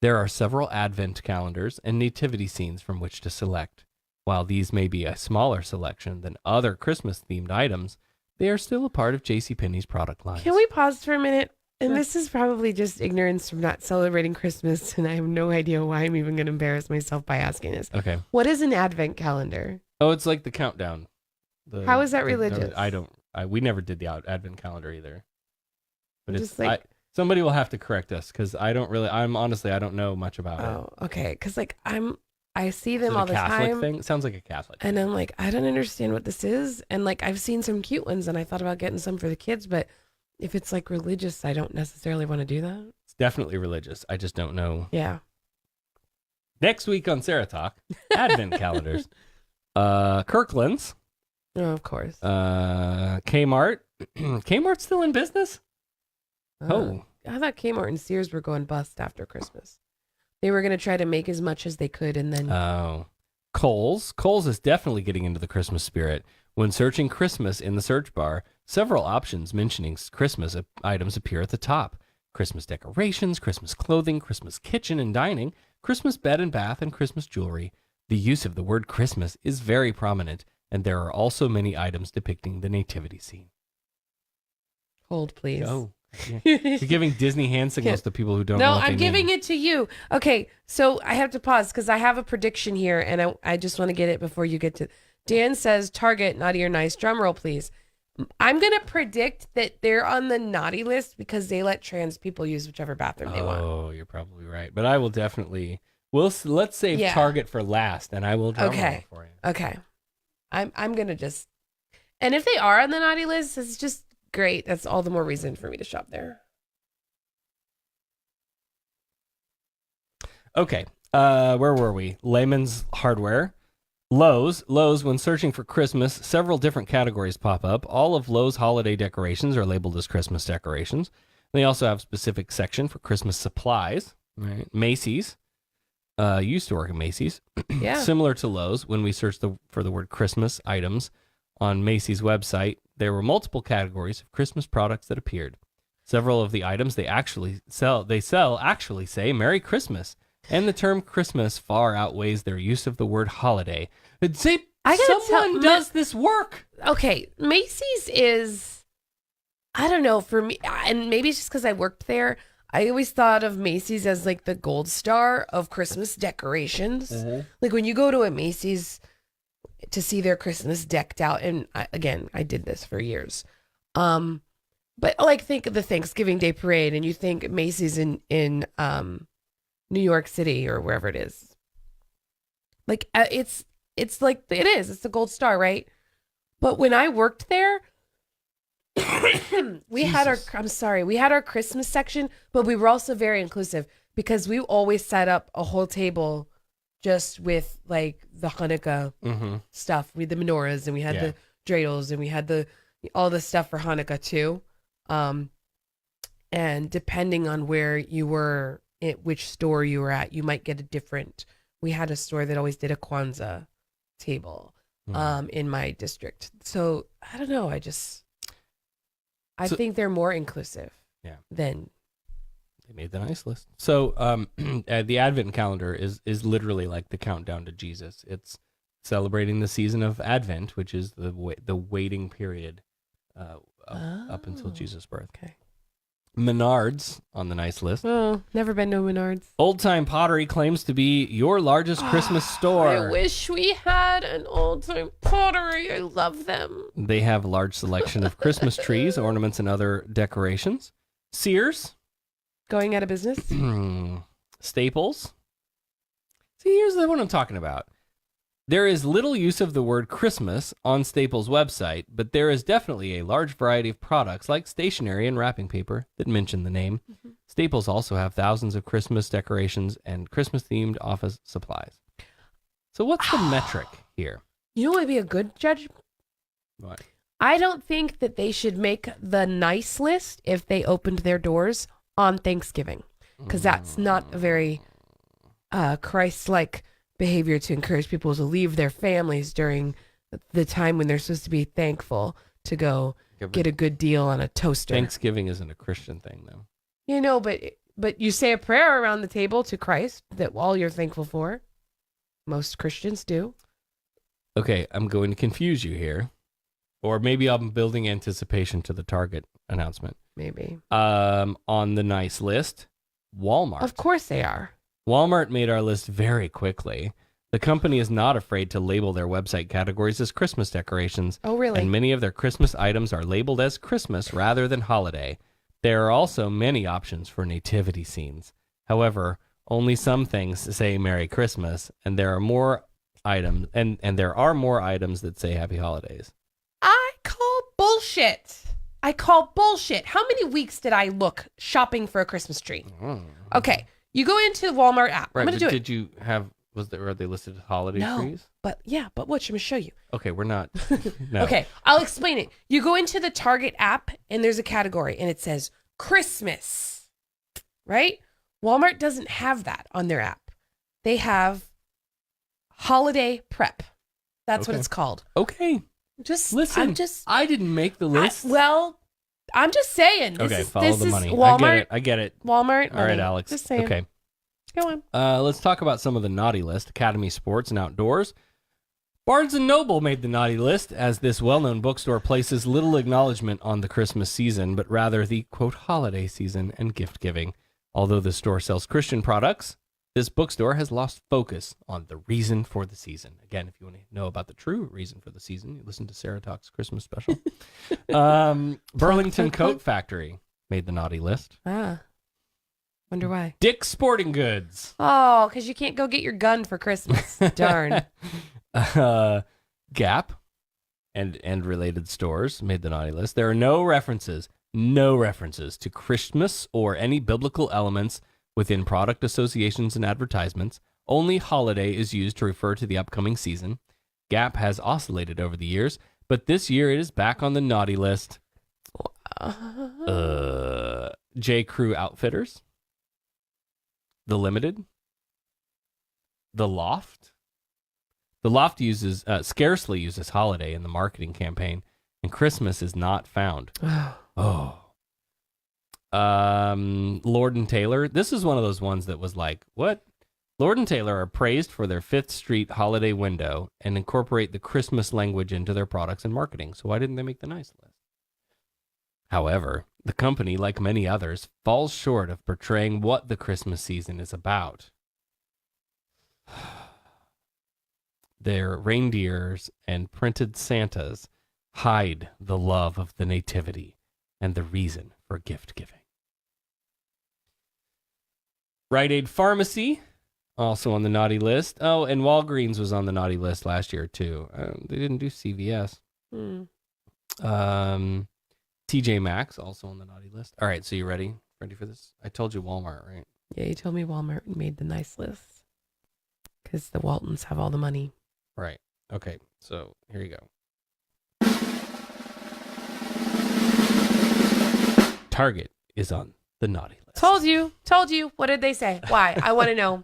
Speaker 3: there are several Advent calendars and nativity scenes from which to select. While these may be a smaller selection than other Christmas-themed items, they are still a part of JCPenney's product line.
Speaker 1: Can we pause for a minute? And this is probably just ignorance from not celebrating Christmas, and I have no idea why I'm even going to embarrass myself by asking this.
Speaker 3: Okay.
Speaker 1: What is an Advent calendar?
Speaker 3: Oh, it's like the countdown.
Speaker 1: How is that religious?
Speaker 3: We never did the Advent calendar either. But
Speaker 1: Just
Speaker 3: it's
Speaker 1: like-
Speaker 3: somebody will have to correct us because I don't know much about it.
Speaker 1: Oh, okay. Because I see
Speaker 3: Is
Speaker 1: them
Speaker 3: it
Speaker 1: all
Speaker 3: a
Speaker 1: the
Speaker 3: Catholic
Speaker 1: time.
Speaker 3: thing? It sounds like a Catholic.
Speaker 1: And I'm like, I don't understand what this is. And like, I've seen some cute ones, and I thought about getting some for the kids, but if it's like religious, I don't necessarily want to do that.
Speaker 3: It's definitely religious. I just don't know.
Speaker 1: Yeah.
Speaker 3: Next week on SarahTalk, Advent calendars. Kirkland's.
Speaker 1: Oh, of course.
Speaker 3: Kmart. Kmart's still in business?
Speaker 1: I thought Kmart and Sears were going bust after Christmas. They were going to try to make as much as they could, and then...
Speaker 3: Kohl's. Kohl's is definitely getting into the Christmas spirit. When searching Christmas in the search bar, several options mentioning Christmas items appear at the top. Christmas decorations, Christmas clothing, Christmas kitchen and dining, Christmas bed and bath, and Christmas jewelry. The use of the word Christmas is very prominent, and there are also many items depicting the nativity scene.
Speaker 1: Hold, please.
Speaker 3: Oh. Yeah. You're giving Disney hand signals to people who don't know
Speaker 1: No,
Speaker 3: what
Speaker 1: I'm
Speaker 3: they
Speaker 1: giving
Speaker 3: mean.
Speaker 1: it to you. Okay, so I have to pause because I have a prediction here, and I just want to get it before you get to... Dan says, Target, naughty or nice. Drum roll, please. I'm going to predict that they're on the naughty list because they let trans people use whichever bathroom they want.
Speaker 3: Oh, you're probably right. But I will definitely... let's save Target for last, and I will drum roll for you.
Speaker 1: Okay. I'm going to just... And if they are on the naughty list, it's just great. That's all the more reason for me to shop there.
Speaker 3: Okay. Where were we? Layman's Hardware. Lowe's, when searching for Christmas, several different categories pop up. All of Lowe's holiday decorations are labeled as Christmas decorations. They also have a specific section for Christmas supplies. Right. Macy's. Used to work at Macy's.
Speaker 1: Yeah.
Speaker 3: Similar to Lowe's, when we searched for the word Christmas items on Macy's website, there were multiple categories of Christmas products that appeared. Several of the items they sell actually say Merry Christmas. And the term Christmas far outweighs their use of the word holiday. Someone does this work.
Speaker 1: Okay, Macy's is, I don't know, for me, and maybe it's just because I worked there, I always thought of Macy's as like the gold star of Christmas decorations. Like when you go to a Macy's to see their Christmas decked out, and I did this for years. But like think of the Thanksgiving Day parade, and you think Macy's in New York City or wherever it is. Like it's like it's the gold star, right? But when I worked there, we had our Christmas section, but we were also very inclusive because we always set up a whole table just with like the Hanukkah stuff. We had the menorahs, and we had the dreidels, and we had all the stuff for Hanukkah too. And depending on where you were, which store you were at, you might get a different. We had a store that always did a Kwanzaa table in my district. So I don't know. I think they're more inclusive.
Speaker 3: Yeah.
Speaker 1: Than
Speaker 3: they made the nice list. So the Advent calendar is literally like the countdown to Jesus. It's celebrating the season of Advent, which is the waiting period up until Jesus' birth.
Speaker 1: Okay.
Speaker 3: Menards on the nice list.
Speaker 1: Oh, never been to Menards.
Speaker 3: Old Time Pottery claims to be your largest Christmas store.
Speaker 1: I wish we had an Old Time Pottery. I love them.
Speaker 3: They have a large selection of Christmas trees, ornaments, and other decorations. Sears.
Speaker 1: Going out of business?
Speaker 3: Staples. See, here's the one I'm talking about. There is little use of the word Christmas on Staples' website, but there is definitely a large variety of products like stationery and wrapping paper that mention the name. Mm-hmm. Staples also have thousands of Christmas decorations and Christmas-themed office supplies. So what's the metric here?
Speaker 1: You know what would be a good judge?
Speaker 3: What?
Speaker 1: I don't think that they should make the nice list if they opened their doors on Thanksgiving, because that's not a very Christ-like behavior to encourage people to leave their families during the time when they're supposed to be thankful to go get a good deal on a toaster.
Speaker 3: Thanksgiving isn't a Christian thing, though.
Speaker 1: You know, but you say a prayer around the table to Christ that all you're thankful for. Most Christians do.
Speaker 3: Okay, I'm going to confuse you here. Or maybe I'm building anticipation to the Target announcement.
Speaker 1: Maybe.
Speaker 3: On the nice list, Walmart.
Speaker 1: Of course they are.
Speaker 3: Walmart made our list very quickly. The company is not afraid to label their website categories as Christmas decorations.
Speaker 1: Oh, really?
Speaker 3: And many of their Christmas items are labeled as Christmas rather than holiday. There are also many options for nativity scenes. However, only some things say Merry Christmas, and there are more items and there are more items that say Happy Holidays.
Speaker 1: I call bullshit. How many weeks did I look shopping for a Christmas tree? Okay. You go into the Walmart app.
Speaker 3: Right,
Speaker 1: I'm going to do it.
Speaker 3: Did you have, are they listed as holiday trees?
Speaker 1: But watch, I'm going to show you.
Speaker 3: Okay, we're not. No.
Speaker 1: Okay, I'll explain it. You go into the Target app and there's a category and it says Christmas, right? Walmart doesn't have that on their app. They have holiday prep. That's what it's called.
Speaker 3: Okay.
Speaker 1: Just
Speaker 3: listen. I didn't make the list.
Speaker 1: I'm just saying.
Speaker 3: Okay, follow the money.
Speaker 1: Walmart.
Speaker 3: I get it.
Speaker 1: Walmart.
Speaker 3: All right, Alex.
Speaker 1: Just saying.
Speaker 3: Okay.
Speaker 1: Go on.
Speaker 3: Let's talk about some of the naughty list. Academy Sports and Outdoors. Barnes & Noble made the naughty list, as this well-known bookstore places little acknowledgement on the Christmas season, but rather the, quote, holiday season and gift-giving. Although the store sells Christian products, this bookstore has lost focus on the reason for the season. Again, if you want to know about the true reason for the season, you listen to SarahTalk's Christmas special. Burlington Coat Factory made the naughty list.
Speaker 1: Wonder why.
Speaker 3: Dick's Sporting Goods.
Speaker 1: Oh, because you can't go get your gun for Christmas. Darn.
Speaker 3: Gap and related stores made the naughty list. There are no references to Christmas or any biblical elements within product associations and advertisements. Only holiday is used to refer to the upcoming season. Gap has oscillated over the years, but this year it is back on the naughty list. J. Crew Outfitters. The Limited. The Loft. The Loft scarcely uses holiday in the marketing campaign, and Christmas is not found. Lord & Taylor. This is one of those ones that was like, what? Lord & Taylor are praised for their 5th Street holiday window and incorporate the Christmas language into their products and marketing. So why didn't they make the nice list? However, the company, like many others, falls short of portraying what the Christmas season is about. Their reindeers and printed Santas hide the love of the nativity and the reason for gift giving. Rite Aid Pharmacy, also on the naughty list. Oh, and Walgreens was on the naughty list last year too. They didn't do CVS. TJ Maxx, also on the naughty list. All right, so you ready? Ready for this? I told you Walmart, right?
Speaker 1: Yeah, you told me Walmart made the nice list. Because the Waltons have all the money.
Speaker 3: Right. Okay, so here you go. Target is on the naughty list.
Speaker 1: Told you. What did they say? Why? I want to know.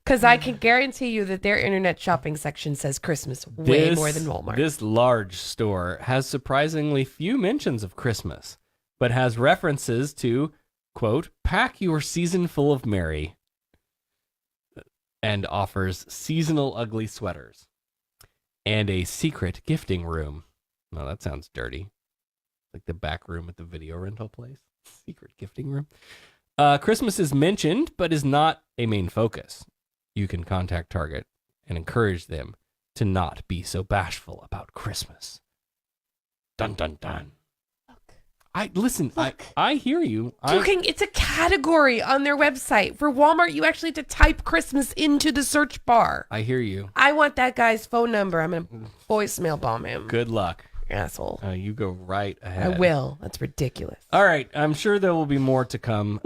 Speaker 1: Because I can guarantee you that their internet shopping section says Christmas way more than Walmart.
Speaker 3: This large store has surprisingly few mentions of Christmas, but has references to, quote, pack your season full of merry, and offers seasonal ugly sweaters and a secret gifting room. Well, that sounds dirty. like the back room at the video rental place. Secret gifting room. Christmas is mentioned, but is not a main focus. You can contact Target and encourage them to not be so bashful about Christmas. Dun, dun, dun. I hear you.
Speaker 1: It's a category on their website. For Walmart, you actually have to type Christmas into the search bar.
Speaker 3: I hear you.
Speaker 1: I want that guy's phone number. I'm going to voicemail bomb him.
Speaker 3: Good luck.
Speaker 1: Asshole.
Speaker 3: You go right ahead.
Speaker 1: I will. That's ridiculous.
Speaker 3: All right. I'm sure there will be more to come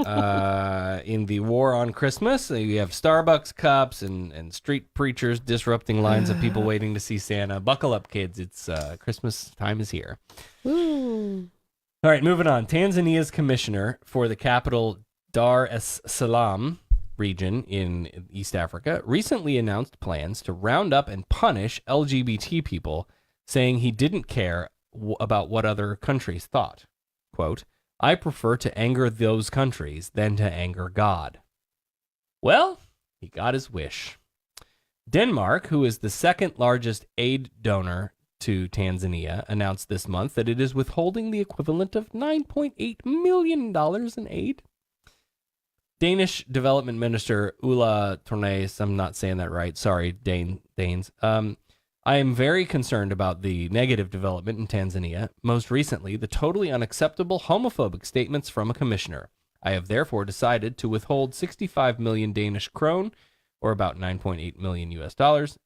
Speaker 3: in the war on Christmas. You have Starbucks cups and street preachers disrupting lines of people waiting to see Santa. Buckle up, kids. It's Christmas time is here.
Speaker 1: Ooh.
Speaker 3: All right, moving on. Tanzania's commissioner for the capital Dar es Salaam region in East Africa recently announced plans to round up and punish LGBT people, saying he didn't care about what other countries thought. Quote, "I prefer to anger those countries than to anger God." Well, he got his wish. Denmark, who is the second largest aid donor to Tanzania, announced this month that it is withholding the equivalent of $9.8 million in aid. Danish Development Minister Ulla Tornes, I'm not saying that right, sorry, Danes. I am very concerned about the negative development in Tanzania, most recently the totally unacceptable homophobic statements from a commissioner. I have therefore decided to withhold 65 million Danish krone, or about $9.8 million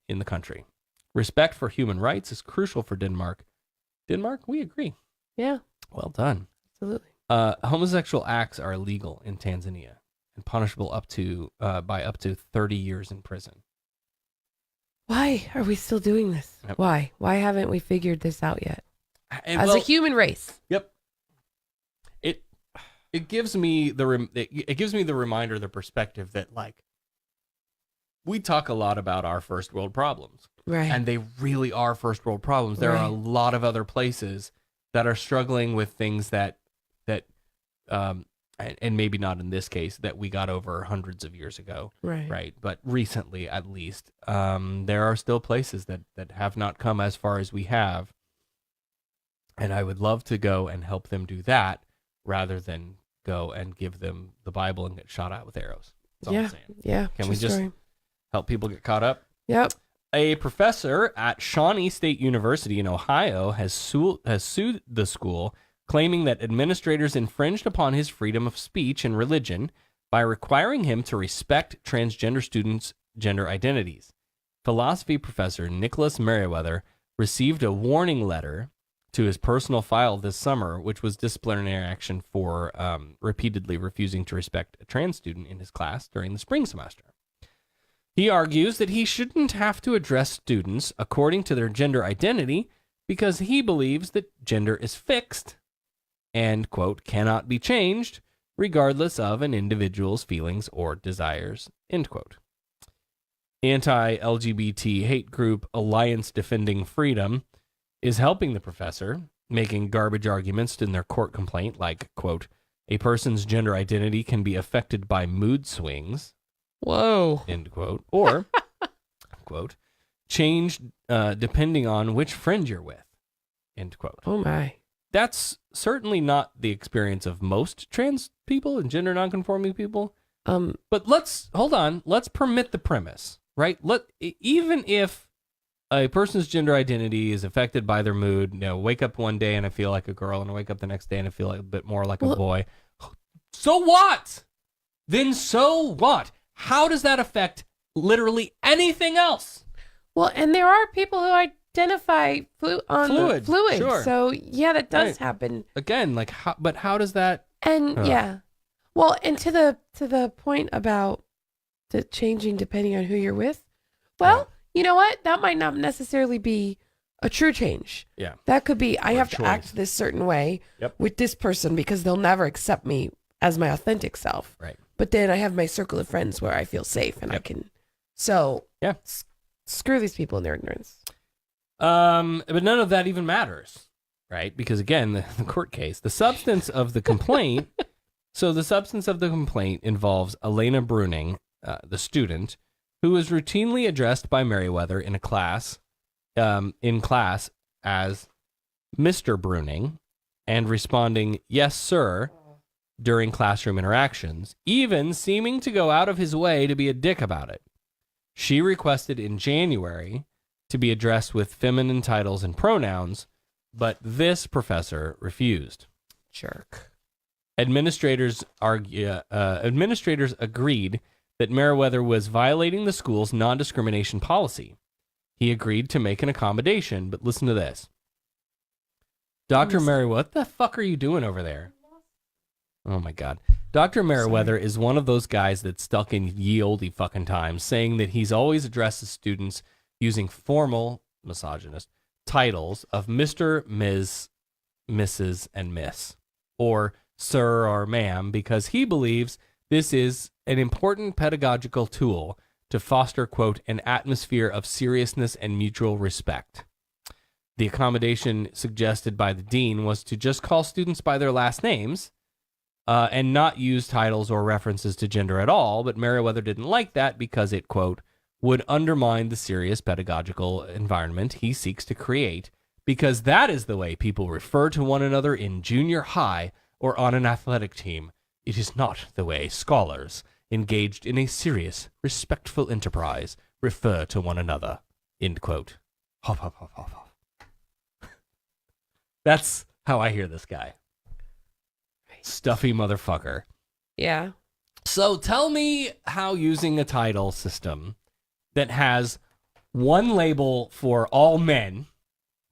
Speaker 3: in the country. Respect for human rights is crucial for Denmark. Denmark, we agree.
Speaker 1: Yeah.
Speaker 3: Well done.
Speaker 1: Absolutely.
Speaker 3: Homosexual acts are illegal in Tanzania and punishable by up to 30 years in prison.
Speaker 1: Why are we still doing this?
Speaker 3: Yep.
Speaker 1: Why? Why haven't we figured this out yet?
Speaker 3: And
Speaker 1: As a human race.
Speaker 3: Yep. It gives me the reminder, the perspective that like we talk a lot about our first world problems.
Speaker 1: Right.
Speaker 3: And they really are first world problems. There are a lot of other places that are struggling with things that and maybe not in this case, that we got over hundreds of years ago. Right. But recently, at least, there are still places that have not come as far as we have. And I would love to go and help them do that rather than go and give them the Bible and get shot at with arrows. That's all I'm saying.
Speaker 1: Yeah.
Speaker 3: Can we just help people get caught up?
Speaker 1: Yep.
Speaker 3: A professor at Shawnee State University in Ohio has sued the school, claiming that administrators infringed upon his freedom of speech and religion by requiring him to respect transgender students' gender identities. Philosophy professor Nicholas Merriweather received a warning letter to his personal file this summer, which was disciplinary action for repeatedly refusing to respect a trans student in his class during the spring semester. He argues that he shouldn't have to address students according to their gender identity because he believes that gender is fixed and, quote, cannot be changed regardless of an individual's feelings or desires, end quote. Anti-LGBT hate group Alliance Defending Freedom is helping the professor, making garbage arguments in their court complaint like, quote, a person's gender identity can be affected by mood swings,
Speaker 1: whoa,
Speaker 3: end quote, or, quote, change depending on which friend you're with, end quote.
Speaker 1: Oh my.
Speaker 3: That's certainly not the experience of most trans people and gender nonconforming people. But let's permit the premise, right? Even if a person's gender identity is affected by their mood, wake up one day and I feel like a girl, and I wake up the next day and I feel like a bit more like a boy. So what? Then so what? How does that affect literally anything else?
Speaker 1: Well, and there are people who identify fluid.
Speaker 3: Sure.
Speaker 1: So yeah, that does happen.
Speaker 3: Again, like how does that?
Speaker 1: And yeah, well, and to the point about the changing depending on who you're with. Well, you know what? That might not necessarily be a true change.
Speaker 3: Yeah,
Speaker 1: that could be. I have to act this certain way with this person because they'll never accept me as my authentic self.
Speaker 3: Right.
Speaker 1: But then I have my circle of friends where I feel safe and I can. So
Speaker 3: yeah,
Speaker 1: screw these people in their ignorance.
Speaker 3: But none of that even matters, right? Because again, the court case, the substance of the complaint. So the substance of the complaint involves Elena Bruning, the student, who was routinely addressed by Merriweather in class as Mr. Bruning, and responding, "Yes, sir," during classroom interactions, even seeming to go out of his way to be a dick about it. She requested in January to be addressed with feminine titles and pronouns, but this professor refused.
Speaker 1: Jerk.
Speaker 3: Administrators agreed that Meriwether was violating the school's non-discrimination policy. He agreed to make an accommodation, but listen to this. Dr. Meriwether, what the fuck are you doing over there? Oh my God. Dr. Meriwether is one of those guys that's stuck in ye olde fucking times, saying that he's always addresses students using formal, misogynist, titles of Mr., Ms., Mrs., and Miss, or sir or ma'am, because he believes this is an important pedagogical tool to foster, quote, an atmosphere of seriousness and mutual respect. The accommodation suggested by the dean was to just call students by their last names and not use titles or references to gender at all, but Meriwether didn't like that because it, quote, would undermine the serious pedagogical environment he seeks to create, because that is the way people refer to one another in junior high or on an athletic team. It is not the way scholars engaged in a serious, respectful enterprise refer to one another, end quote. Hop, hop, hop, hop, hop. That's how I hear this guy. Stuffy motherfucker.
Speaker 1: Yeah.
Speaker 3: So tell me how using a title system that has one label for all men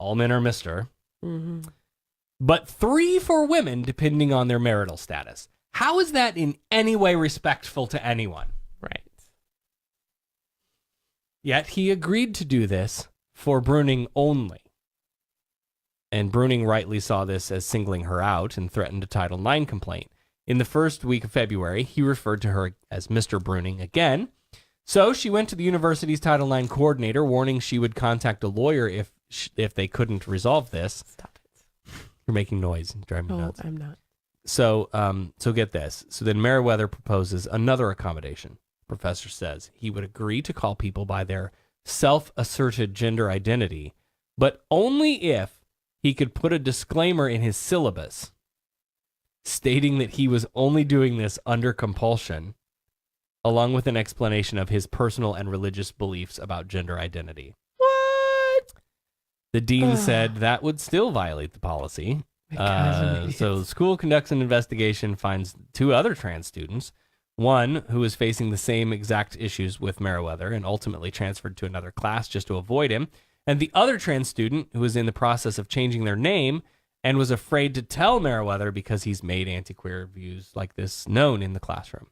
Speaker 3: are Mr., but 3 for women depending on their marital status. How is that in any way respectful to anyone?
Speaker 1: Right.
Speaker 3: Yet he agreed to do this for Bruning only. And Bruning rightly saw this as singling her out and threatened a Title IX complaint. In the first week of February, he referred to her as Mr. Bruning again. So she went to the university's Title IX coordinator, warning she would contact a lawyer if they couldn't resolve this.
Speaker 1: Stop it.
Speaker 3: You're making noise and driving me nuts.
Speaker 1: I'm not.
Speaker 3: So get this. So then Meriwether proposes another accommodation. Professor says he would agree to call people by their self-asserted gender identity, but only if he could put a disclaimer in his syllabus stating that he was only doing this under compulsion, along with an explanation of his personal and religious beliefs about gender identity.
Speaker 1: What?
Speaker 3: The dean said that would still violate the policy. So the school conducts an investigation, finds 2 other trans students, one who is facing the same exact issues with Meriwether and ultimately transferred to another class just to avoid him, and the other trans student who was in the process of changing their name and was afraid to tell Meriwether because he's made anti-queer views like this known in the classroom.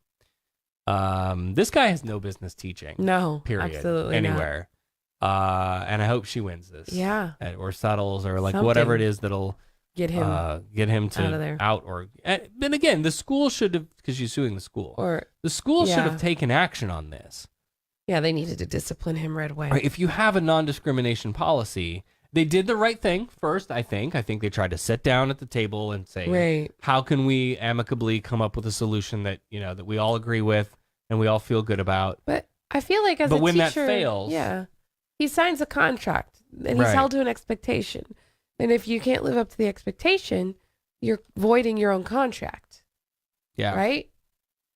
Speaker 3: This guy has no business teaching.
Speaker 1: No,
Speaker 3: period,
Speaker 1: absolutely
Speaker 3: anywhere. And I hope she wins this.
Speaker 1: Yeah.
Speaker 3: Or settles or like
Speaker 1: Something.
Speaker 3: whatever it is that'll
Speaker 1: Get him
Speaker 3: to
Speaker 1: out of there.
Speaker 3: But again, the school should have, because she's suing the school. The school should have taken action on this.
Speaker 1: Yeah, they needed to discipline him right away.
Speaker 3: Right, if you have a non-discrimination policy, they did the right thing first, I think. I think they tried to sit down at the table and say,
Speaker 1: Right.
Speaker 3: how can we amicably come up with a solution that, that we all agree with and we all feel good about?
Speaker 1: But I feel like as a
Speaker 3: But
Speaker 1: teacher,
Speaker 3: when that fails-
Speaker 1: yeah, he signs a contract and he's
Speaker 3: Right.
Speaker 1: held to an expectation. And if you can't live up to the expectation, you're voiding your own contract.
Speaker 3: Yeah.
Speaker 1: Right?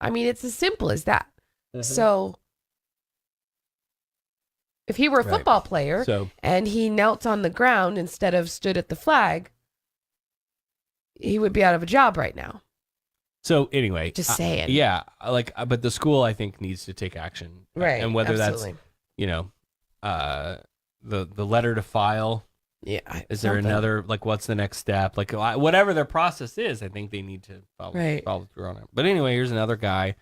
Speaker 1: I mean, it's as simple as that. So if he were a
Speaker 3: Right.
Speaker 1: football player and he knelt on the ground instead of stood at the flag, he would be out of a job right now.
Speaker 3: So anyway,
Speaker 1: Just saying.
Speaker 3: But the school, I think, needs to take action.
Speaker 1: Right,
Speaker 3: And whether
Speaker 1: absolutely.
Speaker 3: that's, the letter to file.
Speaker 1: Yeah.
Speaker 3: Is there
Speaker 1: something.
Speaker 3: another, what's the next step? Whatever their process is, I think they need to follow through on it. But anyway, here's another guy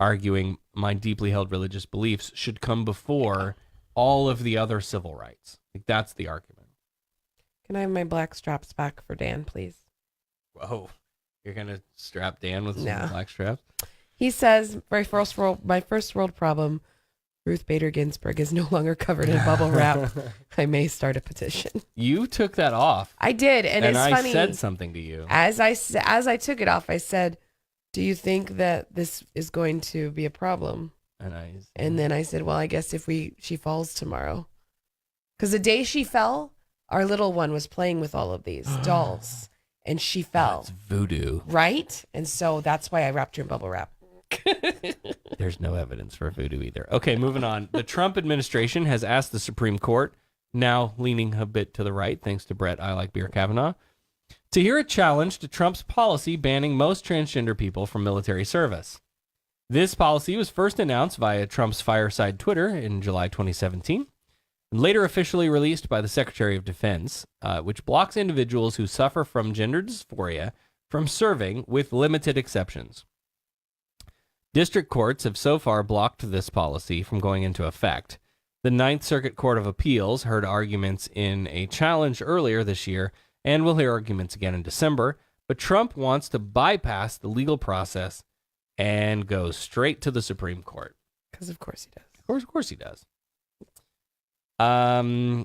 Speaker 3: arguing my deeply held religious beliefs should come before all of the other civil rights. That's the argument.
Speaker 1: Can I have my black straps back for Dan, please?
Speaker 3: Whoa. You're going to strap Dan with some
Speaker 1: No.
Speaker 3: black straps?
Speaker 1: He says, my first world problem, Ruth Bader Ginsburg is no longer covered in bubble wrap. I may start a petition.
Speaker 3: You took that off.
Speaker 1: I did, and it's
Speaker 3: I
Speaker 1: funny.
Speaker 3: said something to you.
Speaker 1: As I took it off, I said, "Do you think that this is going to be a problem?" And then I said, "Well, I guess if she falls tomorrow, because the day she fell, our little one was playing with all of these dolls, and she fell.
Speaker 3: It's voodoo.
Speaker 1: Right? And so that's why I wrapped her in bubble wrap.
Speaker 3: There's no evidence for voodoo either. Okay, moving on. The Trump administration has asked the Supreme Court, now leaning a bit to the right, thanks to Brett I Like Beer Kavanaugh, to hear a challenge to Trump's policy banning most transgender people from military service. This policy was first announced via Trump's fireside Twitter in July 2017, and later officially released by the Secretary of Defense, which blocks individuals who suffer from gender dysphoria from serving with limited exceptions. District courts have so far blocked this policy from going into effect. The Ninth Circuit Court of Appeals heard arguments in a challenge earlier this year and will hear arguments again in December, but Trump wants to bypass the legal process and go straight to the Supreme Court.
Speaker 1: Because of course he does.
Speaker 3: Of course he does. I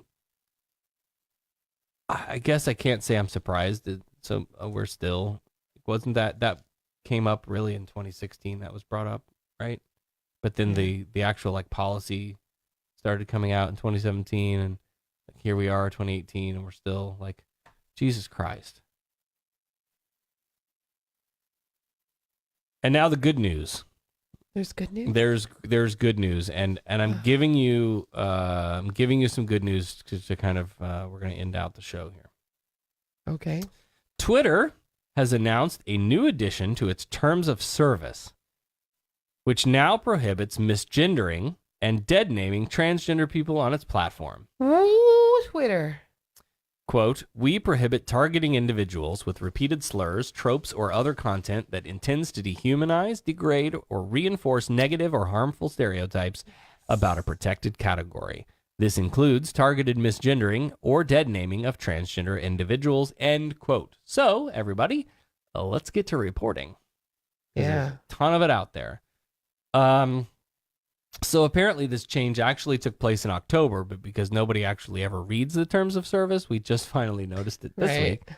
Speaker 3: guess I can't say I'm surprised. So we're still, wasn't that came up really in 2016? That was brought up, right? But then the actual like policy started coming out in 2017, and here we are, 2018, and we're still like, Jesus Christ. And now the good news.
Speaker 1: There's good news.
Speaker 3: There's good news, and I'm giving you some good news to kind of we're going to end out the show here.
Speaker 1: Okay.
Speaker 3: Twitter has announced a new addition to its terms of service, which now prohibits misgendering and dead naming transgender people on its platform.
Speaker 1: Ooh, Twitter.
Speaker 3: Quote, we prohibit targeting individuals with repeated slurs, tropes, or other content that intends to dehumanize, degrade, or reinforce negative or harmful stereotypes about a protected category. This includes targeted misgendering or dead naming of transgender individuals, end quote. So, everybody, let's get to reporting. There's a ton of it out there. So apparently this change actually took place in October, but because nobody actually ever reads the terms of service, we just finally noticed it this week.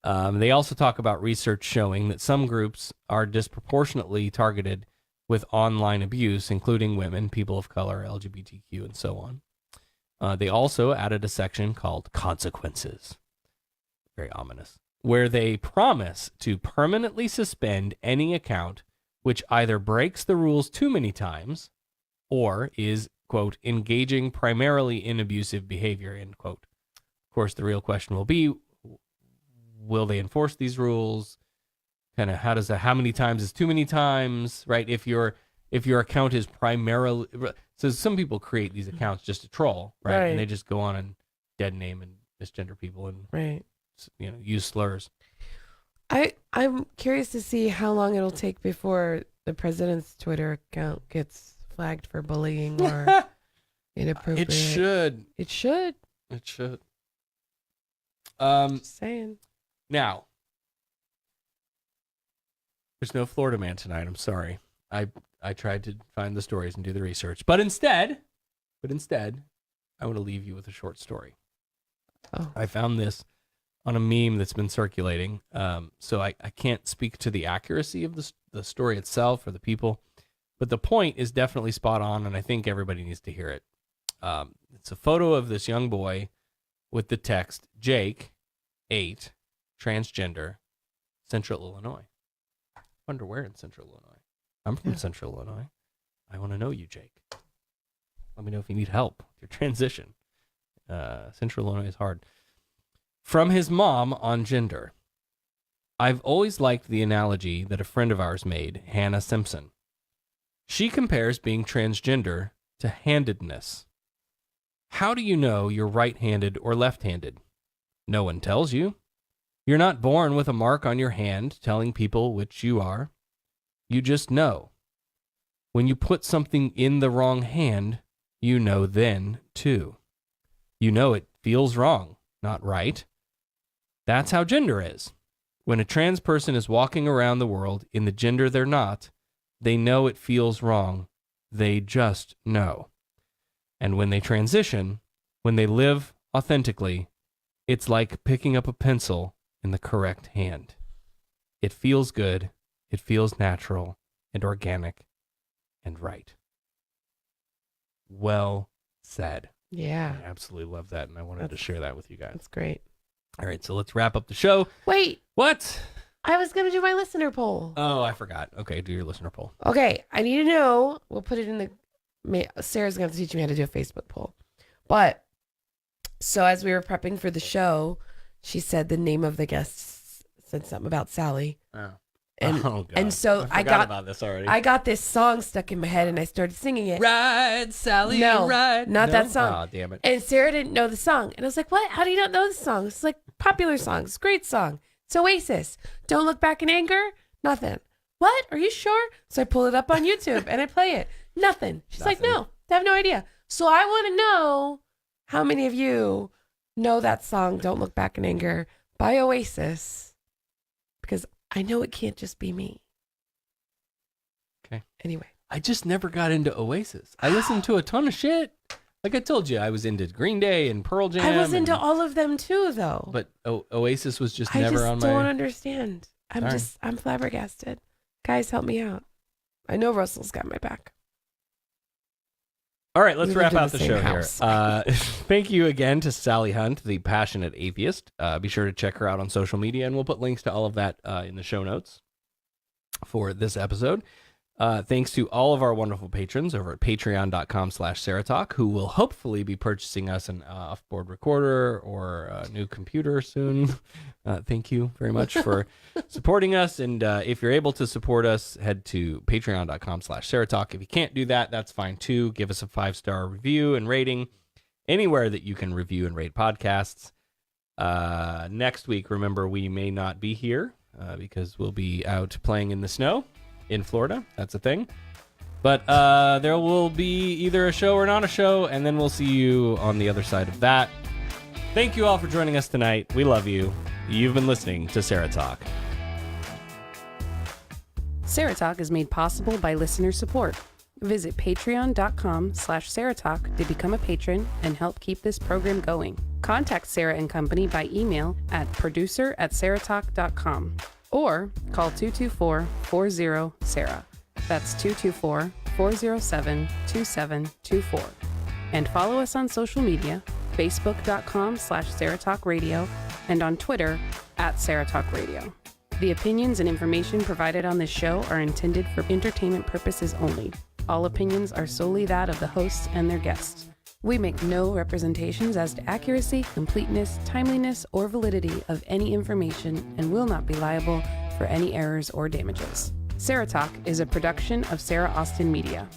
Speaker 3: They also talk about research showing that some groups are disproportionately targeted with online abuse, including women, people of color, LGBTQ, and so on. They also added a section called Consequences, very ominous, where they promise to permanently suspend any account which either breaks the rules too many times or is, quote, engaging primarily in abusive behavior, end quote. Of course, the real question will be, will they enforce these rules? Kind of how many times is too many times, right? If your account is primarily, so some people create these accounts just to troll, right? And they just go on and dead name and misgender people and use slurs.
Speaker 1: I'm curious to see how long it'll take before the president's Twitter account gets flagged for bullying or inappropriate.
Speaker 3: It should.
Speaker 1: Just saying.
Speaker 3: Now, there's no Florida man tonight. I'm sorry. I tried to find the stories and do the research, but instead, I want to leave you with a short story.
Speaker 1: Oh.
Speaker 3: I found this on a meme that's been circulating. So I can't speak to the accuracy of the story itself or the people, but the point is definitely spot on, and I think everybody needs to hear it. It's a photo of this young boy with the text, Jake, 8, transgender, Central Illinois. Wonder where in Central Illinois. I'm from Central Illinois. I want to know you, Jake. Let me know if you need help with your transition. Central Illinois is hard. From his mom on gender. I've always liked the analogy that a friend of ours made, Hannah Simpson. She compares being transgender to handedness. How do you know you're right-handed or left-handed? No one tells you. You're not born with a mark on your hand telling people which you are. You just know. When you put something in the wrong hand, you know then, too. You know it feels wrong, not right. That's how gender is. When a trans person is walking around the world in the gender they're not, they know it feels wrong. They just know. And when they transition, when they live authentically, it's like picking up a pencil in the correct hand. It feels good. It feels natural and organic and right. Well said.
Speaker 1: Yeah.
Speaker 3: I absolutely love that, and I wanted to share that with you guys.
Speaker 1: That's great.
Speaker 3: All right, so let's wrap up the show.
Speaker 1: Wait.
Speaker 3: What?
Speaker 1: I was going to do my listener poll.
Speaker 3: Oh, I forgot. Okay, do your listener poll.
Speaker 1: Okay, I need to know. We'll put it in the... Sarah's going to have to teach me how to do a Facebook poll. But, so as we were prepping for the show, she said the name of the guest said something about Sally.
Speaker 3: Oh.
Speaker 1: And,
Speaker 3: God.
Speaker 1: and so
Speaker 3: I forgot about this already.
Speaker 1: I got this song stuck in my head and I started singing it.
Speaker 3: Ride, Sally,
Speaker 1: no,
Speaker 3: ride.
Speaker 1: not
Speaker 3: No?
Speaker 1: that song.
Speaker 3: Aw, damn it.
Speaker 1: And Sarah didn't know the song. And I was like, what? How do you not know the song? It's like popular song. It's a great song. It's Oasis. Don't Look Back in Anger. Nothing. What? Are you sure? So I pull it up on YouTube and I play it. Nothing. She's like, no, I have no idea. So I want to know how many of you know that song, Don't Look Back in Anger by Oasis. Because I know it can't just be me.
Speaker 3: Okay.
Speaker 1: Anyway.
Speaker 3: I just never got into Oasis. I listened to a ton of shit. Like I told you, I was into Green Day and Pearl Jam.
Speaker 1: I was into all of them too, though.
Speaker 3: But Oasis was just
Speaker 1: I
Speaker 3: never
Speaker 1: just
Speaker 3: on my...
Speaker 1: don't understand.
Speaker 3: Sorry.
Speaker 1: I'm flabbergasted. Guys, help me out. I know Russell's got my back.
Speaker 3: All right, let's
Speaker 1: We
Speaker 3: wrap
Speaker 1: lived in
Speaker 3: out
Speaker 1: the
Speaker 3: the
Speaker 1: same
Speaker 3: show
Speaker 1: house.
Speaker 3: here. Thank you again to Sally Hunt, the Passionate Atheist. Be sure to check her out on social media, and we'll put links to all of that in the show notes for this episode. Thanks to all of our wonderful patrons over at patreon.com/SarahTalk, who will hopefully be purchasing us an off-board recorder or a new computer soon. Thank you very much for supporting us. And if you're able to support us, head to patreon.com/SarahTalk. If you can't do that, that's fine too. Give us a 5-star review and rating anywhere that you can review and rate podcasts. Next week, remember, we may not be here because we'll be out playing in the snow. In Florida, that's a thing. But there will be either a show or not a show, and then we'll see you on the other side of that. Thank you all for joining us tonight. We love you. You've been listening to Sarah Talk.
Speaker 6: Sarah Talk is made possible by listener support. Visit patreon.com/SarahTalk to become a patron and help keep this program going. Contact Sarah and Company by email at producer@sarahtalk.com. Or call 224-40-SARAH. That's 224-407-2724. And follow us on social media, facebook.com/SarahTalkRadio, and on Twitter @SarahTalkRadio. The opinions and information provided on this show are intended for entertainment purposes only. All opinions are solely that of the hosts and their guests. We make no representations as to accuracy, completeness, timeliness, or validity of any information and will not be liable for any errors or damages. Sarah Talk is a production of Sarah Austin Media.